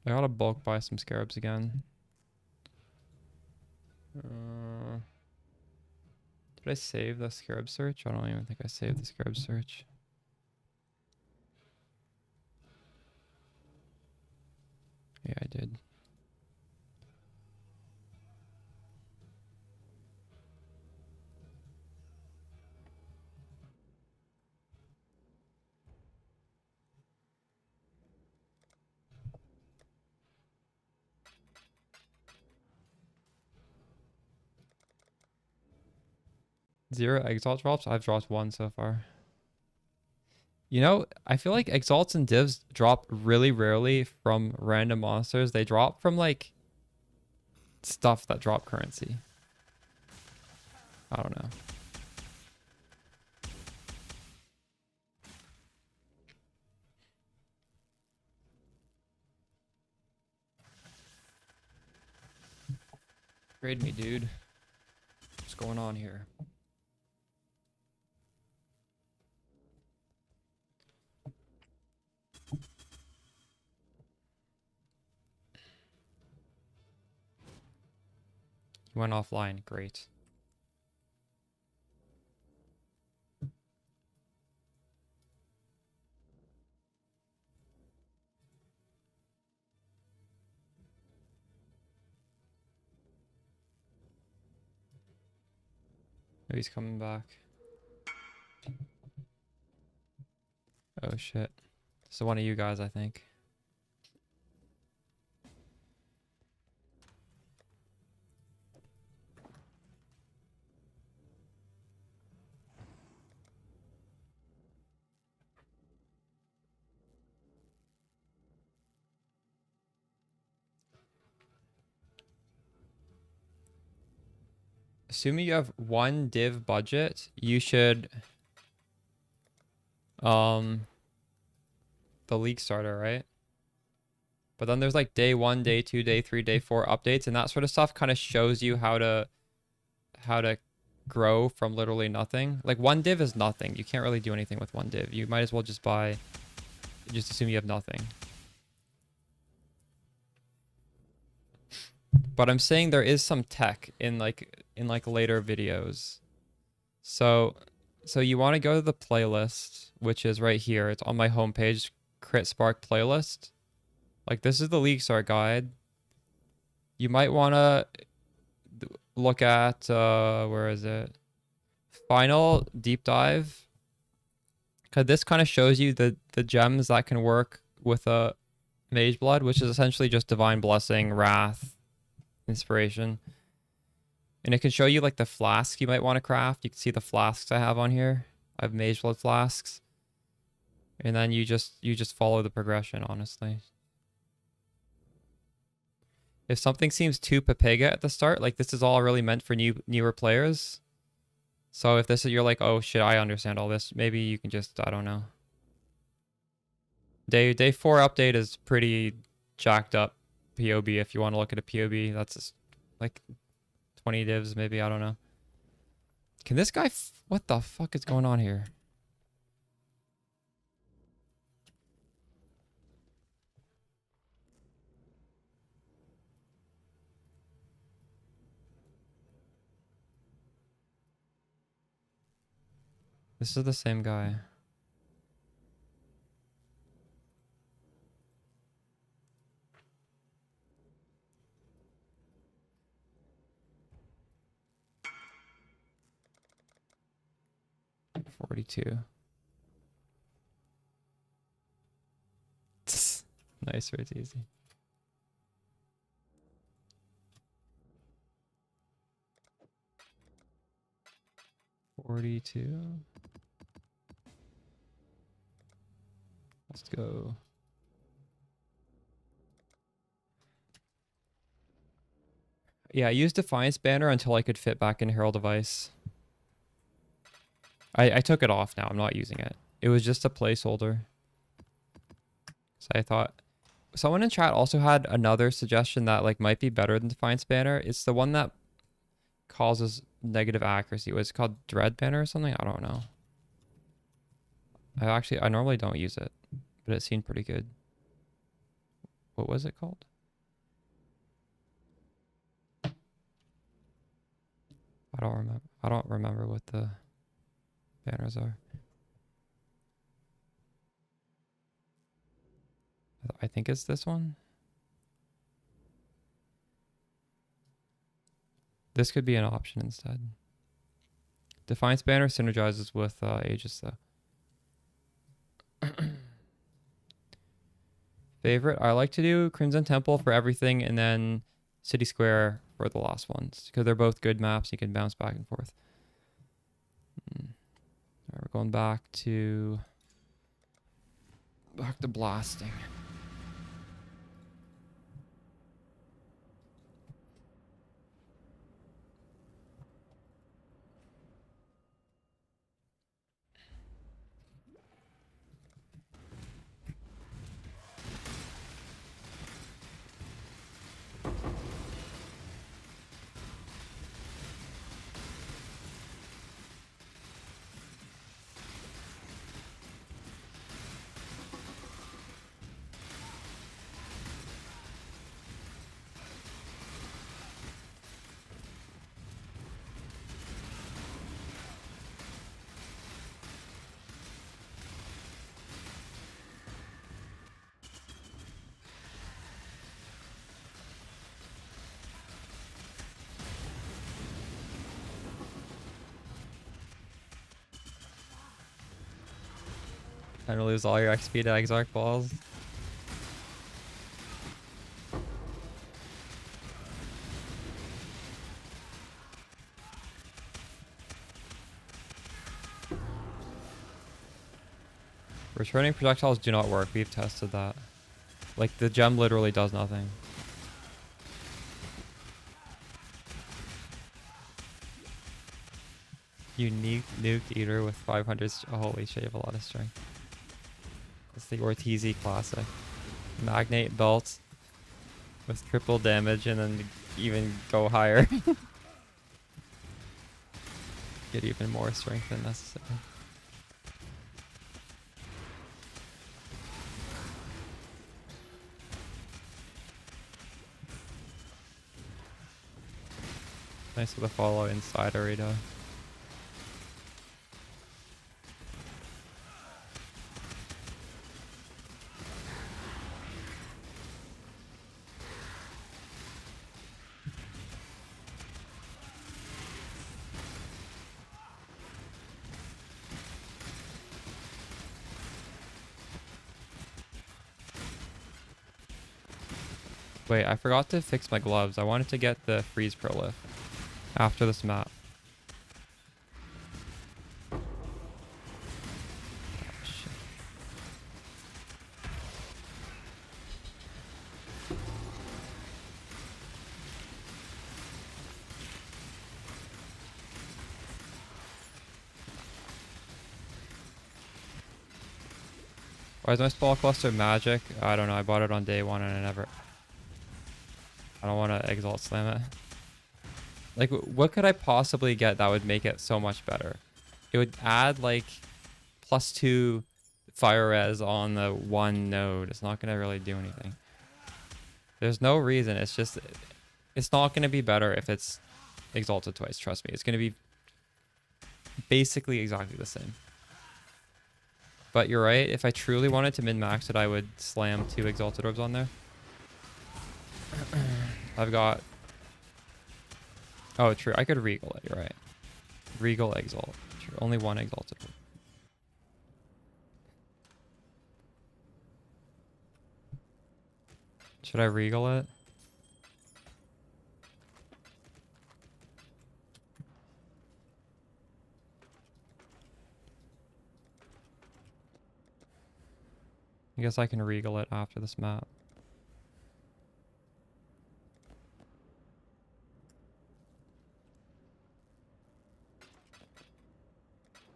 I gotta bulk buy some scarabs again. Did I save the scarab search? I don't even think I saved the scarab search. Yeah, I did. Zero exalt drops? I've dropped 1 so far. You know, I feel like exalts and divs drop really rarely from random monsters. They drop from like stuff that drop currency. I don't know. Trade me, dude. What's going on here? You went offline. Great. Oh, he's coming back. Oh shit. So one of you guys, I think. Assuming you have 1 div budget, you should the league starter, right? But then there's like day 1, day 2, day 3, day 4 updates, and that sort of stuff kind of shows you how to grow from literally nothing. Like 1 div is nothing. You can't really do anything with 1 div. You might as well just buy, just assume you have nothing. But I'm saying there is some tech in like later videos. So you want to go to the playlist, which is right here. It's on my homepage, Crit Spark playlist. Like this is the League Start guide. You might want to look at where is it? final deep dive. Cause this kind of shows you the gems that can work with a Mage Blood, which is essentially just Divine Blessing, Wrath, Inspiration. And it can show you like the flasks you might want to craft. You can see the flasks I have on here. I have Mage Blood flasks. And then you just follow the progression, honestly. If something seems too Papega at the start, like this is all really meant for newer players. So if this is, you're like, oh shit, I understand all this. Maybe you can just, I don't know. Day 4 update is pretty jacked up POB. If you want to look at a POB, that's just like 20 divs maybe, I don't know. Can this guy, what the fuck is going on here? This is the same guy. $42. Nice, it's easy. $42. Let's go. Yeah, I used Defiance Banner until I could fit back in Herald of Ice. I took it off now. I'm not using it. It was just a placeholder. So I thought... Someone in chat also had another suggestion that like might be better than Defiance Banner. It's the one that causes negative accuracy. Was it called Dread Banner or something? I don't know. I normally don't use it, but it seemed pretty good. What was it called? I don't remember. I don't remember what the banners are. I think it's this one. This could be an option instead. Defiance Banner synergizes with Aegis though. Favorite? I like to do Crimson Temple for everything and then City Square for the last ones because they're both good maps. You can bounce back and forth. All right, we're going back to blasting. Time to lose all your XP to Exarch balls. Returning projectiles do not work. We've tested that. Like, the gem literally does nothing. Unique nuke eater with 500. Holy shit, you have a lot of strength. It's the Ortiz classic. Magnate belt with triple damage and then even go higher. Get even more strength than necessary. Nice with a follow inside Arita. Wait, I forgot to fix my gloves. I wanted to get the freeze prolift after this map. Shit. Why is my spell cluster magic? I don't know. I bought it on day one and I never... I don't want to exalt slam it. Like, what could I possibly get that would make it so much better? It would add, like, +2 fire res on the one node. It's not going to really do anything. There's no reason. It's just... It's not going to be better if it's exalted twice. Trust me. It's going to be basically exactly the same. But you're right. If I truly wanted to min-max it, I would slam 2 exalted orbs on there. I've got... Oh, true. I could regal it. You're right. Regal exalt. True. Only 1 exalted orb. Should I regal it? I guess I can regal it after this map.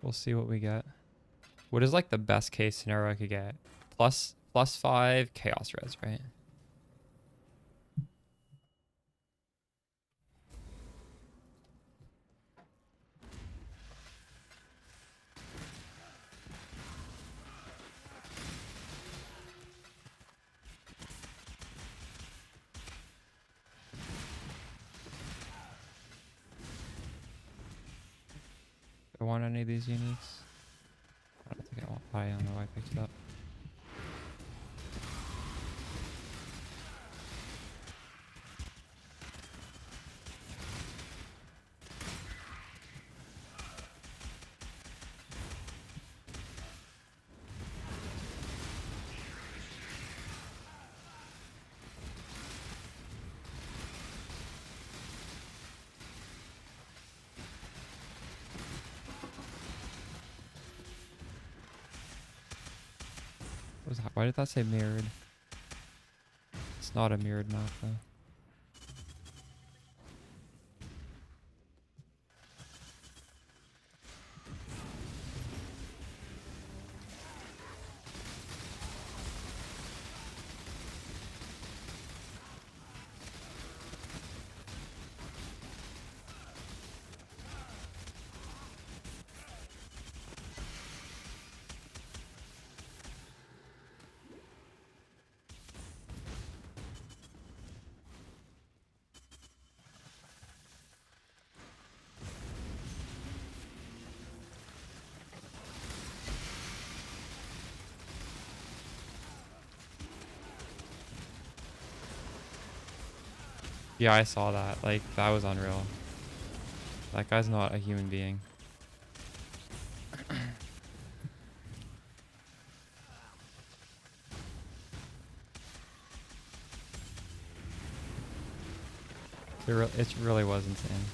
We'll see what we get. What is like the best case scenario I could get? +5 chaos res, right? Do I want any of these uniques? I don't think I want. I don't know why I picked it up. What was that? Why did that say mirrored? It's not a mirrored map though. Yeah, I saw that. Like, that was unreal. That guy's not a human being. It really was insane.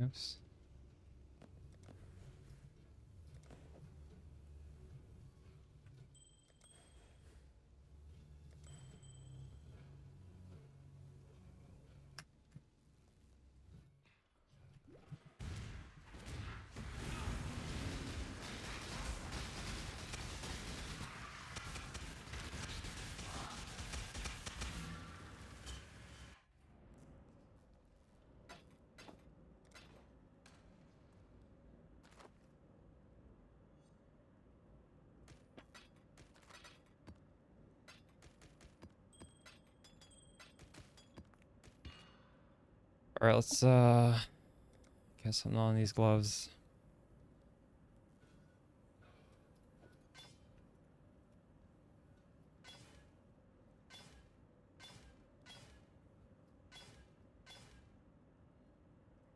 Oops. All right, let's get something on these gloves.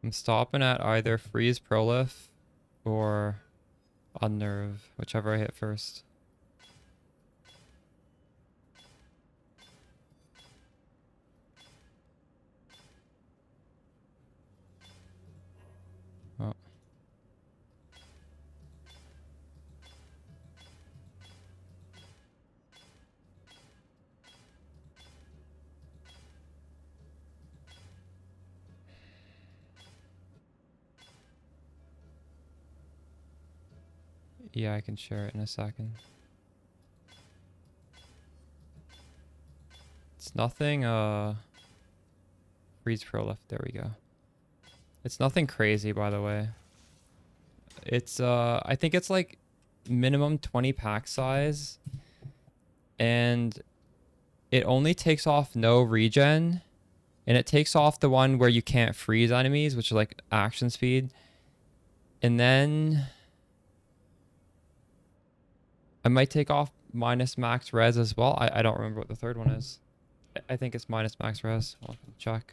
I'm stopping at either freeze prolif or unnerve, whichever I hit first. Oh. Yeah, I can share it in a second. It's nothing, freeze prolif, there we go. It's nothing crazy, by the way. It's, I think it's like minimum 20 pack size. And it only takes off no regen. And it takes off the one where you can't freeze enemies, which is like action speed. And then I might take off minus max res as well. I don't remember what the third one is. I think it's minus max res. I'll check.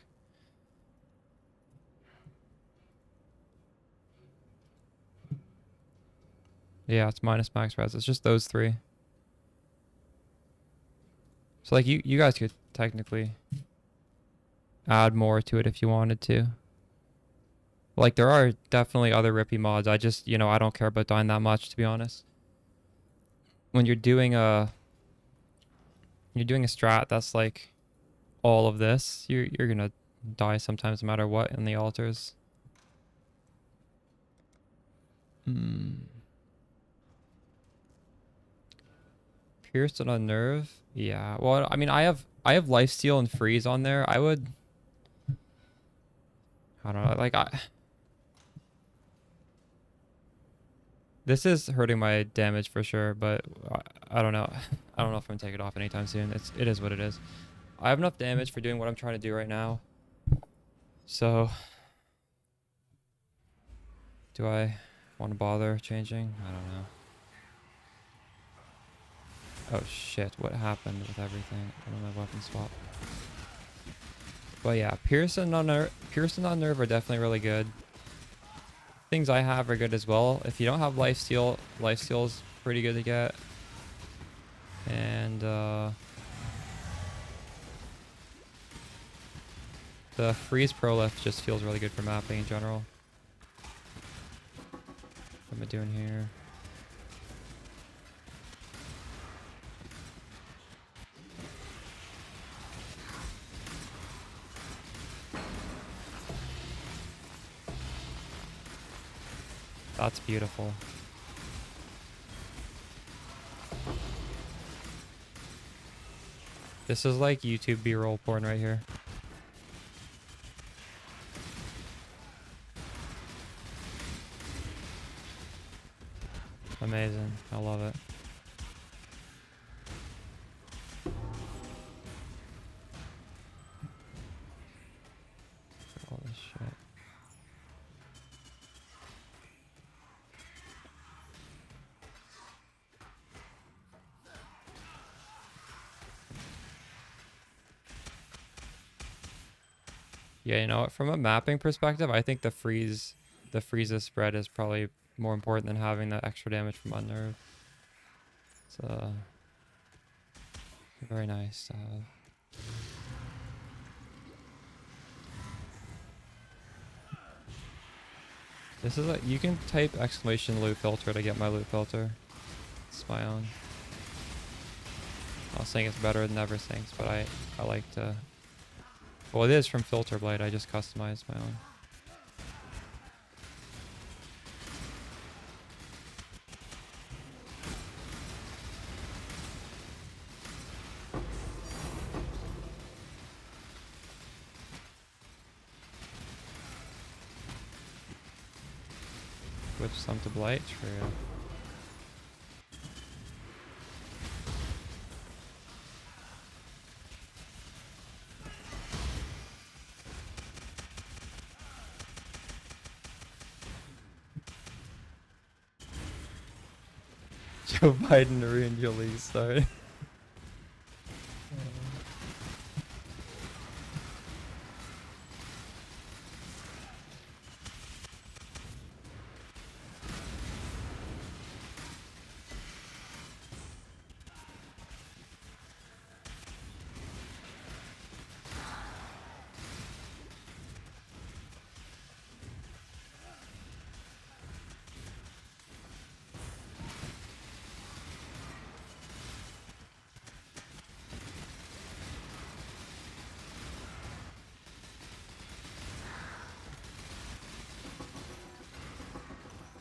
Yeah, it's minus max res. It's just those three. So like you guys could technically add more to it if you wanted to. Like there are definitely other rippy mods. I just, you know, I don't care about dying that much, to be honest. When you're doing a strat that's like all of this, you're gonna die sometimes no matter what in the altars. Pierced and unnerve. Yeah. Well, I mean, I have lifesteal and freeze on there. I don't know. Like this is hurting my damage for sure, but I don't know. I don't know if I'm gonna take it off anytime soon. It is what it is. I have enough damage for doing what I'm trying to do right now. So, do I want to bother changing? I don't know. Oh shit, what happened with everything? I don't know my weapon swap. But yeah, Pierce and Unnerve are definitely really good. Things I have are good as well. If you don't have lifesteal's pretty good to get. And the freeze prolif just feels really good for mapping in general. What am I doing here? That's beautiful. This is like YouTube B-roll porn right here. Amazing. I love it. All this shit. Yeah, you know what? From a mapping perspective, I think the freezes spread is probably more important than having that extra damage from unnerve. It's very nice to have. This is a, you can type exclamation loot filter to get my loot filter. It's my own. I'm not saying it's better than Everything's, but I like to. Well, it is from Filter Blade. I just customized my own. Switch some to Blight, true. Joe Biden ruined your league start.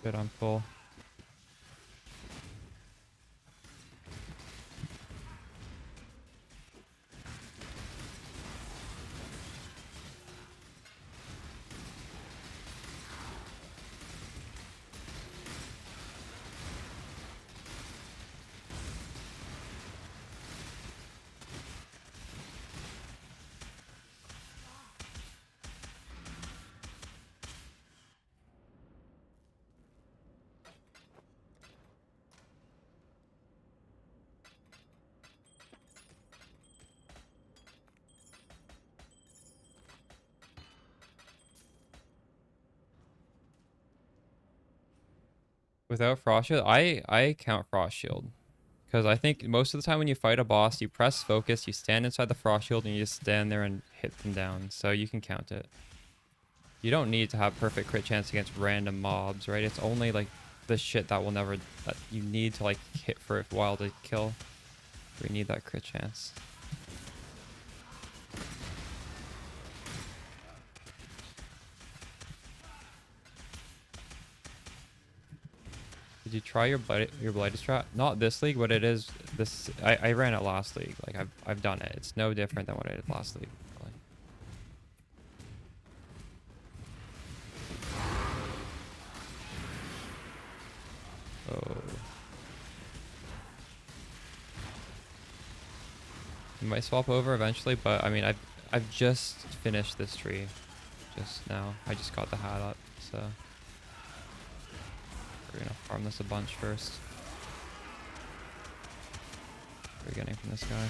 Good, I'm full. Without Frost Shield, I count Frost Shield. Because I think most of the time when you fight a boss, you press focus, you stand inside the Frost Shield, and you just stand there and hit them down. So you can count it. You don't need to have perfect crit chance against random mobs, right? It's only like the shit that will never, that you need to like hit for a while to kill. We need that crit chance. Did you try your blighted strat? Not this league, but it is this. I ran it last league. Like I've done it. It's no different than what I did last league. Really. Oh. You might swap over eventually, but I mean I've just finished this tree just now. I just got the hat up, so we're gonna farm this a bunch first. What are we getting from this guy?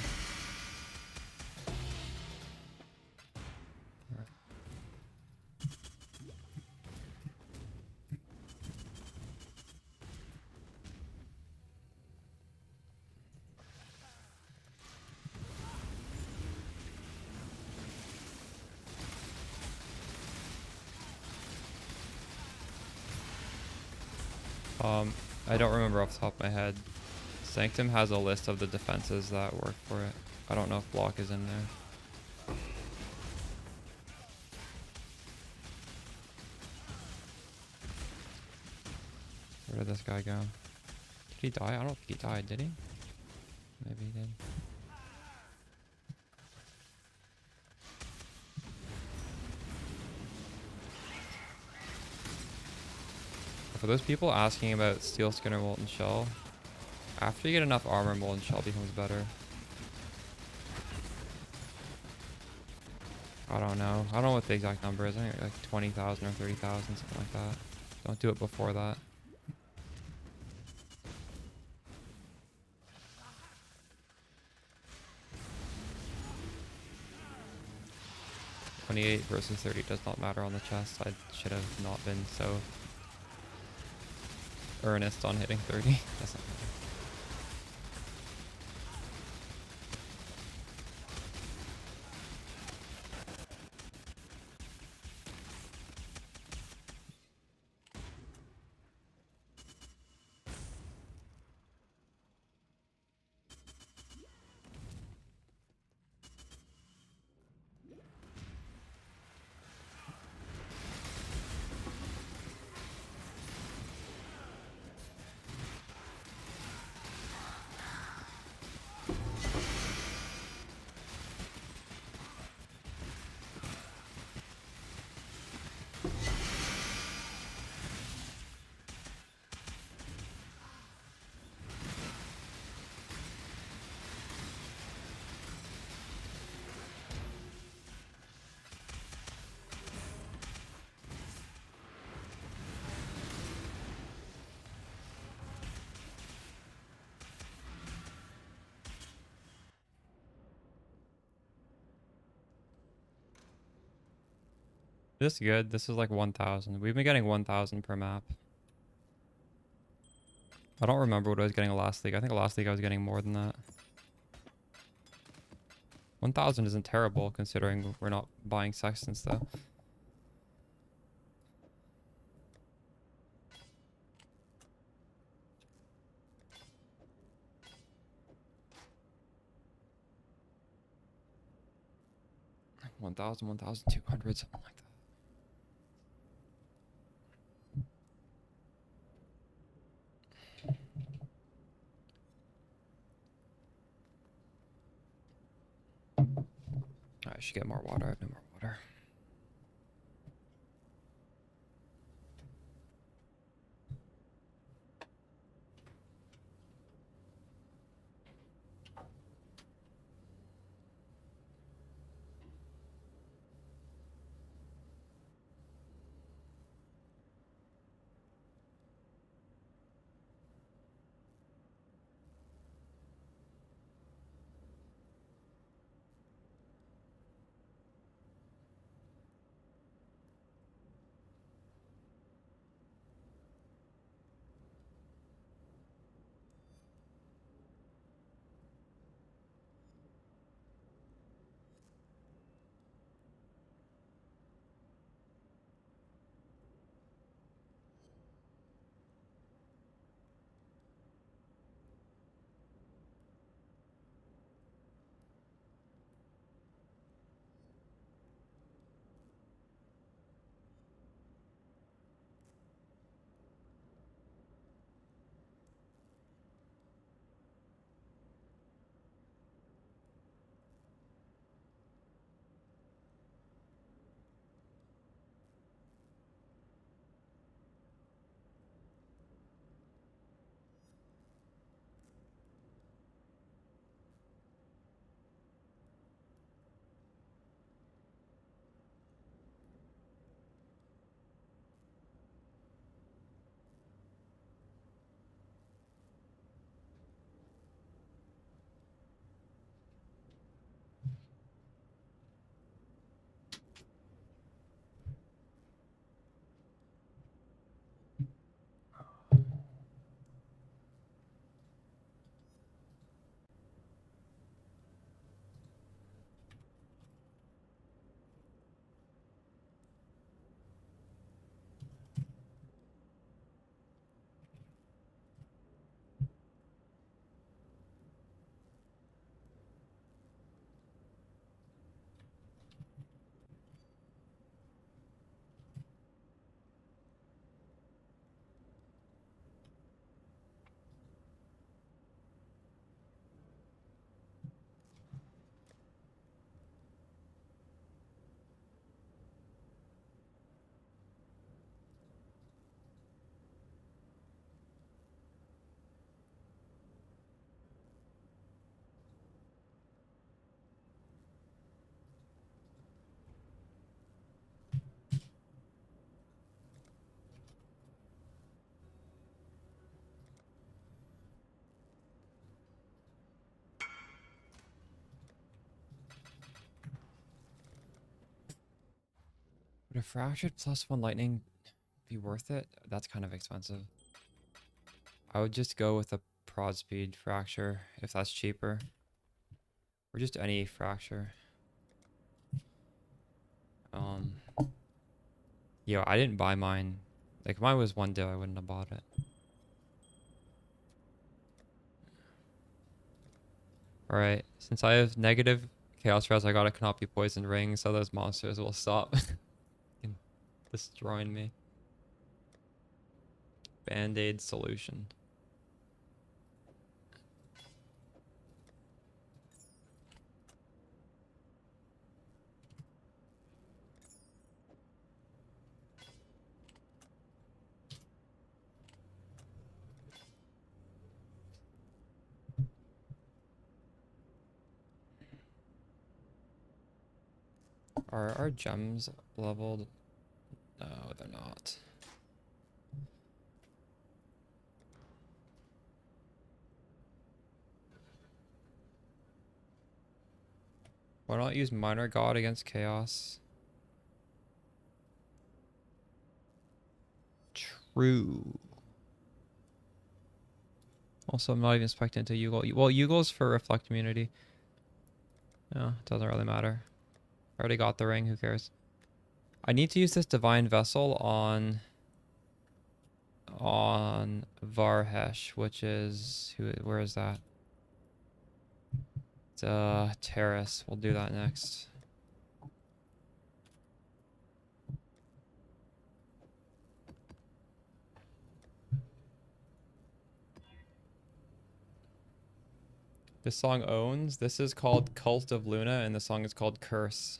I don't remember off the top of my head. Sanctum has a list of the defenses that work for it. I don't know if block is in there. Where did this guy go? Did he die? I don't think he died, did he? Maybe he did. For those people asking about Steel Skin or Molten Shell, after you get enough armor, Molten Shell becomes better. I don't know. I don't know what the exact number is. I think like 20,000 or 30,000, something like that. Don't do it before that. 28 versus 30 does not matter on the chest. I should have not been so earnest on hitting 30. Doesn't matter. this good? This is like 1,000. We've been getting 1,000 per map. I don't remember what I was getting last league. I think last league I was getting more than that. 1,000 isn't terrible considering we're not buying sextants though. $1,000, 1,200, something like that. I should get more water. I have no more water. Would a fractured +1 lightning be worth it? That's kind of expensive. I would just go with a prod speed fracture if that's cheaper. Or just any fracture. Yo, I didn't buy mine. Like, if mine was 1 div, I wouldn't have bought it. Alright, since I have negative chaos res, I got a Canopy poison ring, so those monsters will stop destroying me. Band-aid solution. Are our gems leveled? No, they're not. Why not use Minor God against Chaos? True. Also, I'm not even expecting to Yugle. Well, Yugle's for Reflect Immunity. No, it doesn't really matter. I already got the ring. Who cares? I need to use this Divine Vessel on Varhesh, which is where is that? It's Terrace. We'll do that next. This song owns. This is called Cult of Luna, and the song is called Curse.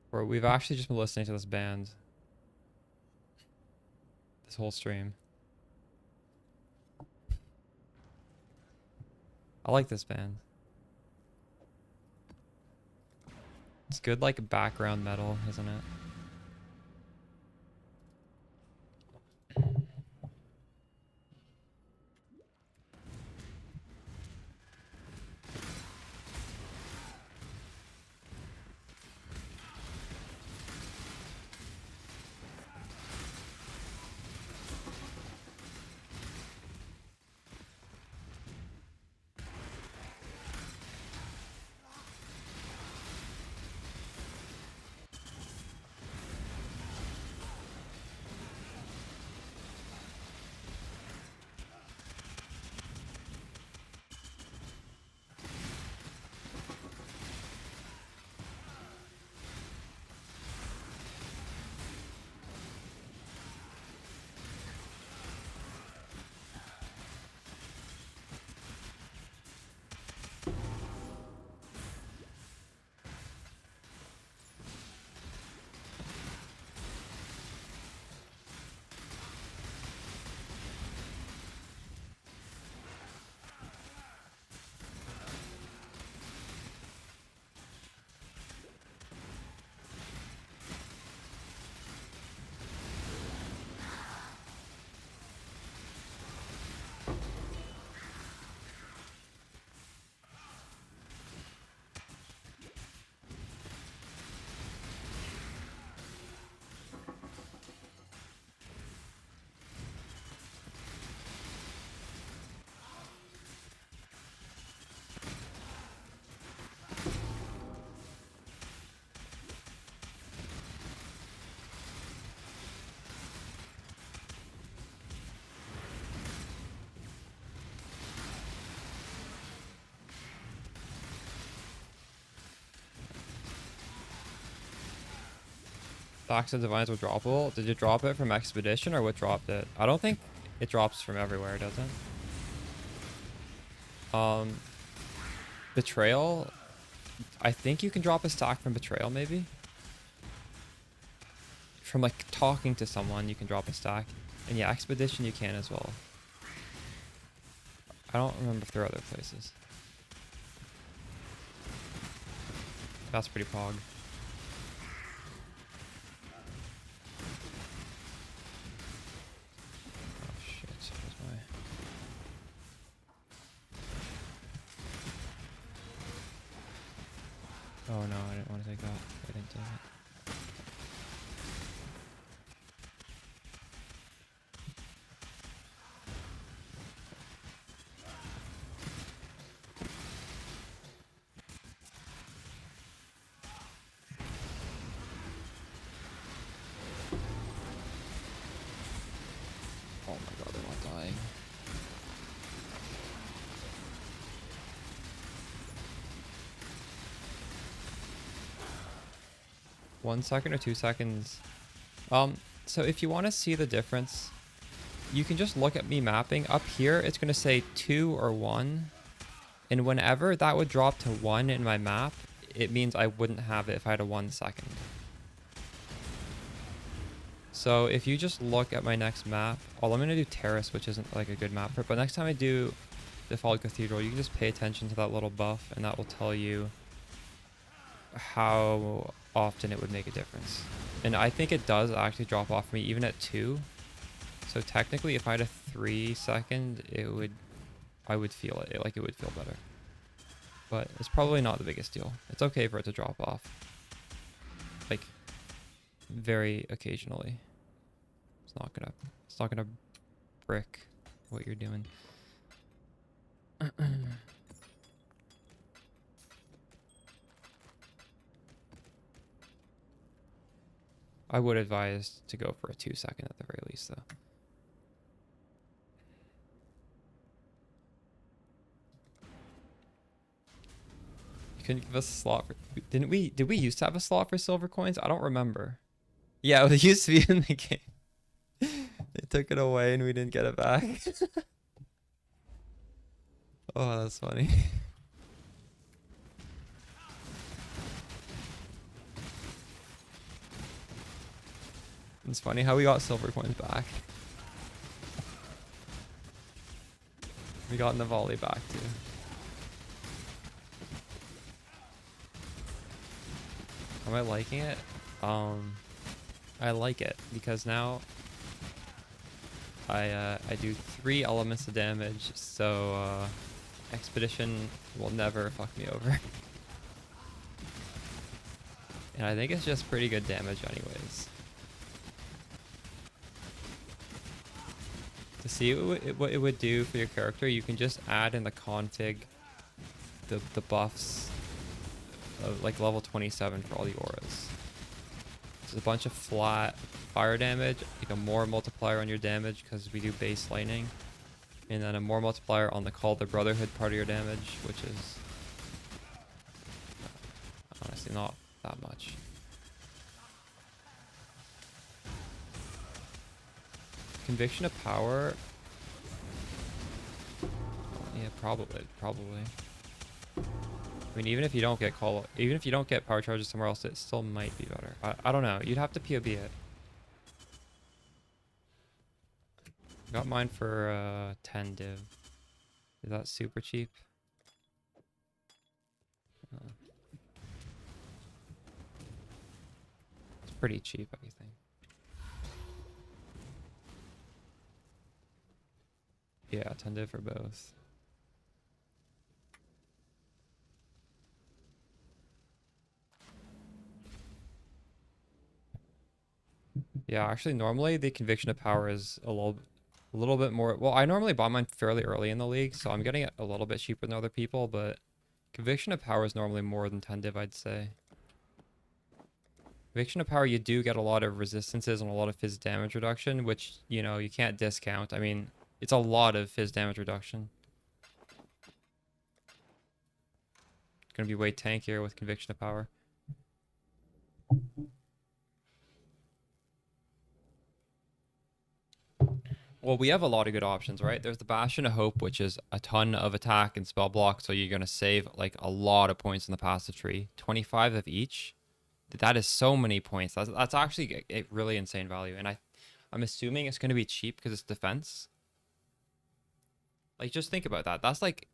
Where we've actually just been listening to this band this whole stream. I like this band. It's good, like, background metal, isn't it? Docs of Divines were droppable. Did you drop it from Expedition or what dropped it? I don't think it drops from everywhere, does it? Betrayal. I think you can drop a stack from Betrayal, maybe? From, like, talking to someone, you can drop a stack. And yeah, Expedition you can as well. I don't remember if there are other places. That's pretty pog. Oh no, I didn't want to take that. I didn't take it. Oh my god, they're not dying. One second or 2 seconds. So if you want to see the difference, you can just look at me mapping. Up here, it's going to say 2 or 1. And whenever that would drop to 1 in my map, it means I wouldn't have it if I had a 1 second. So if you just look at my next map, I'm going to do Terrace, which isn't like a good map for it. But next time I do Default Cathedral, you can just pay attention to that little buff, and that will tell you how often it would make a difference. And I think it does actually drop off for me even at 2. So technically if I had a 3 second, I would feel it. Like it would feel better. But it's probably not the biggest deal. It's okay for it to drop off. Like very occasionally. It's not gonna brick what you're doing. I would advise to go for a 2-second at the very least, though. You couldn't give us a slot for... Did we used to have a slot for silver coins? I don't remember. Yeah, it used to be in the game. They took it away and we didn't get it back. Oh, that's funny. It's funny how we got silver coins back. We got Navali back too. Am I liking it? I like it because now I do 3 elements of damage, so Expedition will never fuck me over. And I think it's just pretty good damage anyways. To see what it would do for your character, you can just add in the config the buffs of like level 27 for all the auras. There's a bunch of flat fire damage, like a more multiplier on your damage because we do base lightning, and then a more multiplier on the Call of the Brotherhood part of your damage, which is honestly not that much. Conviction of Power. Yeah, probably. I mean, even if you don't get power charges somewhere else, it still might be better. I don't know. You'd have to POB it. Got mine for 10 div. Is that super cheap? It's pretty cheap, I think. Yeah, 10 div for both. Yeah, actually, normally the Conviction of Power is a little bit more. Well, I normally buy mine fairly early in the league, so I'm getting it a little bit cheaper than other people, but Conviction of Power is normally more than 10 div, I'd say. Conviction of Power, you do get a lot of resistances and a lot of phys damage reduction, which, you know, you can't discount. I mean, it's a lot of phys damage reduction. It's gonna be way tankier with Conviction of Power. Well, we have a lot of good options, right? There's the Bastion of Hope, which is a ton of attack and spell block, so you're going to save like a lot of points in the passive tree. 25 of each. That is so many points. That's actually a really insane value. And I'm assuming it's going to be cheap because it's defense. Like, just think about that. That's like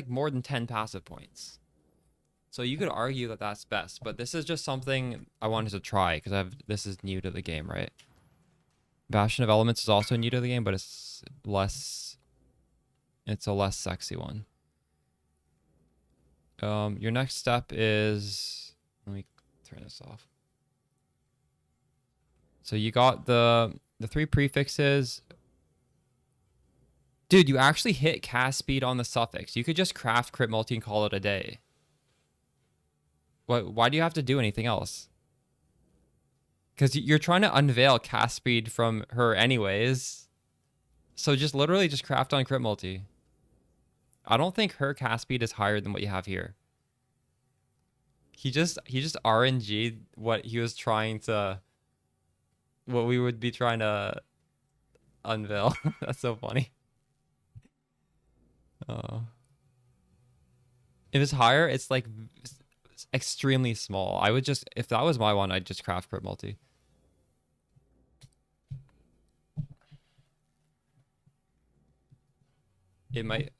more than 10 passive points. So you could argue that that's best, but this is just something I wanted to try because this is new to the game, right? Bastion of Elements is also new to the game, but it's a less sexy one. Your next step is, let me turn this off. So you got the 3 prefixes. Dude, you actually hit cast speed on the suffix. You could just craft crit multi and call it a day. Why do you have to do anything else? Because you're trying to unveil cast speed from her anyways. So just literally just craft on crit multi. I don't think her cast speed is higher than what you have here. He just RNG'd what we would be trying to unveil. That's so funny. If it's higher, it's like extremely small. If that was my one, I'd just craft crit multi. It might.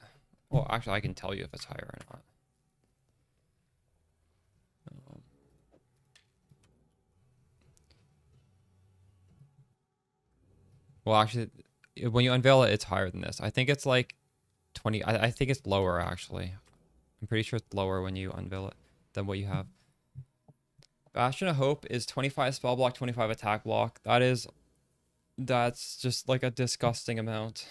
Well, actually, I can tell you if it's higher or not. Well, actually, when you unveil it, it's higher than this. I think it's like 20. I think it's lower, actually. I'm pretty sure it's lower when you unveil it than what you have. Bastion of Hope is 25 spell block, 25 attack block. That's just like a disgusting amount.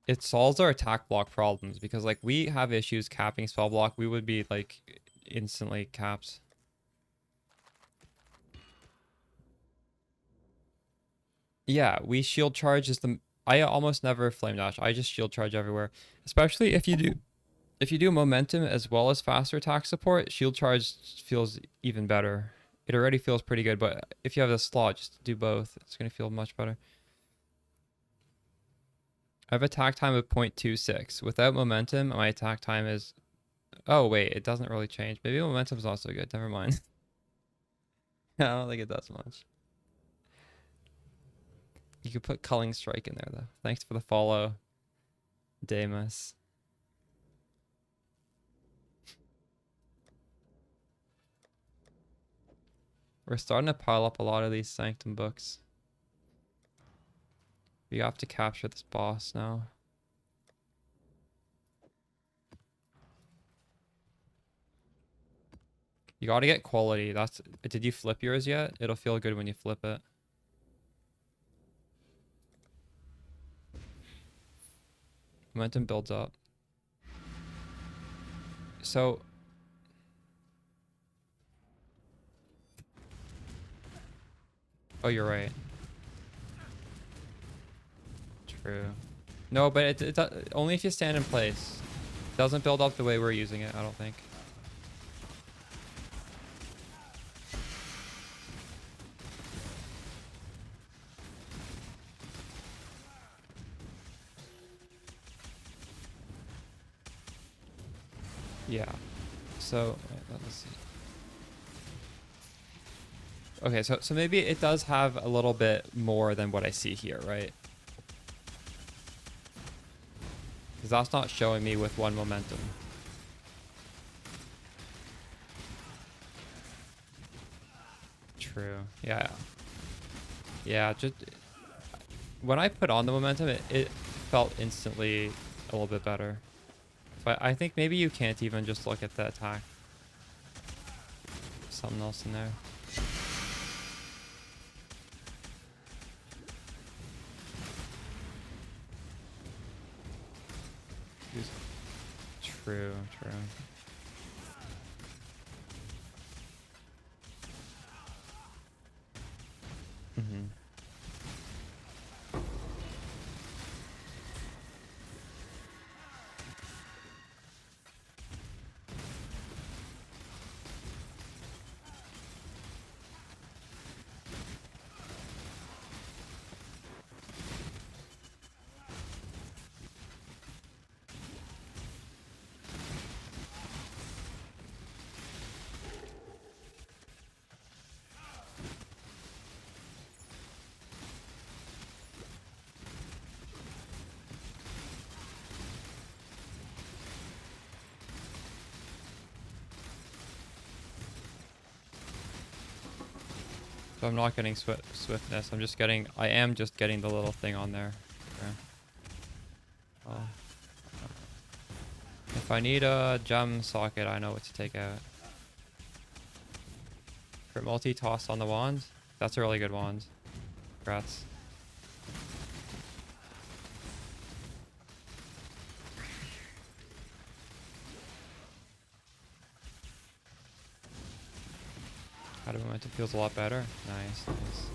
It solves our attack block problems because like we have issues capping spell block. We would be like instantly capped. Yeah, we shield charge is the I almost never flame dash. I just shield charge everywhere. Especially if you do momentum as well as faster attack support, shield charge feels even better. It already feels pretty good, but if you have a slot, just do both. It's gonna feel much better. I have attack time of 0.26. Without momentum, my attack time is... Oh, wait, it doesn't really change. Maybe momentum's also good. Never mind. I don't think it does much. You could put Culling Strike in there, though. Thanks for the follow, Damus. We're starting to pile up a lot of these Sanctum books. We have to capture this boss now. You gotta get quality. Did you flip yours yet? It'll feel good when you flip it. Momentum builds up. So... Oh, you're right. True. No, but it only if you stand in place. It doesn't build up the way we're using it, I don't think. Yeah. So, let's see. Okay, so maybe it does have a little bit more than what I see here, right? Because that's not showing me with one momentum. True. Yeah. Yeah, just... When I put on the momentum, it felt instantly a little bit better. But I think maybe you can't even just look at the attack. Something else in there. True, true. Mm-hmm. So I'm not getting swiftness. I am just getting the little thing on there. Okay. Well, if I need a gem socket, I know what to take out. For multi-toss on the wand, that's a really good wand. Congrats. How do momentum feels a lot better. Nice, nice.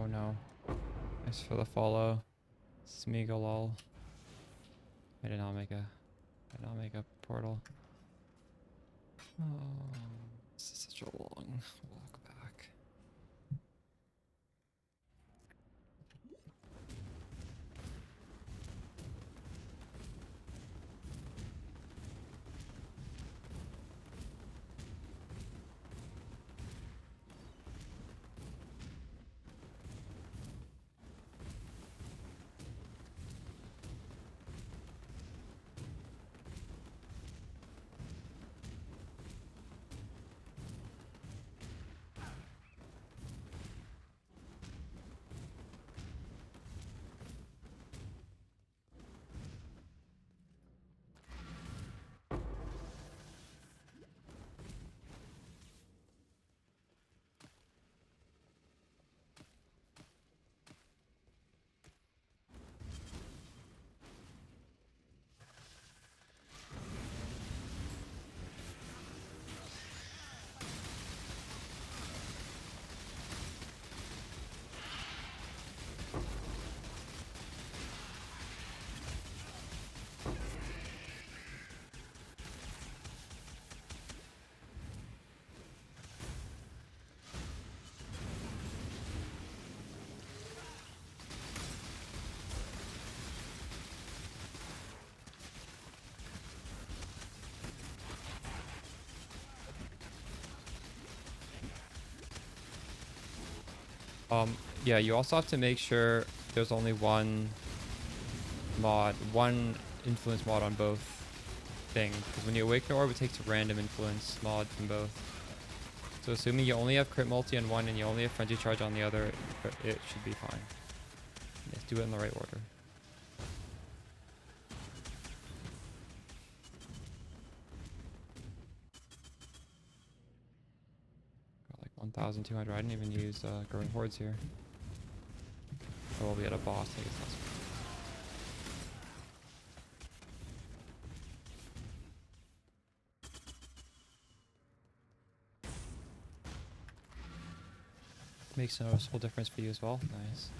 Oh no. Thanks for the follow. Smeagolol. I did not make a portal. Oh, this is such a long walk back. Yeah, you also have to make sure there's only one influence mod on both things. Because when you awaken the orb, it takes a random influence mod from both. So assuming you only have crit multi on one and you only have frenzy charge on the other, it should be fine. Just do it in the right order. Got like 1,200. I didn't even use growing hordes here. Oh, we'll be at a boss. I guess that's makes a noticeable difference for you as well. Nice.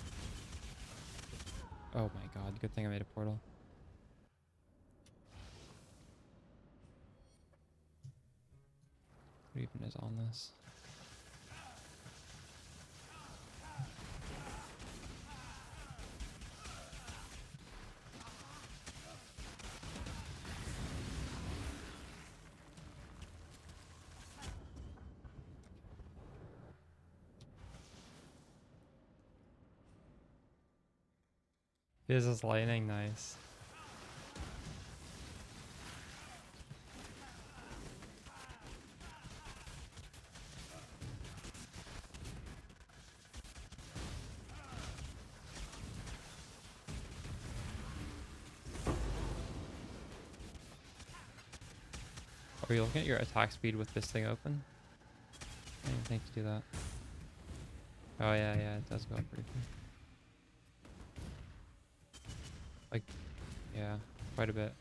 Oh my god, good thing I made a portal. What even is on this? This is lightning, nice. Are you looking at your attack speed with this thing open? I didn't think to do that. Oh yeah, yeah, it does go up pretty quick. Like, yeah, quite a bit.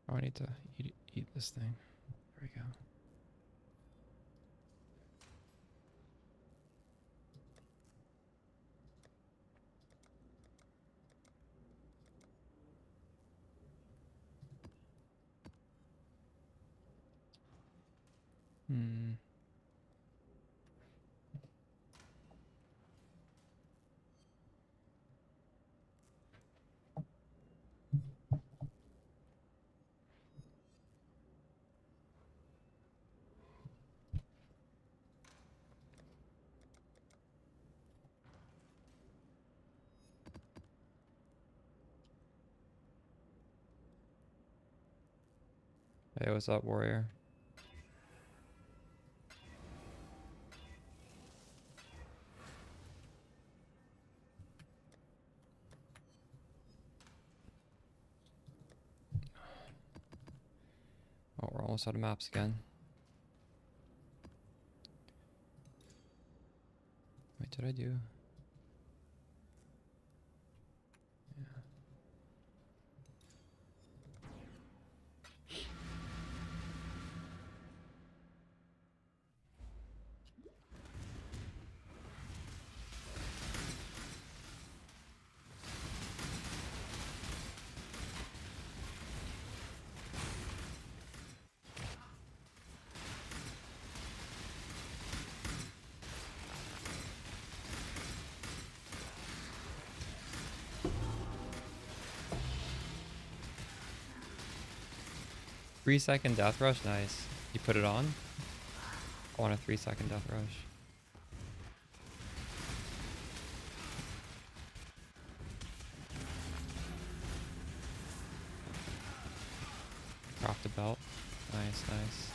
Oh, I need to eat this thing. There we go. Hmm. Hey, what's up, warrior? Oh, we're almost out of maps again. Wait, did I do? Yeah. 3-second death rush, nice. You put it on? I want a 3-second death rush. Craft the belt. Nice, nice.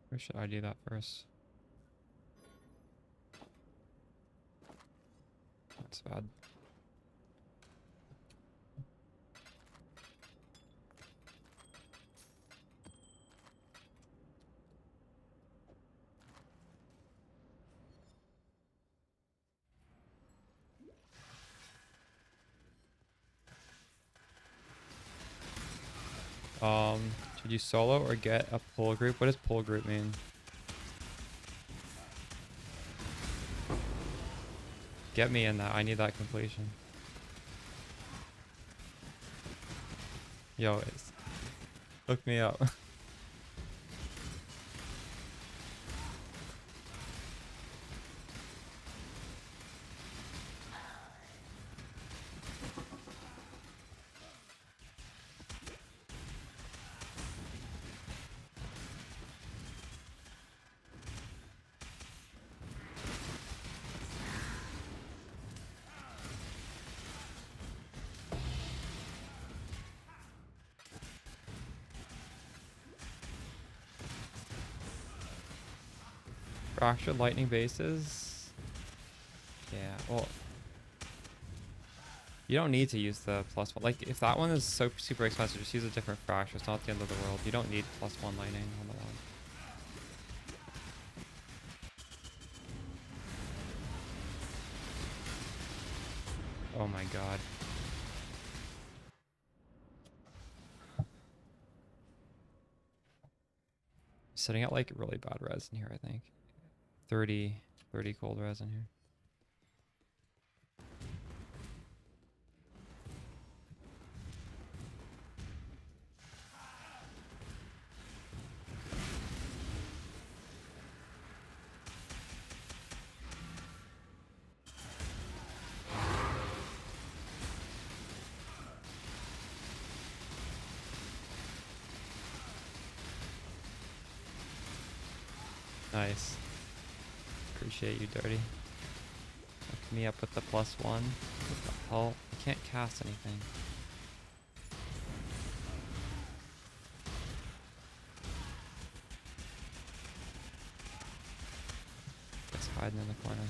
Or should I do that first? That's bad. Should you solo or get a pull group? What does pull group mean? Get me in that. I need that completion. Yo, hook me up. Fractured lightning bases. Yeah, well, you don't need to use the +1. Like, if that one is so super expensive, just use a different fracture. It's not the end of the world. You don't need +1 lightning on the one. Oh my god. Sitting at like really bad res in here, I think. 30 cold res in here. Nice. Appreciate you, Dirty. Hook me up with the +1. What the hell? I can't cast anything. Just hiding in the corner.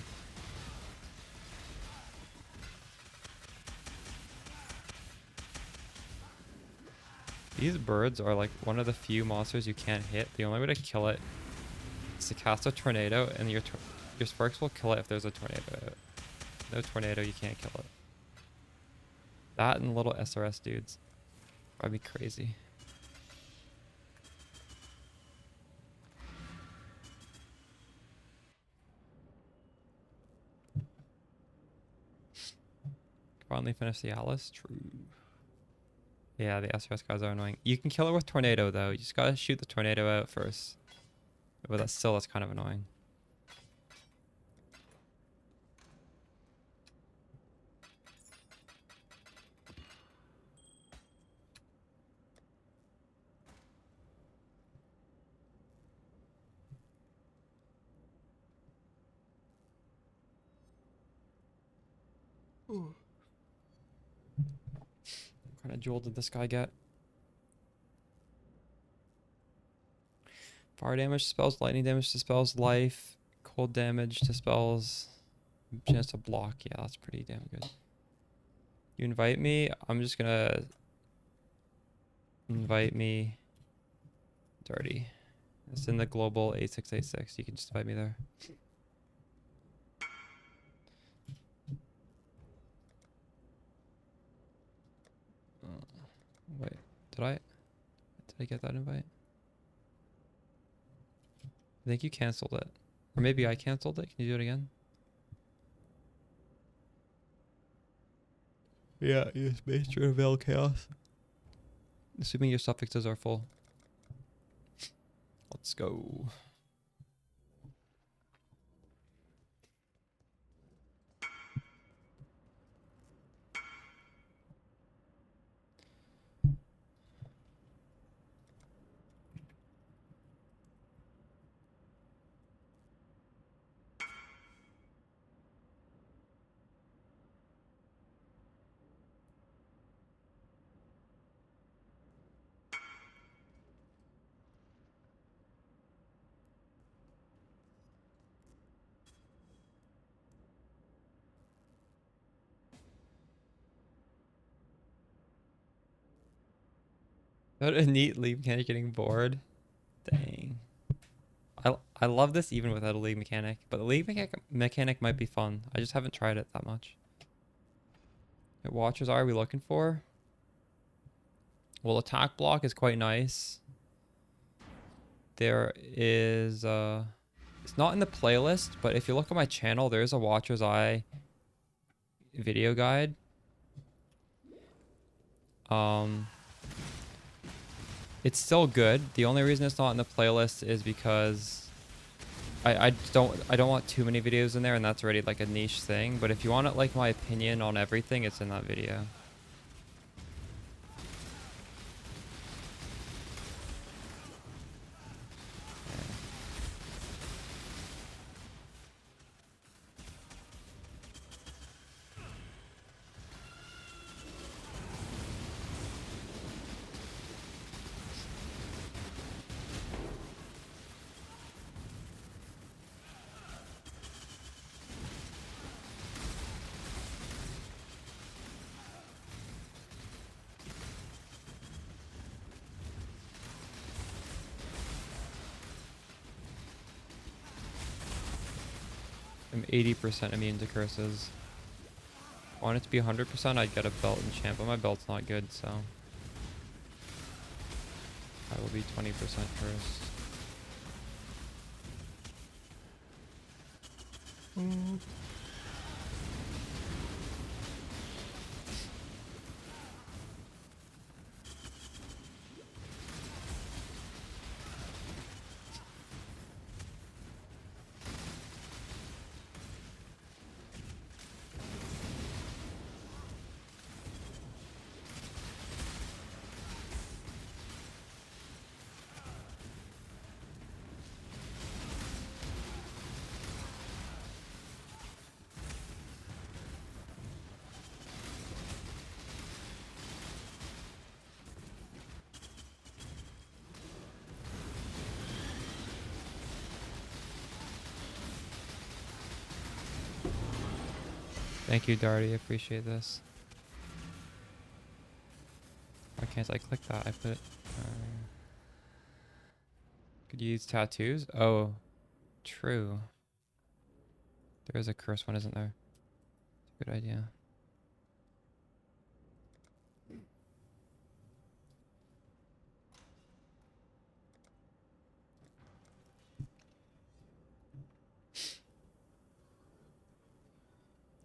These birds are like one of the few monsters you can't hit. The only way to kill it is to cast a tornado, and your sparks will kill it if there's a tornado. No tornado, you can't kill it. That and little SRS dudes. Drive me crazy. Finally finished the Alice. True. Yeah, the SRS guys are annoying. You can kill it with tornado though. You just gotta shoot the tornado out first. But that's kind of annoying. What kind of jewel did this guy get? Fire damage dispels, lightning damage dispels, life, cold damage dispels, chance to block. Yeah, that's pretty damn good. You invite me, I'm just gonna invite me. Dirty. It's in the global 8686. You can just invite me there. Wait, did I get that invite? I think you canceled it. Or maybe I canceled it. Can you do it again? Yeah, use base to avail chaos. Assuming your suffixes are full. Let's go. What a neat league mechanic getting bored. Dang. I love this even without a league mechanic, but the league mechanic might be fun. I just haven't tried it that much. What watchers are we looking for? Well, attack block is quite nice. There is it's not in the playlist, but if you look at my channel, there's a Watcher's Eye video guide. It's still good. The only reason it's not in the playlist is because I don't want too many videos in there, and that's already like a niche thing. But if you want like my opinion on everything, it's in that video. I'm 80% immune to curses. I want it to be 100%, I'd get a belt and champ, but my belt's not good, so I will be 20% cursed. Thank you, Darty. I appreciate this. Why can't I click that? I put it. Could you use tattoos? Oh, true. There is a curse one, isn't there? Good idea.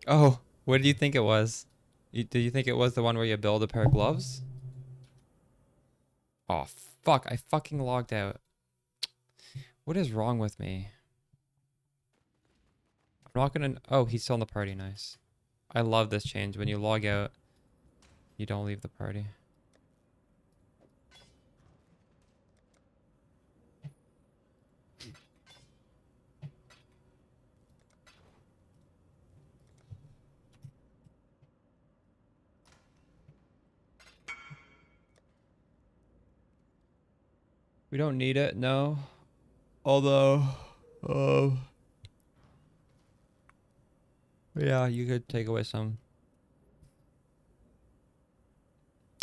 Oh, what did you think it was? Did you think it was the one where you build a pair of gloves? Oh, fuck. I fucking logged out. What is wrong with me? I'm not gonna... Oh, he's still in the party. Nice. I love this change. When you log out, you don't leave the party. We don't need it, no. Although... yeah, you could take away some.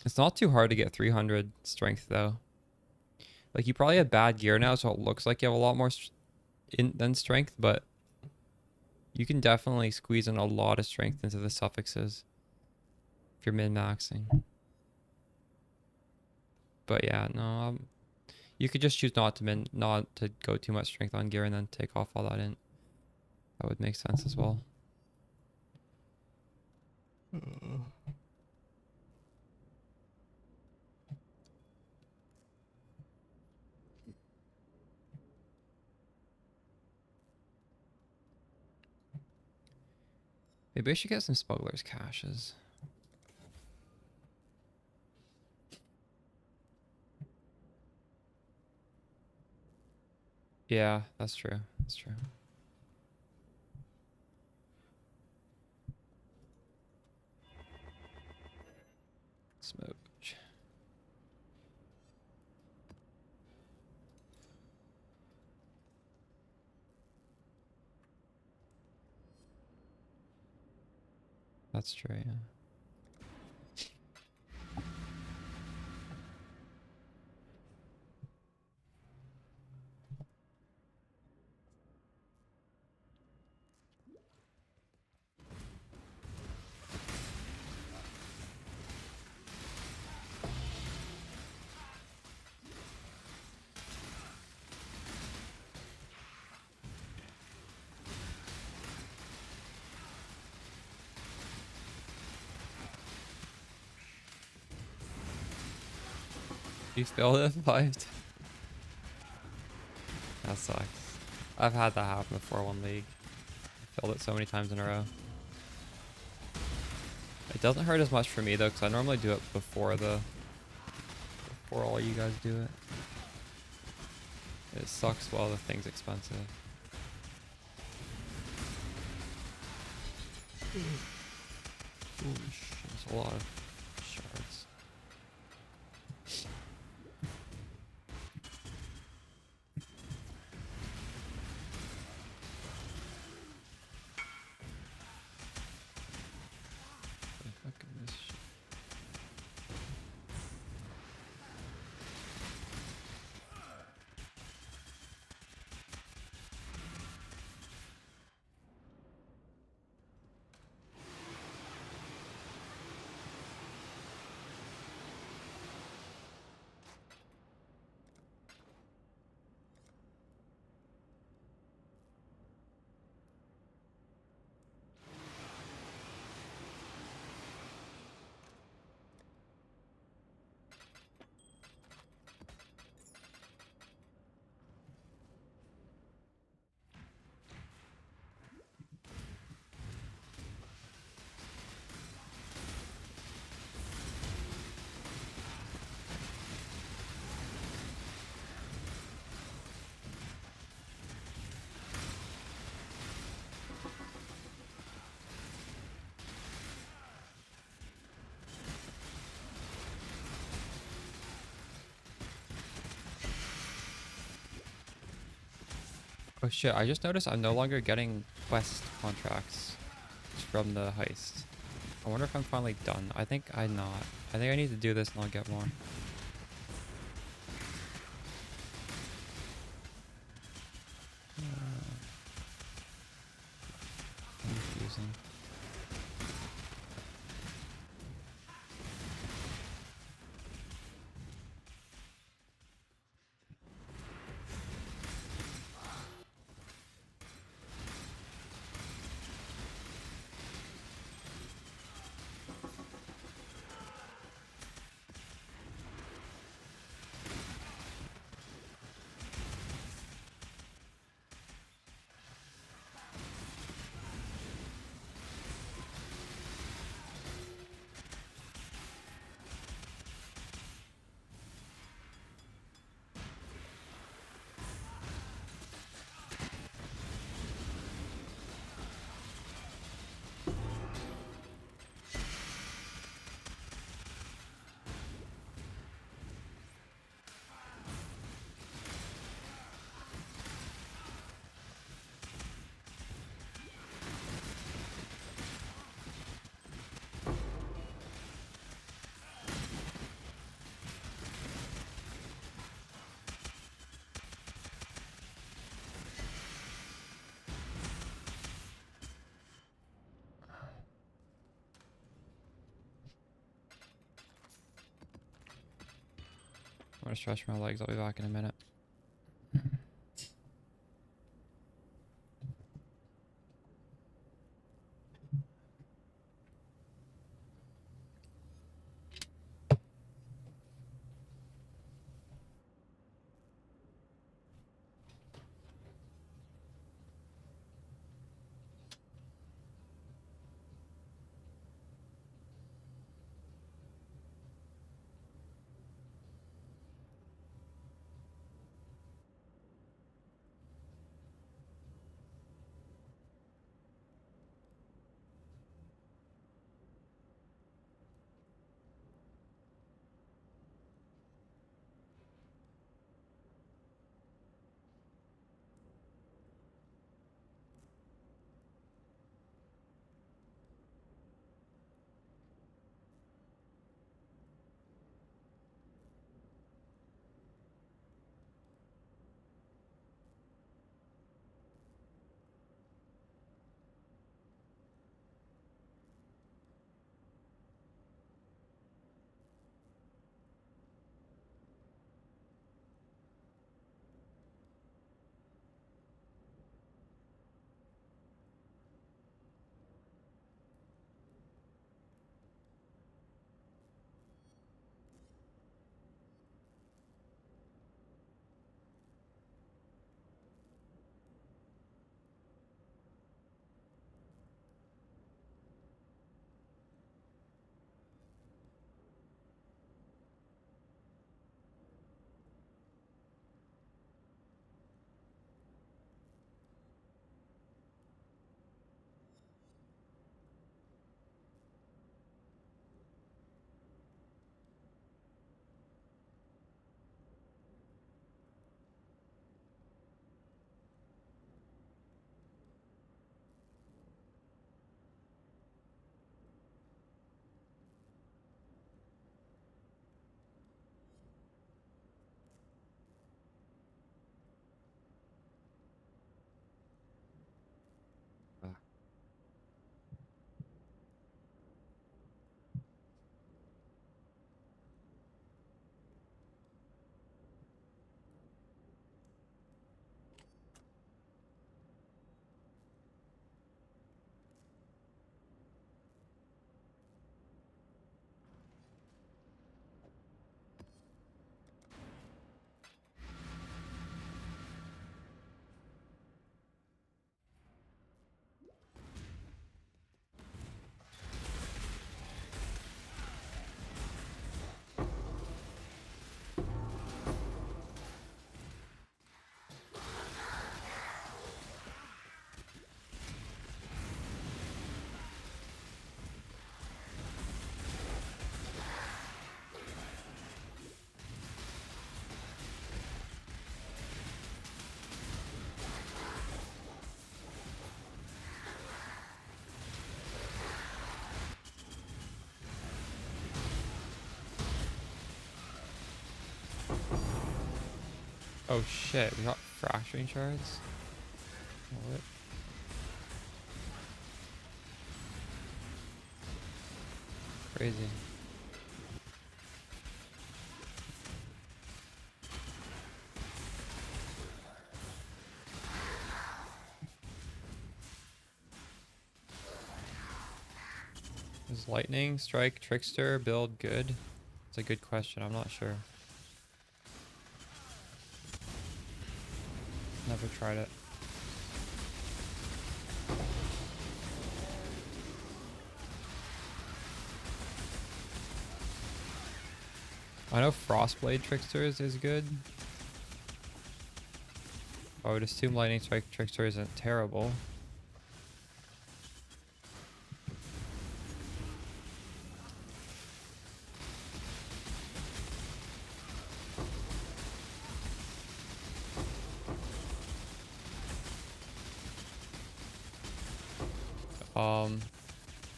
It's not too hard to get 300 strength, though. Like, you probably have bad gear now, so it looks like you have a lot more than strength, but you can definitely squeeze in a lot of strength into the suffixes if you're min-maxing. But yeah, no, you could just choose not to go too much strength on gear and then take off all that in. That would make sense as well. Maybe I should get some smuggler's caches. Yeah, that's true. That's true. Smooch. That's true, yeah. You failed it 5 times. That sucks. I've had that happen before one league. I failed it so many times in a row. It doesn't hurt as much for me though, because I normally do it before all you guys do it. It sucks while the thing's expensive. Ooh, there's a lot of shards. Oh shit, I just noticed I'm no longer getting quest contracts from the heist. I wonder if I'm finally done. I think I'm not. I think I need to do this and I'll get more. Confusing. I'm gonna stretch my legs. I'll be back in a minute. Oh shit, we got fracturing shards. What? Crazy. Is lightning strike trickster build good? It's a good question. I'm not sure. Never tried it. I know Frostblade Tricksters is good. I would assume Lightning Strike Trickster isn't terrible.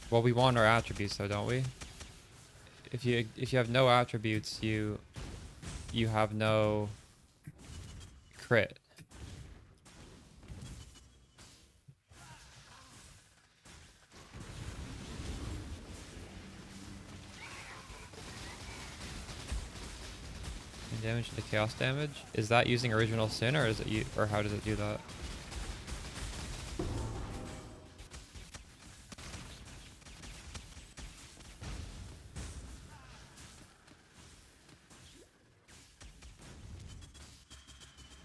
Well, we want our attributes though, don't we? If you have no attributes, you have no crit. And damage to chaos damage. Is that using original sin, or is it or how does it do that?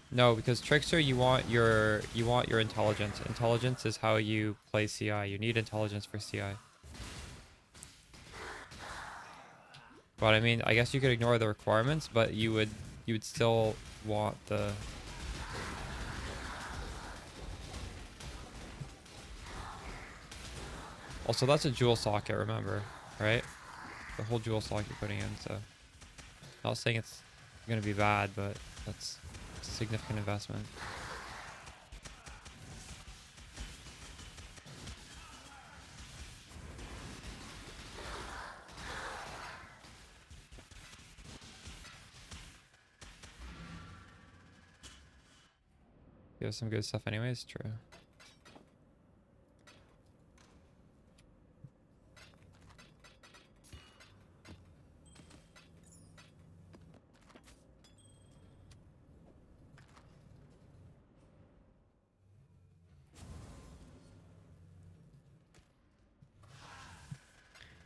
No, because Trickster, you want your intelligence. Intelligence is how you play CI. You need intelligence for CI. But I mean, I guess you could ignore the requirements, but you would still want the. Also, that's a jewel socket, remember, right? The whole jewel socket you're putting in, so. Not saying it's gonna be bad, but that's a significant investment. You have some good stuff anyways, true.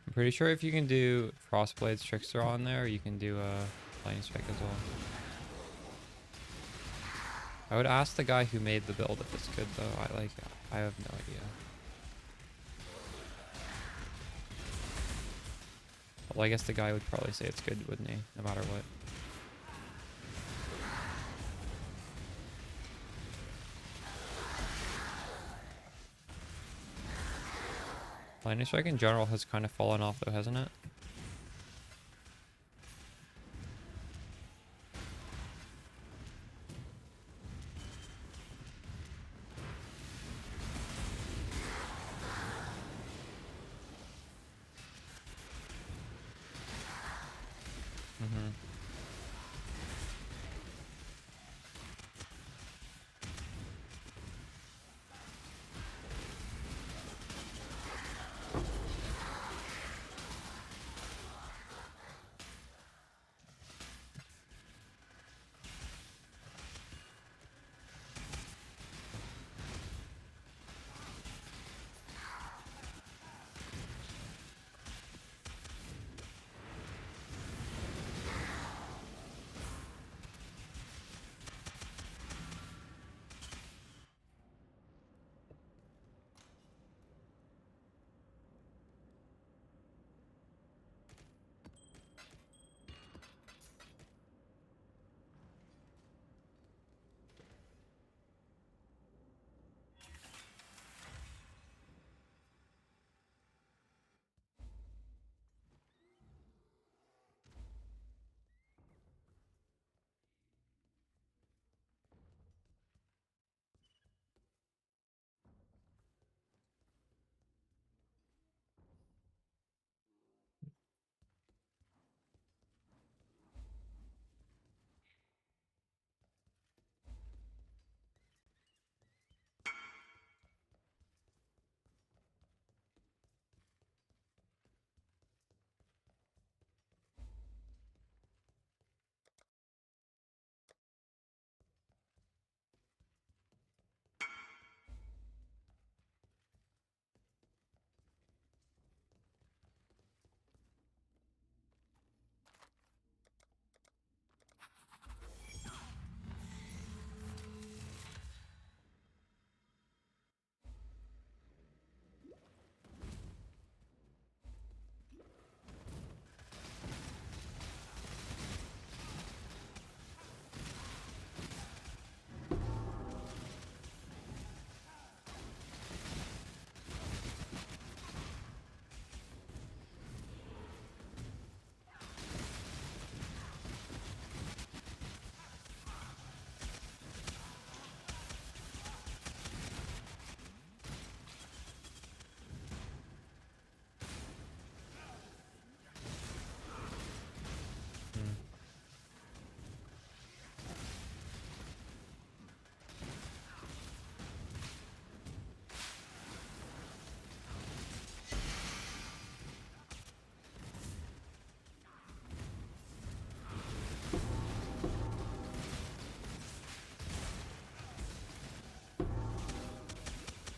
I'm pretty sure if you can do Frostblade's Trickster on there, you can do a Lightning Strike as well. I would ask the guy who made the build if it's good though. I have no idea. Well, I guess the guy would probably say it's good, wouldn't he? No matter what. Lightning Strike in general has kind of fallen off though, hasn't it? Mm-hmm.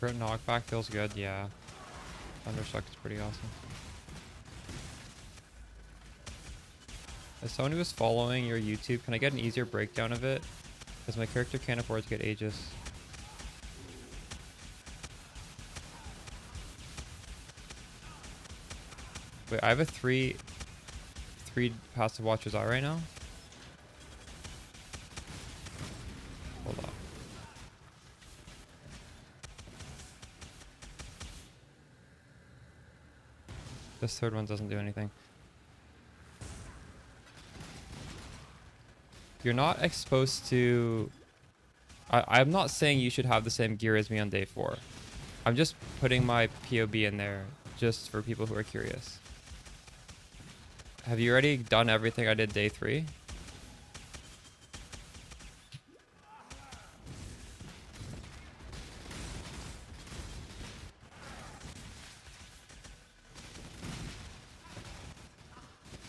Crit knockback feels good, yeah. Thunderstruck is pretty awesome. As someone who is following your YouTube, can I get an easier breakdown of it? Because my character can't afford to get Aegis. Wait, I have a three passive Watcher's Eye right now? Hold on. This third one doesn't do anything. You're not exposed to... I'm not saying you should have the same gear as me on day 4. I'm just putting my POB in there just for people who are curious. Have you already done everything I did day 3?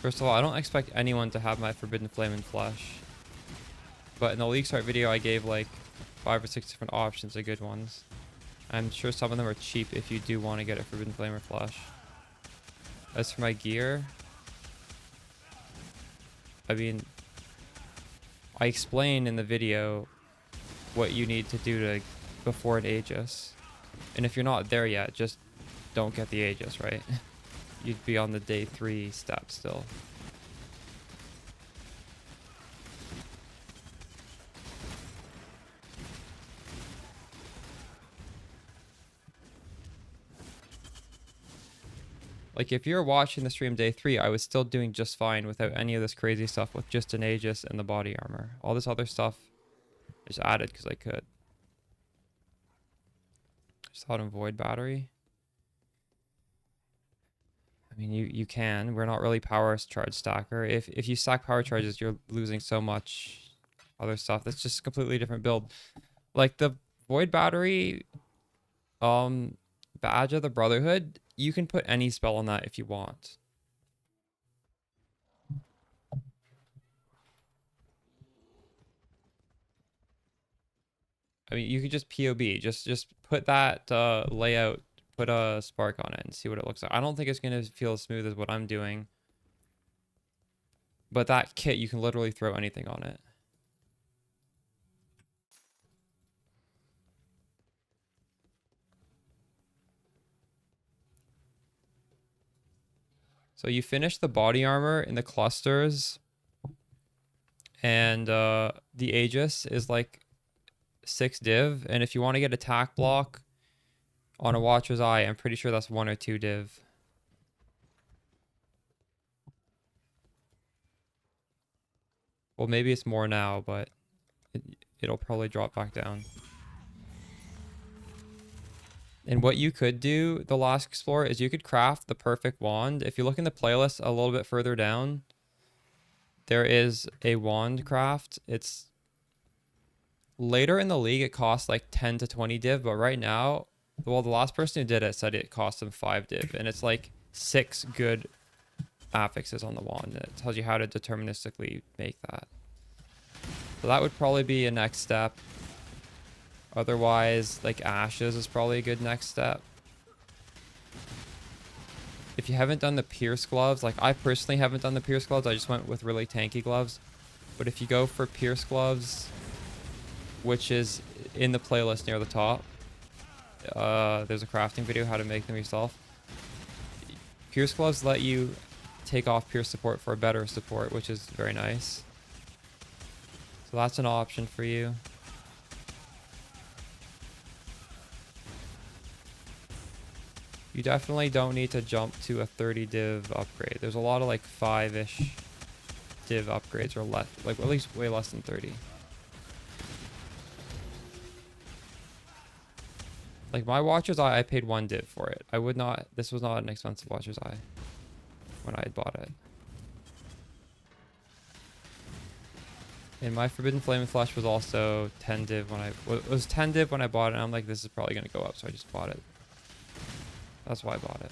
First of all, I don't expect anyone to have my Forbidden Flame and Flesh. But in the League Start video, I gave like 5 or 6 different options of good ones. I'm sure some of them are cheap if you do want to get a Forbidden Flame or Flesh. As for my gear, I mean, I explained in the video what you need to do to before an Aegis. And if you're not there yet, just don't get the Aegis, right? You'd be on the day 3 step still. Like, if you're watching the stream day 3, I was still doing just fine without any of this crazy stuff with just an Aegis and the body armor. All this other stuff I just added because I could. Just thought in Void Battery. I mean, you can. We're not really power charge stacker. If you stack power charges, you're losing so much other stuff. That's just a completely different build. Like, the Void Battery, Badge of the Brotherhood, you can put any spell on that if you want. I mean, you could just POB. Just put that layout, put a spark on it and see what it looks like. I don't think it's going to feel as smooth as what I'm doing. But that kit, you can literally throw anything on it. So you finish the body armor in the clusters. And the Aegis is like 6 div. And if you want to get attack block on a Watcher's Eye, I'm pretty sure that's 1 or 2 div. Well, maybe it's more now, but it'll probably drop back down. And what you could do, the Last Explorer, is you could craft the perfect wand. If you look in the playlist a little bit further down, there is a wand craft. It's later in the league, it costs like 10 to 20 div, but right now, well, the last person who did it said it cost them 5 div, and it's like 6 good affixes on the wand. And it tells you how to deterministically make that. So that would probably be a next step. Otherwise, like Ashes is probably a good next step. If you haven't done the Pierce gloves, like I personally haven't done the Pierce gloves, I just went with really tanky gloves. But if you go for Pierce gloves, which is in the playlist near the top, there's a crafting video how to make them yourself. Pierce gloves let you take off Pierce support for a better support, which is very nice. So that's an option for you. You definitely don't need to jump to a 30 div upgrade. There's a lot of like 5-ish div upgrades or less, like at least way less than 30. Like my Watcher's Eye, I paid 1 div for it. I would not, this was not an expensive Watcher's Eye when I had bought it. And my Forbidden Flame and Flesh was also 10 div when it was 10 div when I bought it. And I'm like, this is probably going to go up, so I just bought it. That's why I bought it.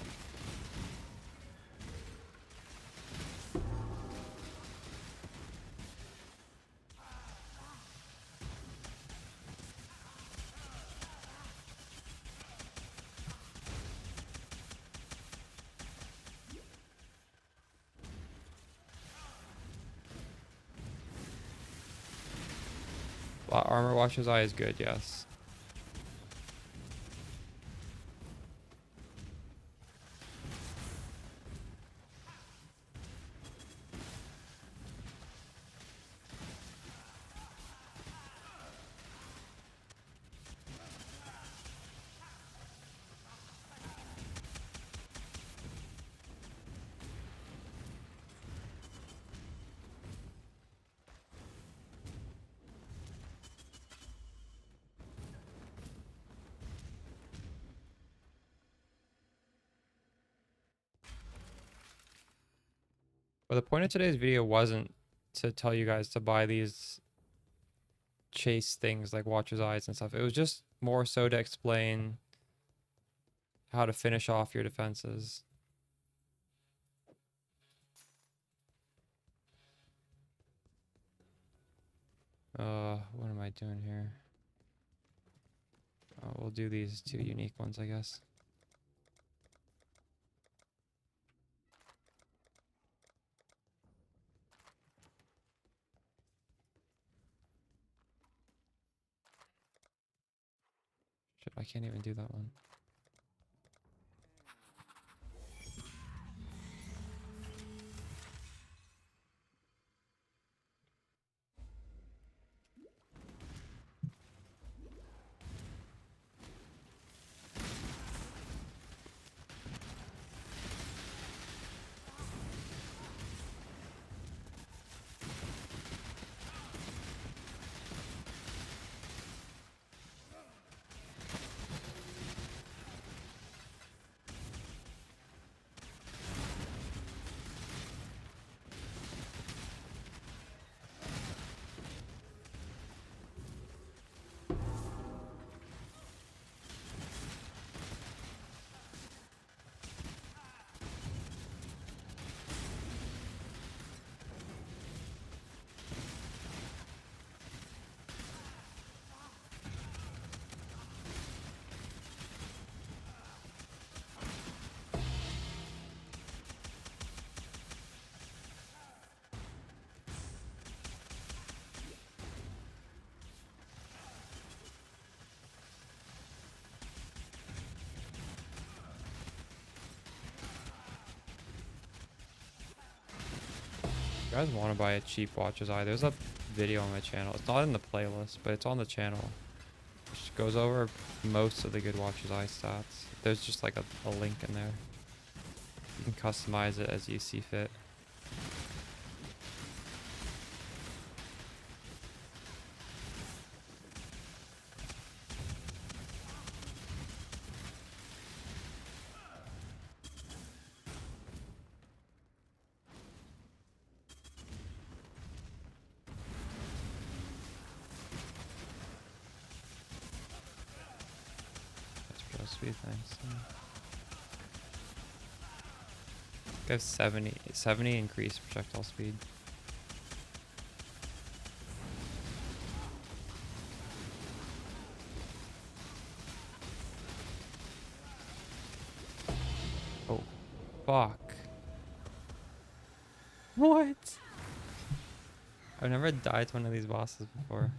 Armor Watcher's Eye is good, yes. But the point of today's video wasn't to tell you guys to buy these chase things like Watcher's Eyes and stuff. It was just more so to explain how to finish off your defenses. What am I doing here? We'll do these 2 unique ones, I guess. Shit, I can't even do that one. If you guys want to buy a cheap Watcher's Eye, there's a video on my channel. It's not in the playlist, but it's on the channel. Which goes over most of the good Watcher's Eye stats. There's just like a link in there. You can customize it as you see fit. Speed, thanks. I have 70 increased projectile speed. Oh, fuck. What? I've never died to one of these bosses before.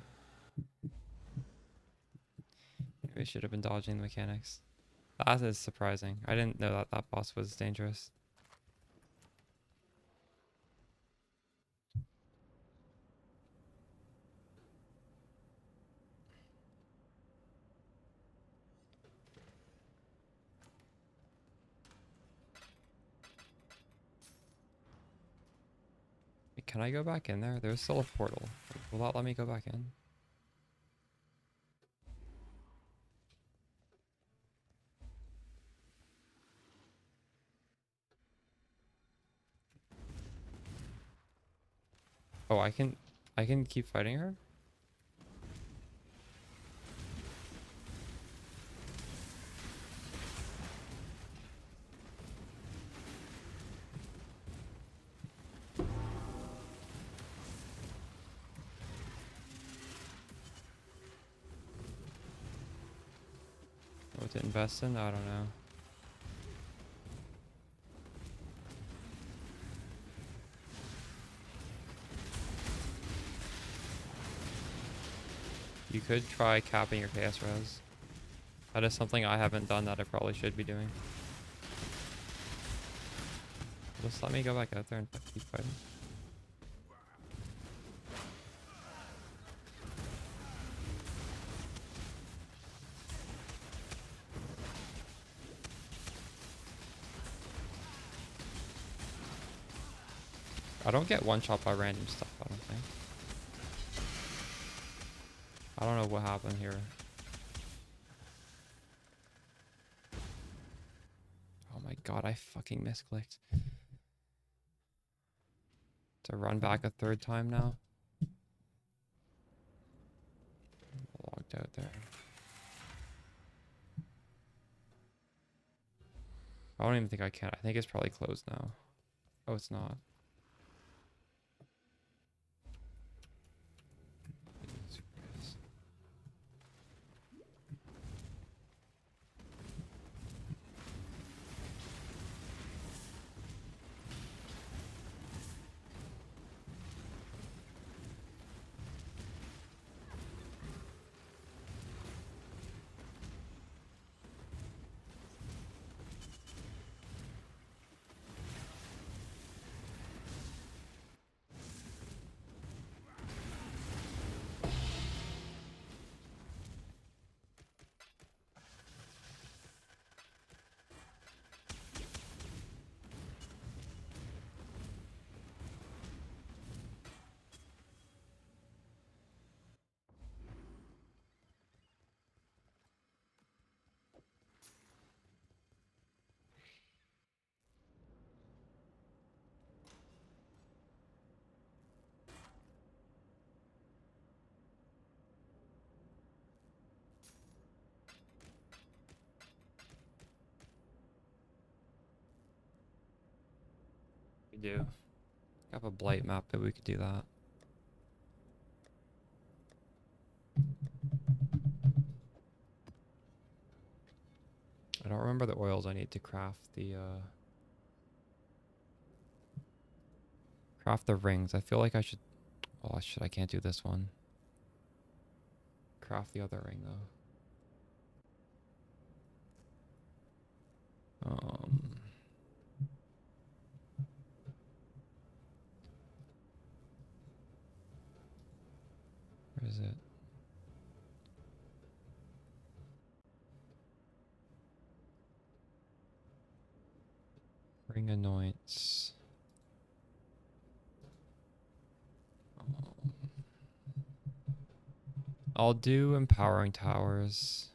Maybe I should have been dodging the mechanics. That is surprising. I didn't know that that boss was dangerous. Can I go back in there? There's still a portal. Will that let me go back in? Oh, I can keep fighting her? What to invest in? I don't know. You could try capping your chaos res. That is something I haven't done that I probably should be doing. Just let me go back out there and keep fighting. I don't get one shot by random stuff, I don't think. I don't know what happened here. Oh my god, I fucking misclicked. To run back a third time now. Logged out there. I don't even think I can. I think it's probably closed now. Oh, it's not. We do. Have a blight map that we could do that. I don't remember the oils I need to craft the rings. I feel like I should. Oh shit! I can't do this one. Craft the other ring though. Where is it? Ring anoints. I'll do empowering towers.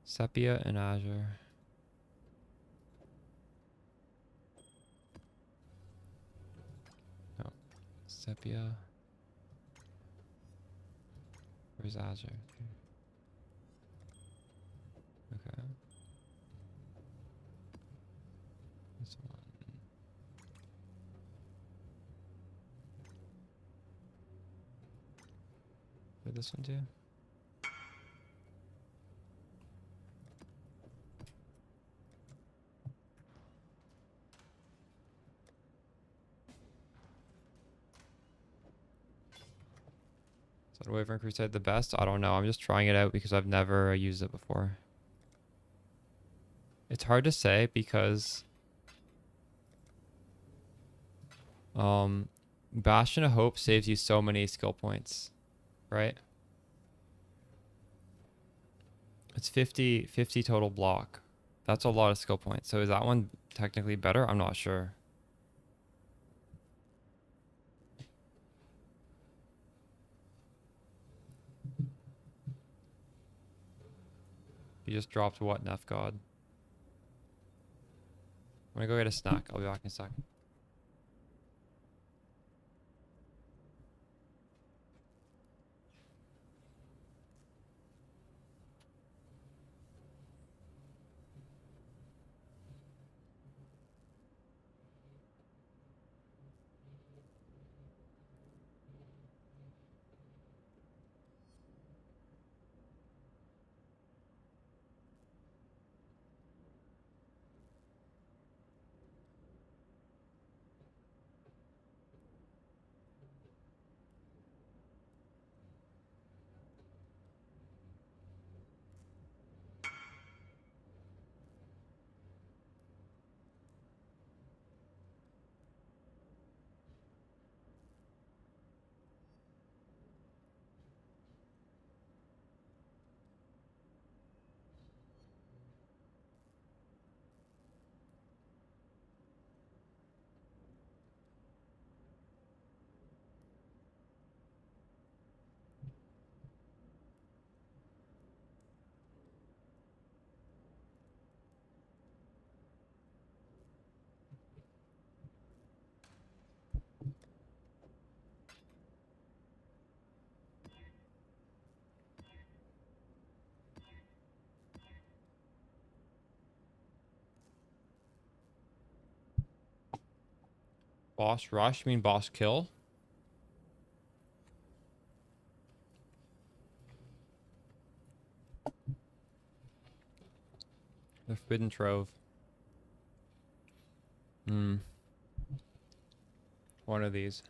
Sepia and Azure. No. Sepia. Where's Azure? Okay. This one. Where this one too? Is that Wyvern Crusade the best? I don't know. I'm just trying it out because I've never used it before. It's hard to say because Bastion of Hope saves you so many skill points, right? It's 50 total block. That's a lot of skill points. So is that one technically better? I'm not sure. You just dropped what, Nef God? I'm gonna go get a snack. I'll be back in a second. Boss rush? You mean boss kill? The Forbidden Trove. Hmm. One of these.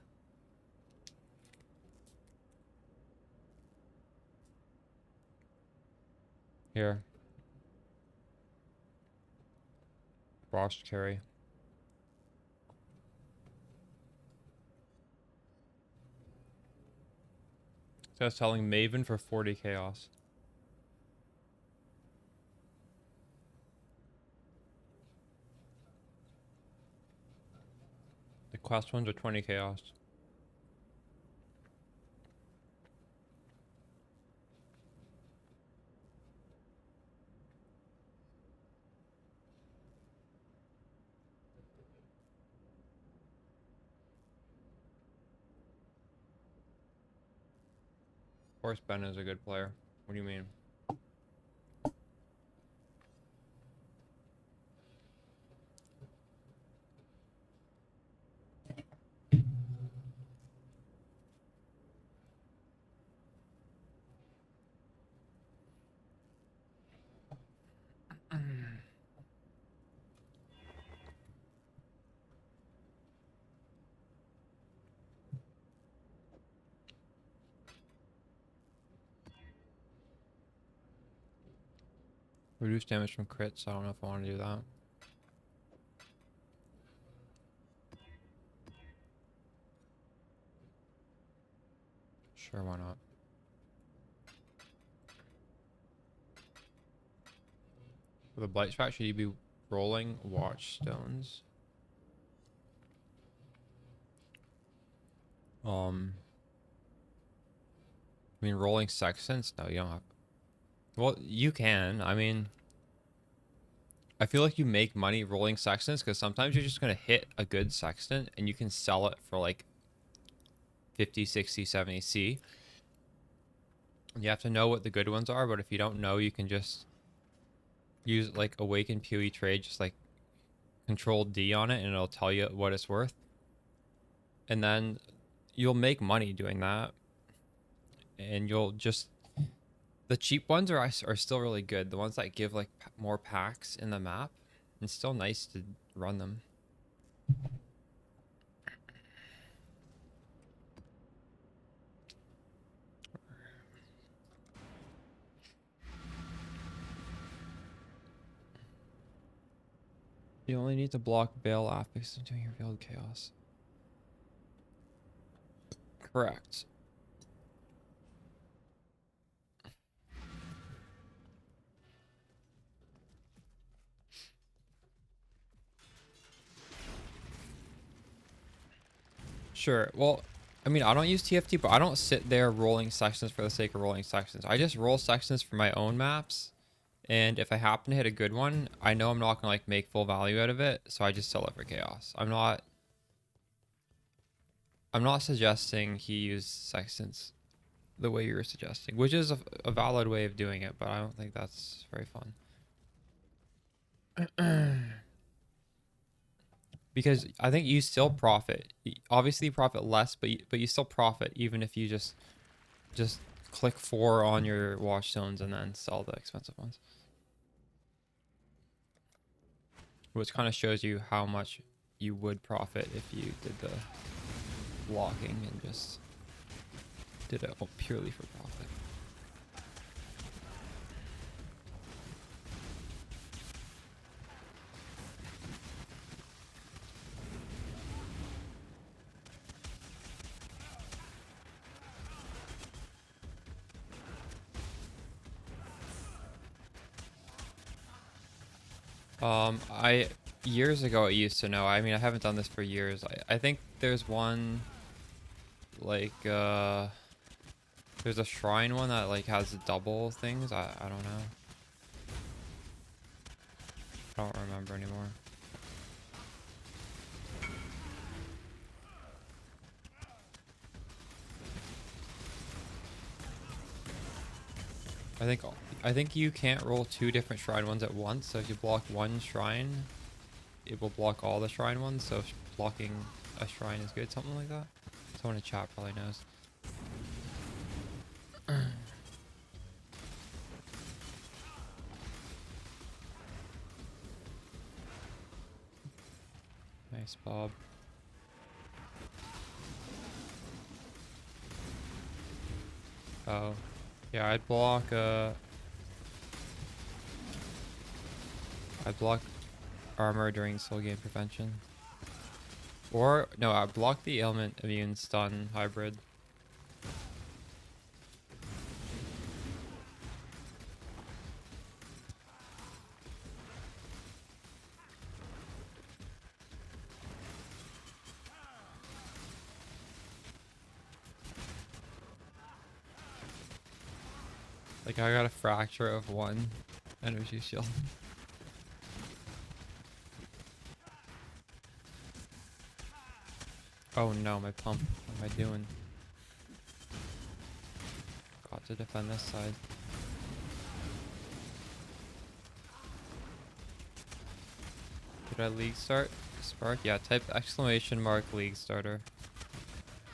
Here. Boss carry. So I was telling Maven for 40 chaos. The quest ones are 20 chaos. Of course Ben is a good player. What do you mean? Reduce damage from crits. I don't know if I want to do that. Sure, why not? With a blight strat, should you be rolling watchstones? I mean, rolling sextants? No, you don't have. Well, you can. I mean, I feel like you make money rolling sextants because sometimes you're just going to hit a good sextant and you can sell it for like 50, 60, 70 C. You have to know what the good ones are, but if you don't know, you can just use like Awaken PoE trade, just like control D on it and it'll tell you what it's worth. And then you'll make money doing that. And you'll just... The cheap ones are still really good. The ones that give like more packs in the map. It's still nice to run them. You only need to block Veil after doing revealed chaos. Correct. Sure. Well, I mean, I don't use TFT, but I don't sit there rolling sections for the sake of rolling sections. I just roll sections for my own maps. And if I happen to hit a good one, I know I'm not going to like make full value out of it. So I just sell it for chaos. I'm not suggesting he use sextants the way you're suggesting, which is a valid way of doing it, but I don't think that's very fun. Because I think you still profit. Obviously, you profit less, but you still profit even if you just click 4 on your watchstones and then sell the expensive ones. Which kind of shows you how much you would profit if you did the blocking and just did it purely for profit. Years ago I used to know. I mean, I haven't done this for years. I think there's one like there's a shrine one that like has double things. I don't know. I don't remember anymore. I think you can't roll 2 different shrine ones at once. So if you block one shrine, it will block all the shrine ones, so if blocking a shrine is good, something like that. Someone in chat probably knows. Nice, Bob. Oh, yeah, I'd block armor during soul gain prevention. Or no, I block the ailment immune stun hybrid. Like I got a fracture of 1 energy shield. Oh no, my pump. What am I doing? Got to defend this side. Did I league start? Spark? Yeah, type exclamation mark league starter.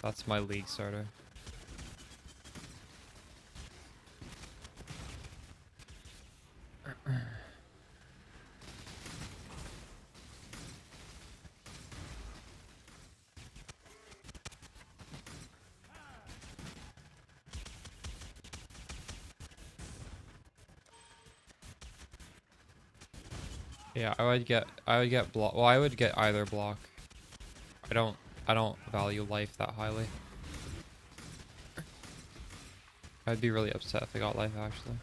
That's my league starter. Yeah, I would get block. Well, I would get either block. I don't value life that highly. I'd be really upset if I got life actually.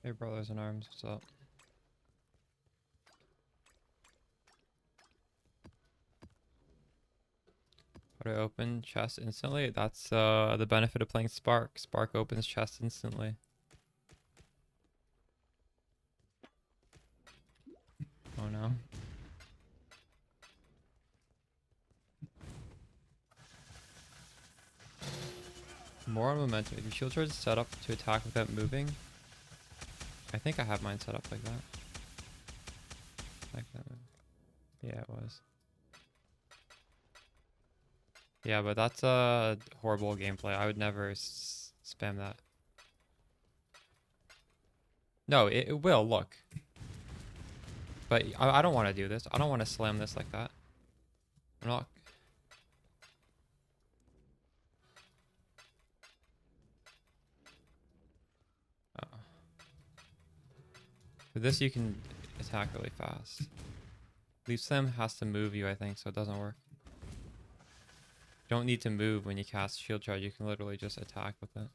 Hey brothers in arms, what's up? How do I open chest instantly? That's the benefit of playing Spark. Spark opens chest instantly. Oh no. More on momentum. If your shield charge is set up to attack without moving, I think I have mine set up like that. Like that. Yeah, it was. Yeah, but that's a horrible gameplay. I would never spam that. No, it will, look. But I don't want to do this. I don't want to slam this like that. I'm not... With this, you can attack really fast. Leaf Slam has to move you, I think, so it doesn't work. You don't need to move when you cast Shield Charge. You can literally just attack with it.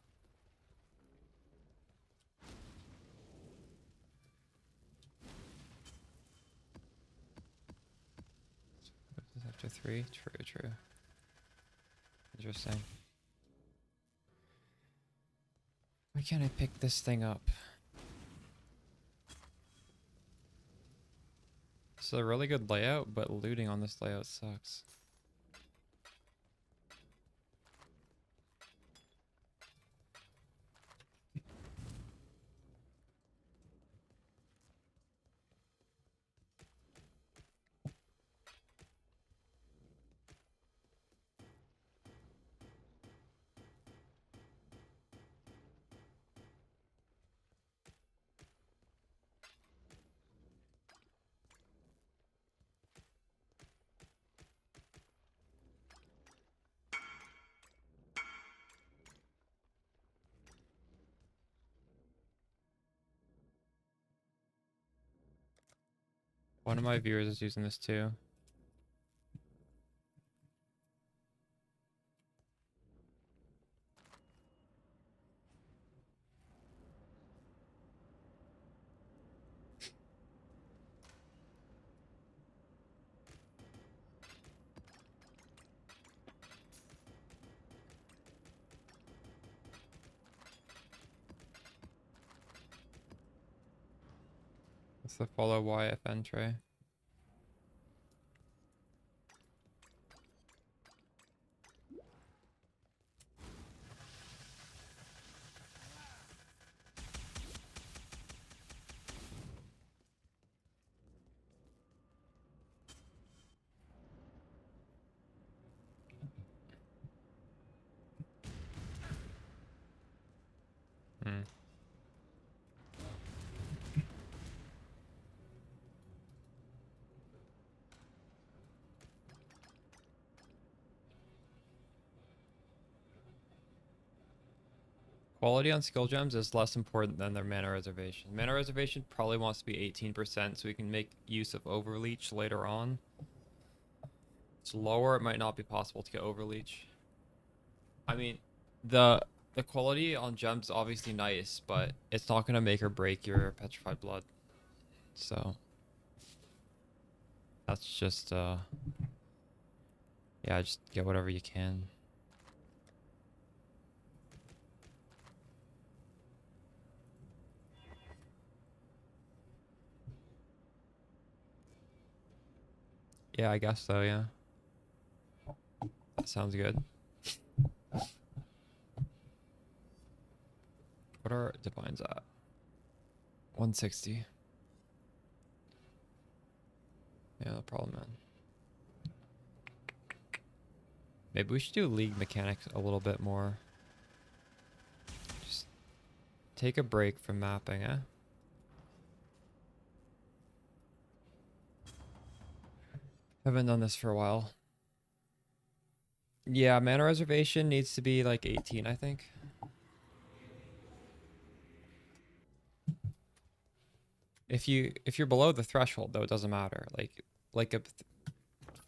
After 3? True. Interesting. Why can't I pick this thing up? It's a really good layout, but looting on this layout sucks. One of my viewers is using this too. It's the follow YFN tray. Hmm. Quality on skill gems is less important than their mana reservation. Mana reservation probably wants to be 18% so we can make use of overleech later on. It's lower, it might not be possible to get overleech. I mean, the quality on gems is obviously nice, but it's not gonna make or break your petrified blood. So that's just yeah, just get whatever you can. Yeah, I guess so, yeah. That sounds good. What are divines at? 160. Yeah, no problem, man. Maybe we should do league mechanics a little bit more. Just take a break from mapping, eh? Haven't done this for a while. Yeah, mana reservation needs to be like 18, I think. If you're below the threshold though, it doesn't matter. Like a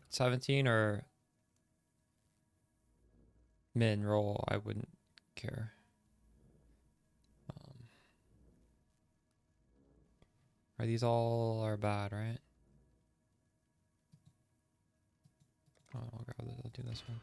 17 or min roll, I wouldn't care. Are these all are bad, right? Oh, I'll grab this. I'll do this one.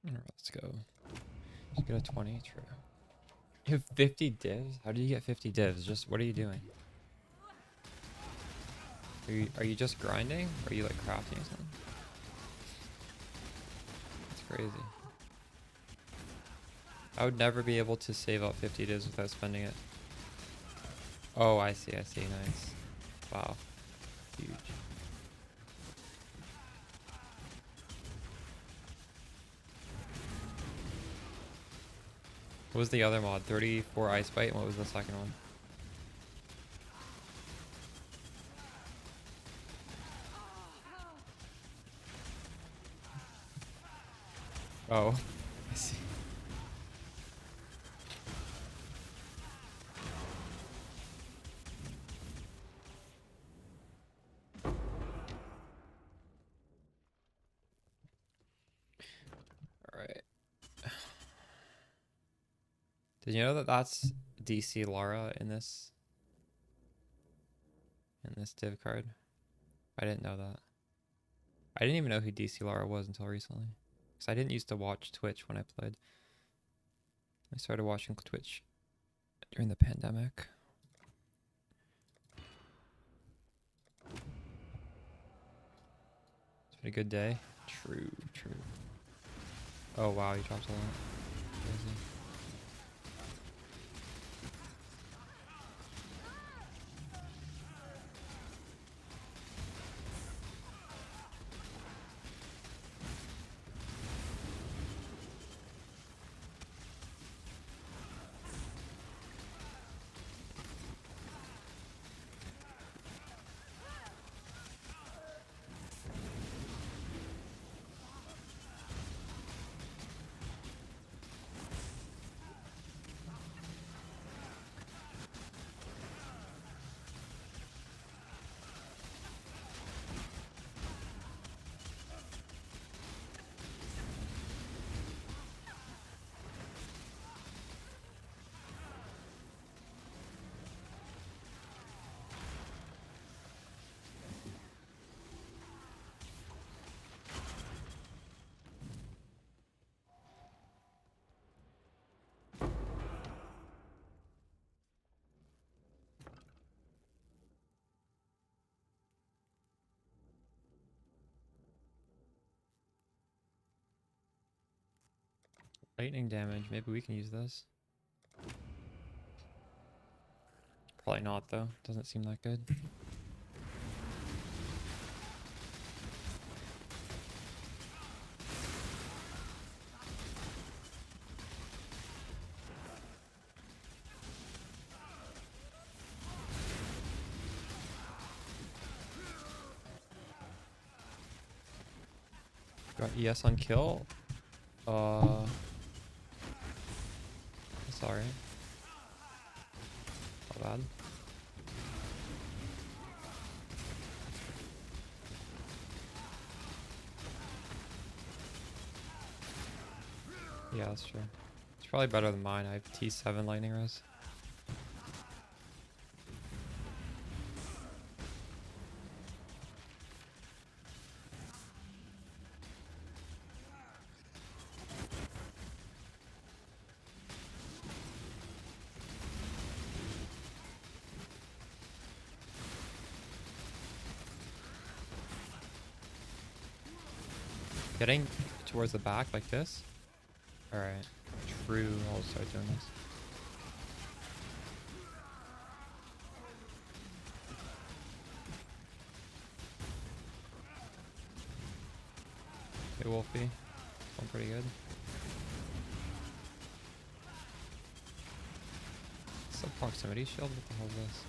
Alright, let's go. Just get a 20, true. You have 50 divs? How do you get 50 divs? Just what are you doing? Are you just grinding? Or are you like crafting or something? That's crazy. I would never be able to save up 50 divs without spending it. Oh, I see, nice. Wow. Huge. What was the other mod? 34 Ice Bite, and what was the second one? Oh, I see. All right. Did you know that that's DC Lara in this div card? I didn't know that. I didn't even know who DC Lara was until recently. Because I didn't used to watch Twitch when I played. I started watching Twitch during the pandemic. It's been a good day. True, true. Oh wow, he dropped a lot. Crazy. Lightning damage. Maybe we can use this. Probably not though. Doesn't seem that good. Got ES on kill. That's alright. Not bad. Yeah, that's true. It's probably better than mine. I have T7 lightning res. Getting towards the back like this? Alright. True. I'll start doing this. Hey, Wolfie. Going pretty good. It's a proximity shield? What the hell is this?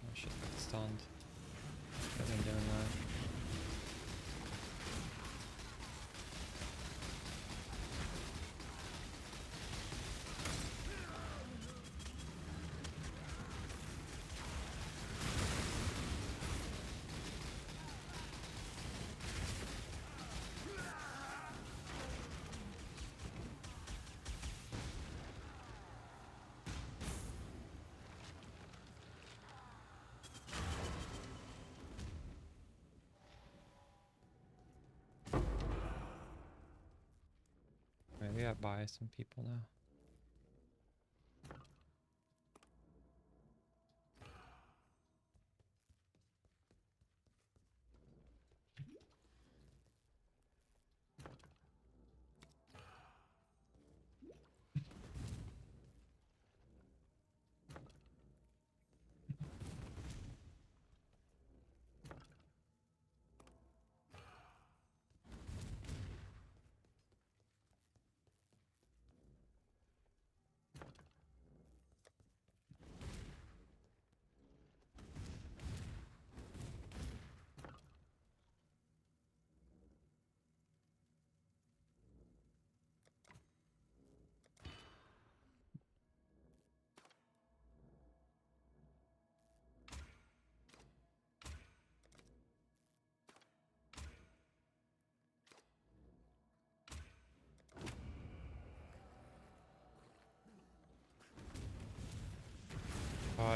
Oh shit, got stunned. I've been doing that. Maybe I buy some people now.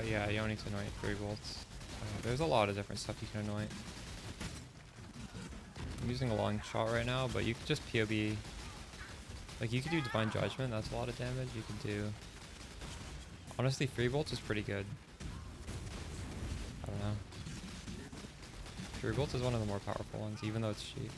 Yeah, you don't need to anoint 3 bolts. There's a lot of different stuff you can anoint. I'm using a long shot right now, but you could just POB. Like, you could do Divine Judgment, that's a lot of damage. You could do... Honestly, 3 bolts is pretty good. I don't know. 3 bolts is one of the more powerful ones, even though it's cheap.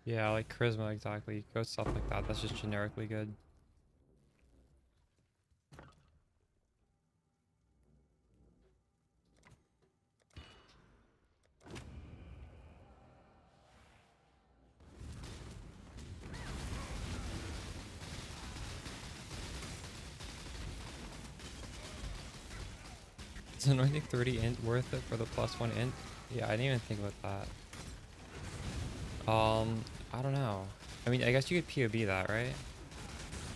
Yeah, like Charisma, exactly. Go stuff like that. That's just generically good. Is anointing 30 int worth it for the +1 int? Yeah, I didn't even think about that. I don't know. I mean, I guess you could POB that, right?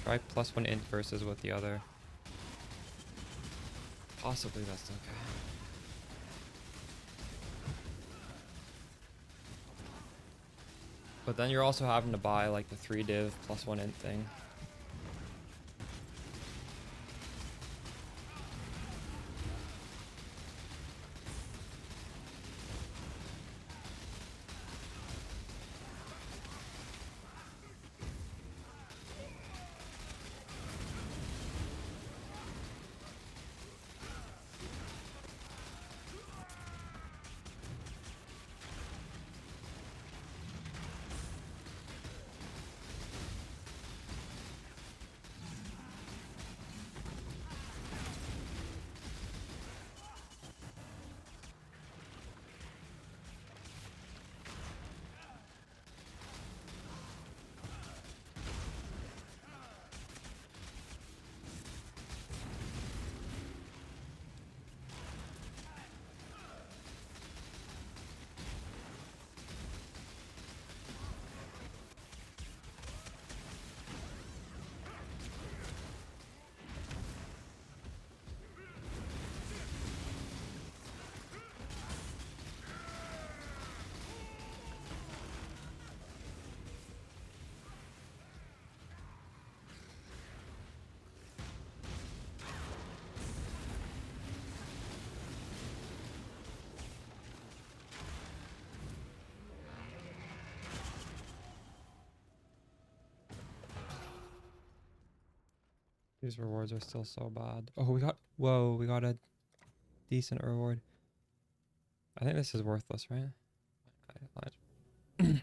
Try +1 int versus with the other. Possibly that's okay. But then you're also having to buy like the 3 div +1 int thing. These rewards are still so bad. Oh, whoa, we got a decent reward. I think this is worthless, right? Yeah.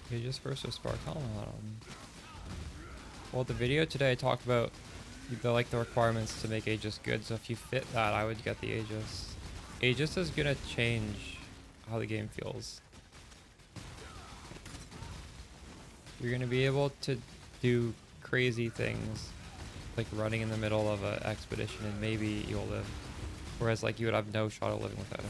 Aegis versus Spark Helm. Well, the video today I talked about the requirements to make Aegis good. So if you fit that, I would get the Aegis. Aegis is gonna change how the game feels. You're gonna be able to do crazy things, like running in the middle of an expedition, and maybe you'll live. Whereas like you would have no shot of living without it.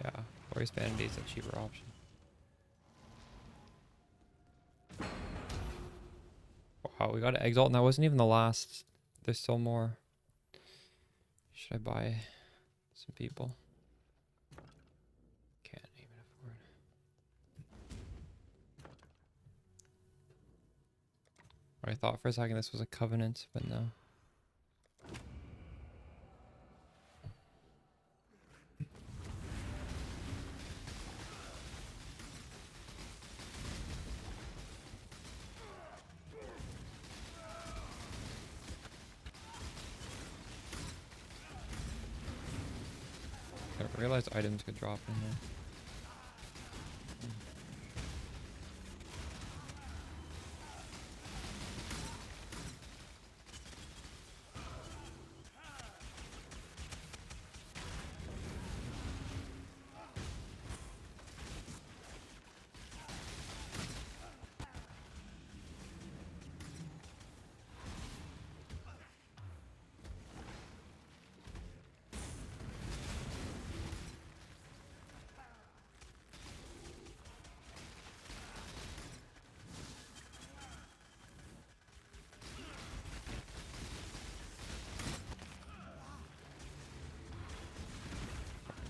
Yeah, Glorious Vanity is a cheaper option. we got to exalt, and that wasn't even the last. There's still more. Should I buy some people? Can't even afford. I thought for a second this was a covenant, but no. I realized items could drop in here.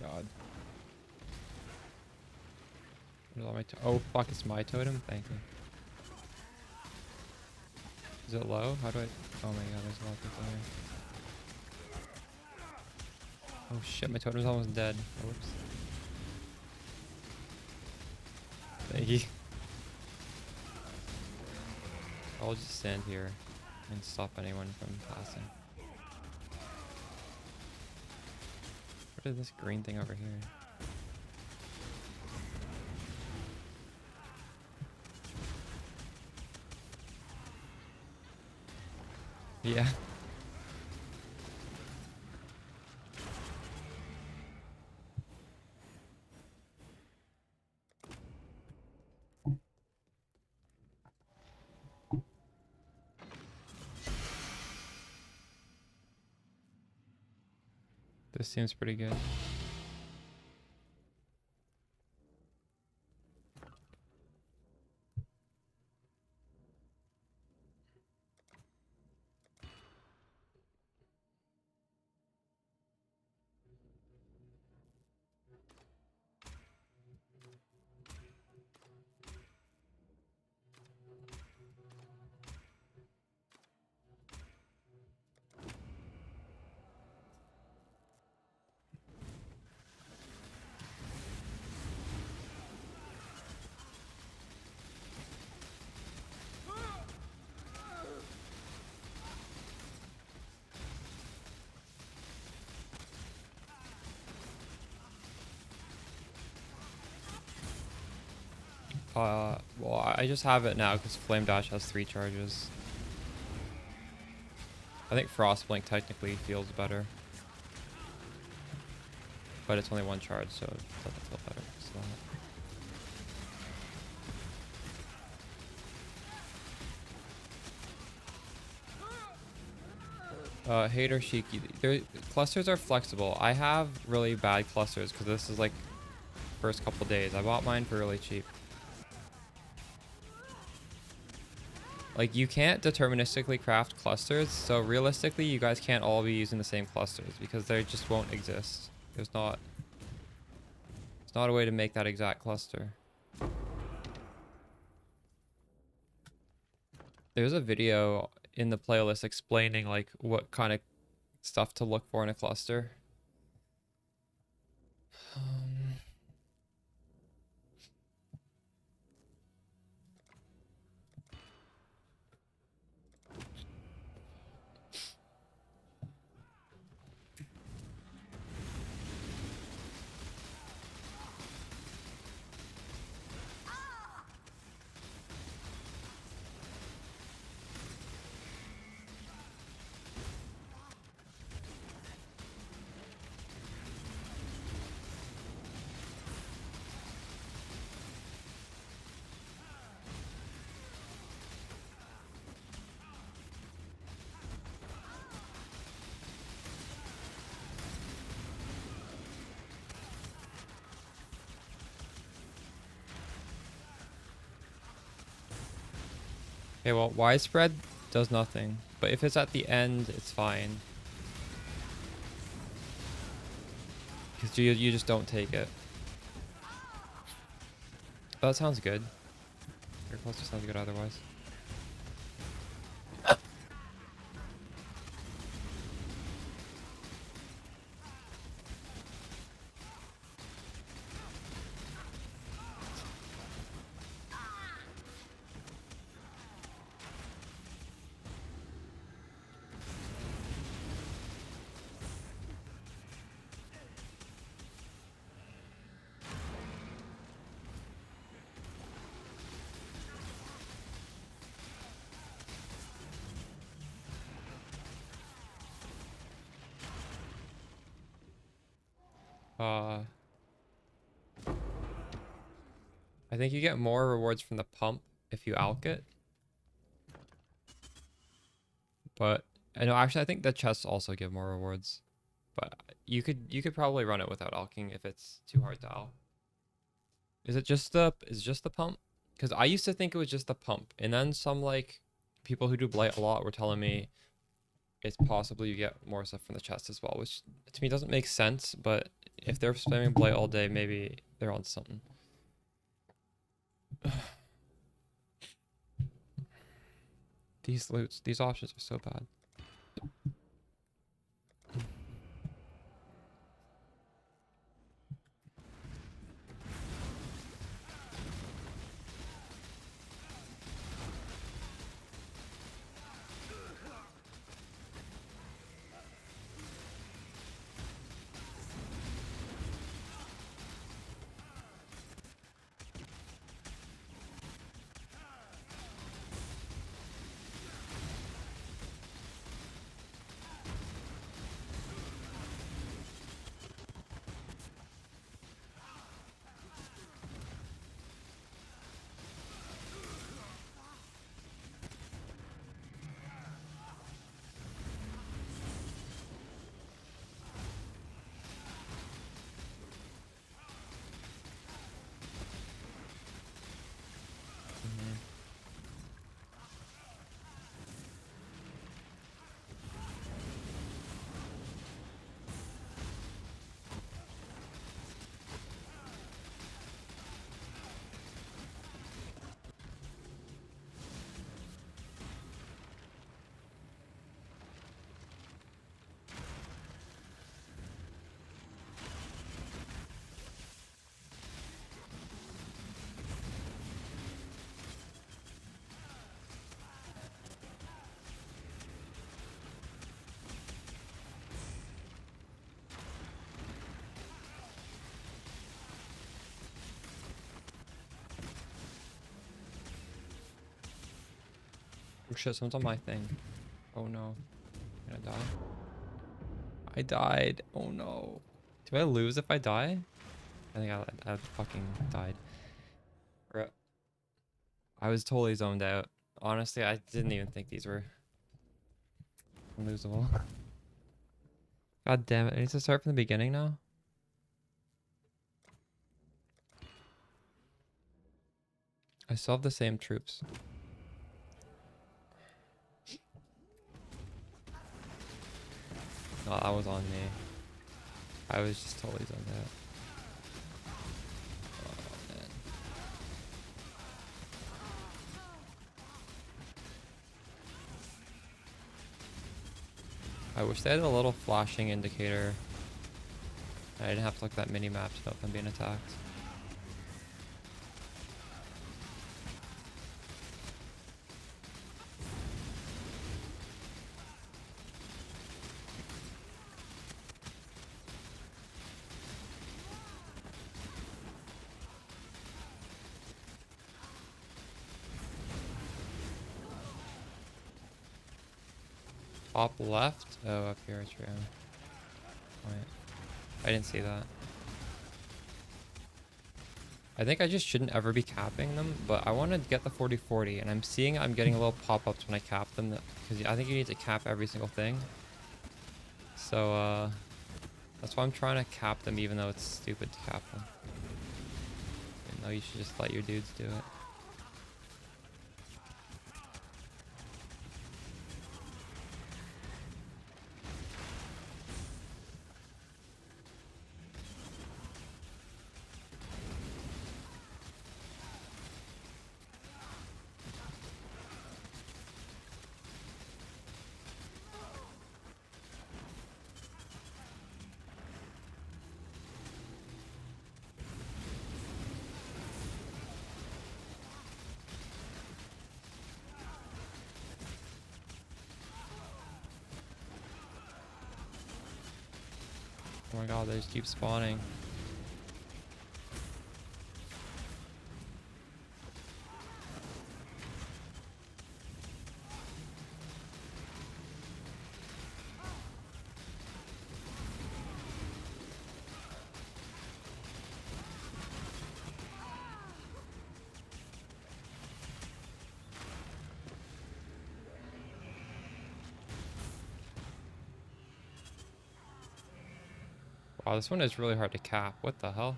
God. Oh fuck, it's my totem? Thank you. Is it low? How do I... Oh my god, there's a lot of people here. Oh shit, my totem's almost dead. Whoops. Thank you. I'll just stand here and stop anyone from passing. What is this green thing over here? Yeah. This seems pretty good. Well, I just have it now because Flame Dash has 3 charges. I think Frostblink technically feels better. But it's only 1 charge, so it doesn't feel better because of that. Hater Shiki. Clusters are flexible. I have really bad clusters because this is like first couple days. I bought mine for really cheap. Like, you can't deterministically craft clusters, so realistically, you guys can't all be using the same clusters because they just won't exist. It's not a way to make that exact cluster. There's a video in the playlist explaining, like, what kind of stuff to look for in a cluster. Okay, well, widespread does nothing. But if it's at the end, it's fine. Because you just don't take it. But that sounds good. Your cluster sounds good otherwise. I think you get more rewards from the pump if you alch it. But I know actually I think the chests also give more rewards. But you could probably run it without alching if it's too hard to alch. Is it just the pump? Because I used to think it was just the pump, and then some like people who do blight a lot were telling me it's possible you get more stuff from the chest as well, which to me doesn't make sense. But if they're spamming blight all day, maybe they're on something. These loots, these options are so bad. Oh shit, someone's on my thing. Oh no. I'm gonna die. I died. Oh no. Do I lose if I die? I think I fucking died. Rip. I was totally zoned out. Honestly, I didn't even think these were losable. God damn it. I need to start from the beginning now? I still have the same troops. No, that was on me. I was just totally zoned out. Oh, man. I wish they had a little flashing indicator. I didn't have to look at that mini map to know if I'm being attacked. Top left? Oh, up here, it's real. Wait. I didn't see that. I think I just shouldn't ever be capping them, but I want to get the 40-40, and I'm seeing I'm getting a little pop-ups when I cap them, because I think you need to cap every single thing. So, that's why I'm trying to cap them, even though it's stupid to cap them. Even though you should just let your dudes do it. Oh my god, they just keep spawning. Wow, this one is really hard to cap. What the hell?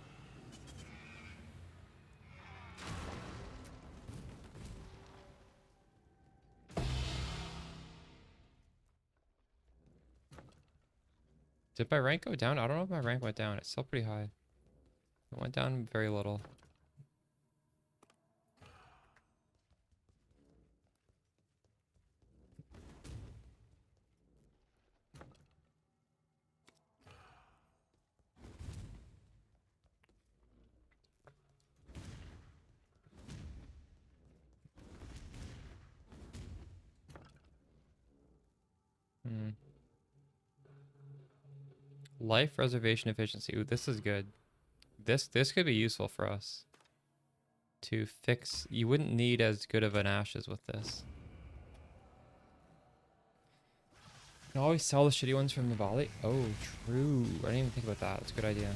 Did my rank go down? I don't know if my rank went down. It's still pretty high. It went down very little. Hmm. Life reservation efficiency. Ooh, this is good. This could be useful for us to fix. You wouldn't need as good of an ashes with this. You can always sell the shitty ones from the valley. Oh, true. I didn't even think about that. That's a good idea.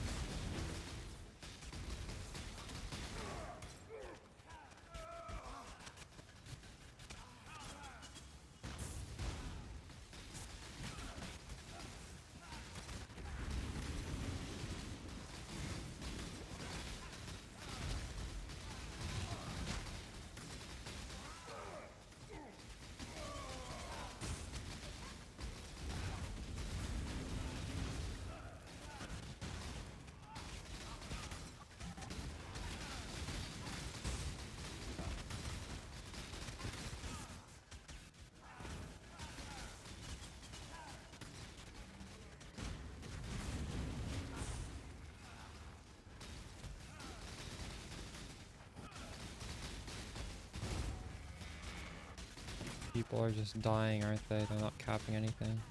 People are just dying, aren't they? They're not capping anything.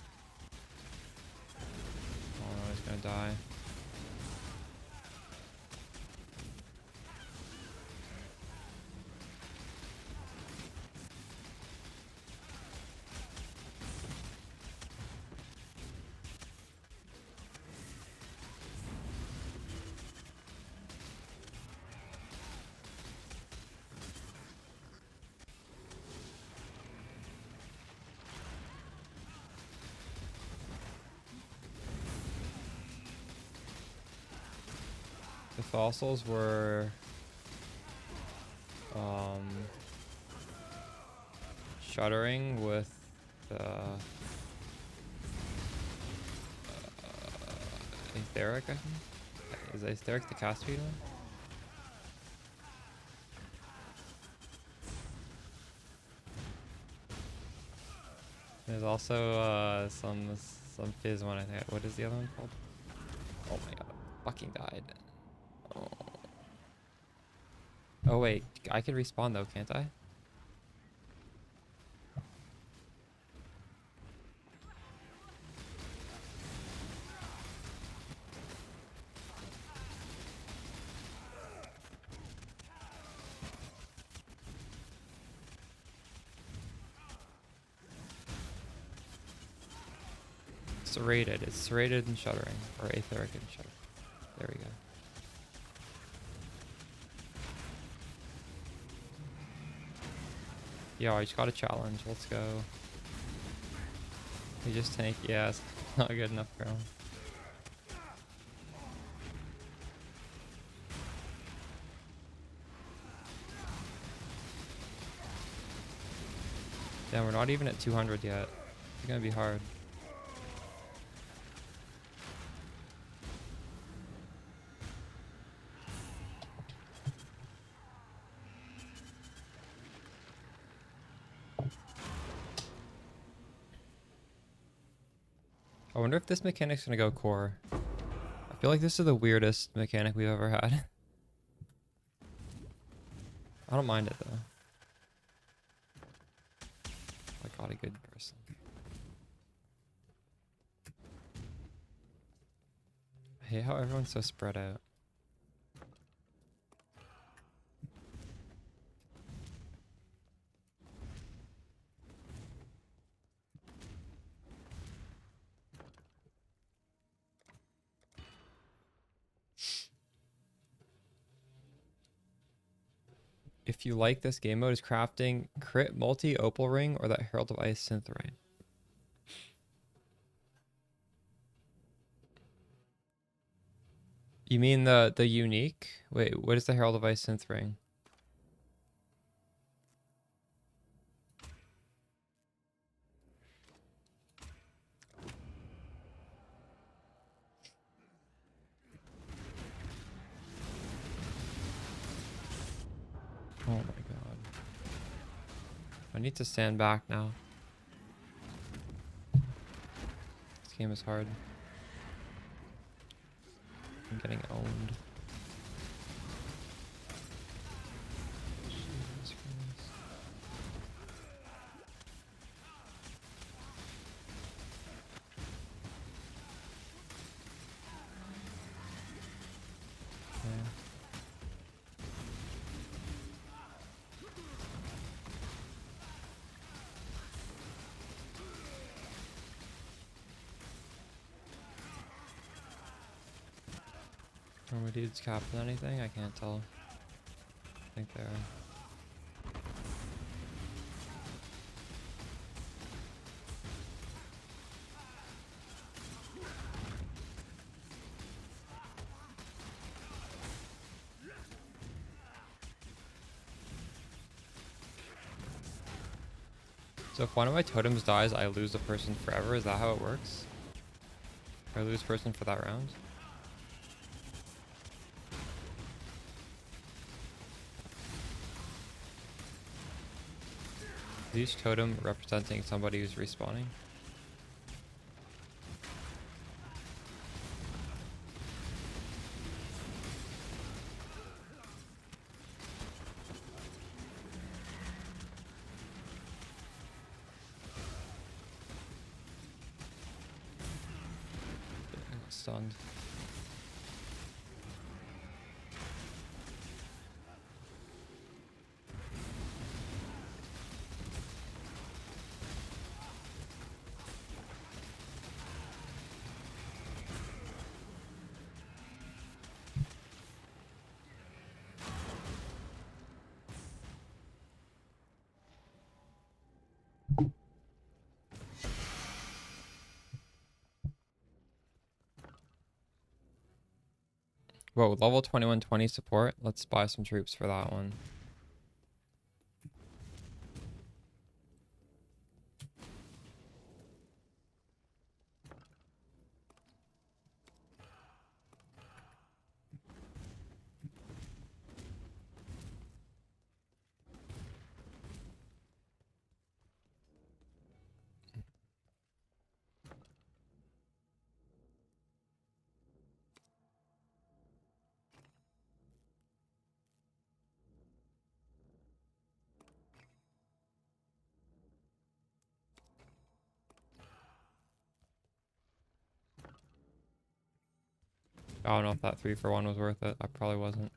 Oh no, he's gonna die. The fossils were shuddering with Aetheric, I think. Is Aetheric the cast speed one? There's also some fizz one, I think. What is the other one called? Oh my god, I fucking died. Oh. Oh wait, I can respawn though, can't I? Serrated. It's serrated and shuddering. Or aetheric and shuddering. There we go. Yo, I just got a challenge. Let's go. We just tank. Yeah, it's not good enough for him. Damn, we're not even at 200 yet. It's gonna be hard. I wonder if this mechanic's gonna go core. I feel like this is the weirdest mechanic we've ever had. I don't mind it though. I got a good person. hate how everyone's so spread out. If you like this game mode, is crafting crit multi opal ring or that Herald of Ice synth ring? You mean the unique? Wait, what is the Herald of Ice synth ring? Oh my god. I need to stand back now. This game is hard. I'm getting owned. Jesus Christ. Okay. Are my dudes capping anything? I can't tell. I think they are. So if one of my totems dies, I lose a person forever. Is that how it works? I lose person for that round? Is each totem representing somebody who's respawning? I got stunned. Whoa, level 2120 support. Let's buy some troops for that one. I don't know if that 3-for-1 was worth it. I probably wasn't.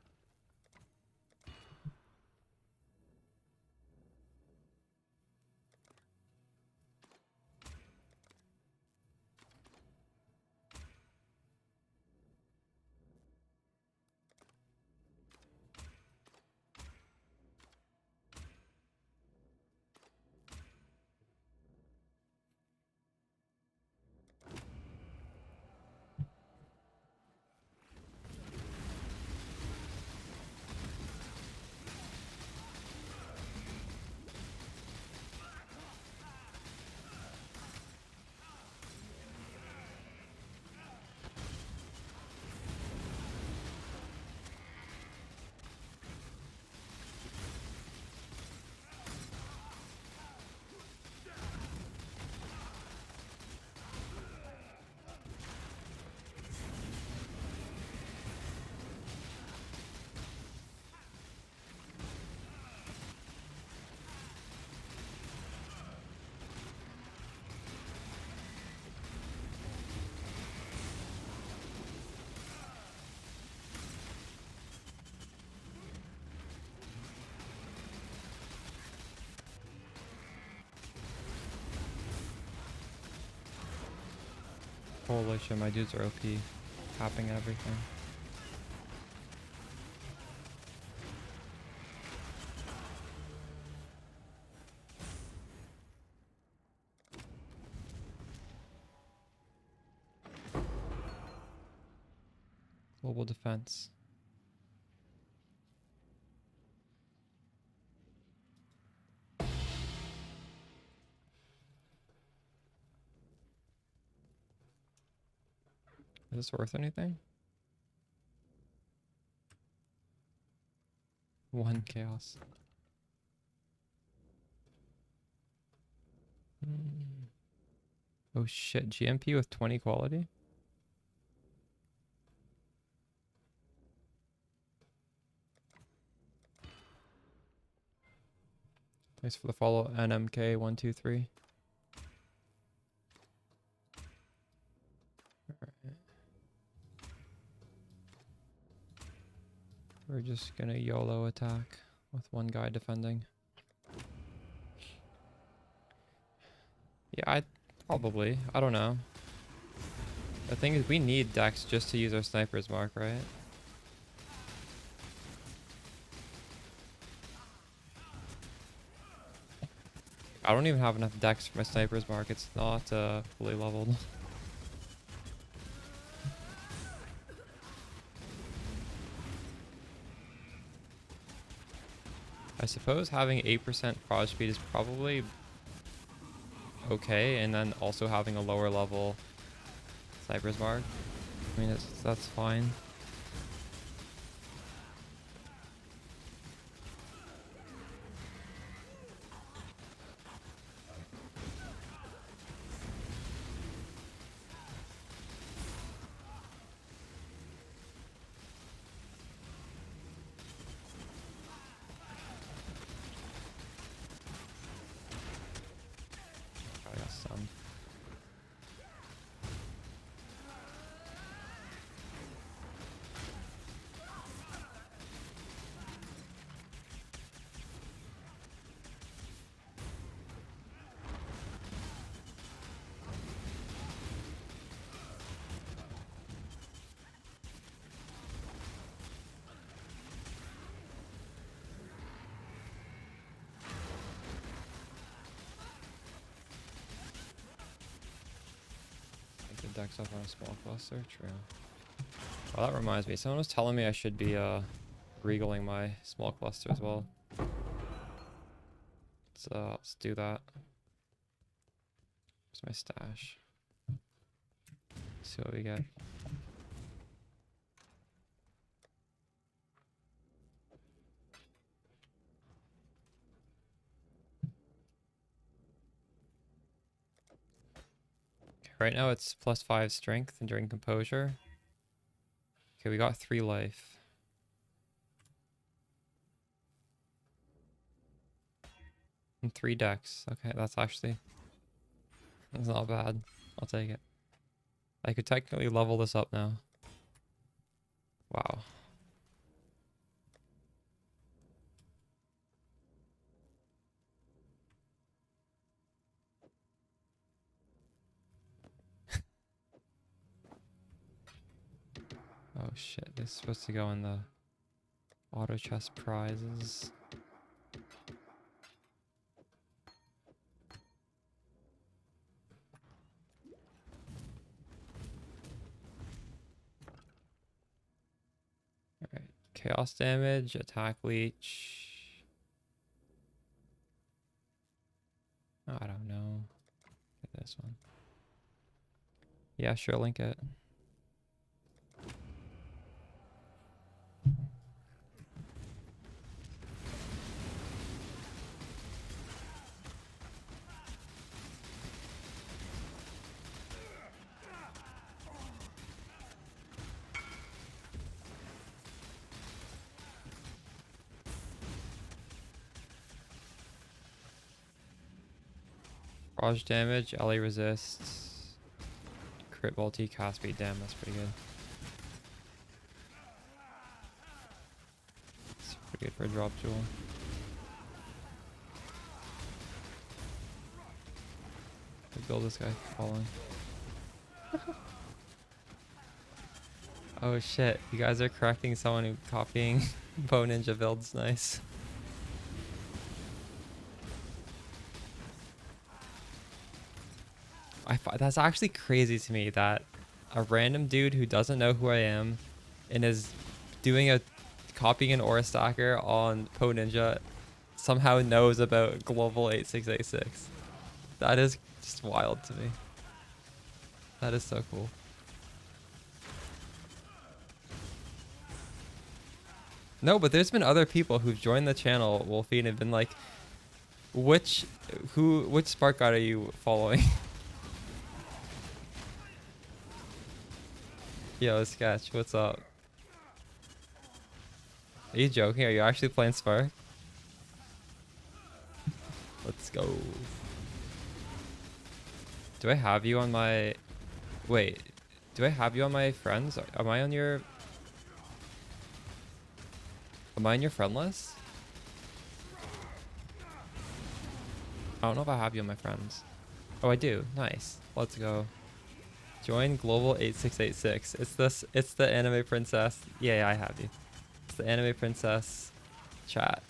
Holy shit, my dudes are OP. Tapping everything. Global defense. Is this worth anything? 1 chaos. Oh shit, GMP with 20 quality? Thanks for the follow, NMK123. Alright. We're just gonna YOLO attack with one guy defending. Yeah, probably. I don't know. The thing is, we need Dex just to use our sniper's mark, right? I don't even have enough Dex for my sniper's mark. It's not fully leveled. I suppose having 8% prod speed is probably okay, and then also having a lower level sniper's mark. I mean, that's fine. I got some. Dex up on a small cluster, true. Oh, that reminds me. Someone was telling me I should be regaling my small cluster as well. Let's do that. Where's my stash? Let's see what we get. Right now it's +5 strength and during composure. Okay, we got 3 life. And 3 dex. Okay, that's not bad. I'll take it. I could technically level this up now. Wow. Oh shit, this is supposed to go in the auto chest prizes. Alright, chaos damage, attack leech. Oh, I don't know. Get this one. Yeah, sure, link it. Barrage damage, LA resists, crit multi, cast speed, damn, that's pretty good. It's pretty good for a drop jewel. Build this guy falling. Oh shit, you guys are correcting someone who copying Bow Ninja builds. Nice. That's actually crazy to me that a random dude who doesn't know who I am and is doing a copying an aura stacker on Poe Ninja somehow knows about global 8686. That is just wild to me. That is so cool. No, but there's been other people who've joined the channel, Wolfie, and been like, which Spark God are you following? Yo, Sketch, what's up? Are you joking? Are you actually playing Spark? Let's go. Do I have you on my... Wait. Do I have you on my friends? Am I on your... Am I on your friend list? I don't know if I have you on my friends. Oh, I do. Nice. Let's go. Join Global 8686. It's this. It's the anime princess. Yeah, I have you. It's the anime princess chat.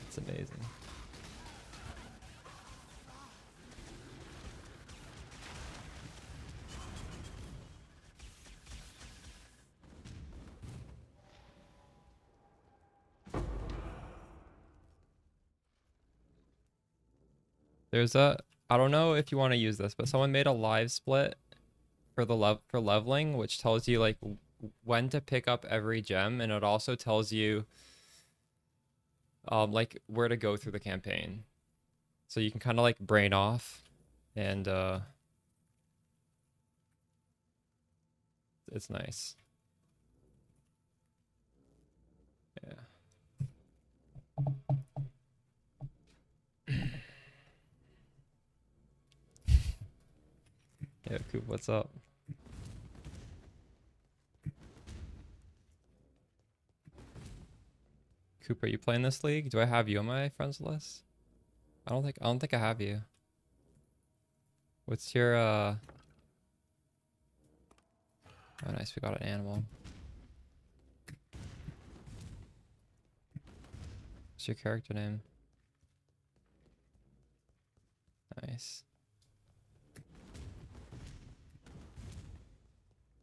It's amazing. There's a... I don't know if you want to use this, but someone made a live split for the for leveling, which tells you like when to pick up every gem, and it also tells you like where to go through the campaign. So you can kind of like brain off, and it's nice. Yeah. Yeah, Coop, what's up? Coop, are you playing this league? Do I have you on my friends list? I don't think I have you. What's your Oh nice, we got an animal. What's your character name? Nice.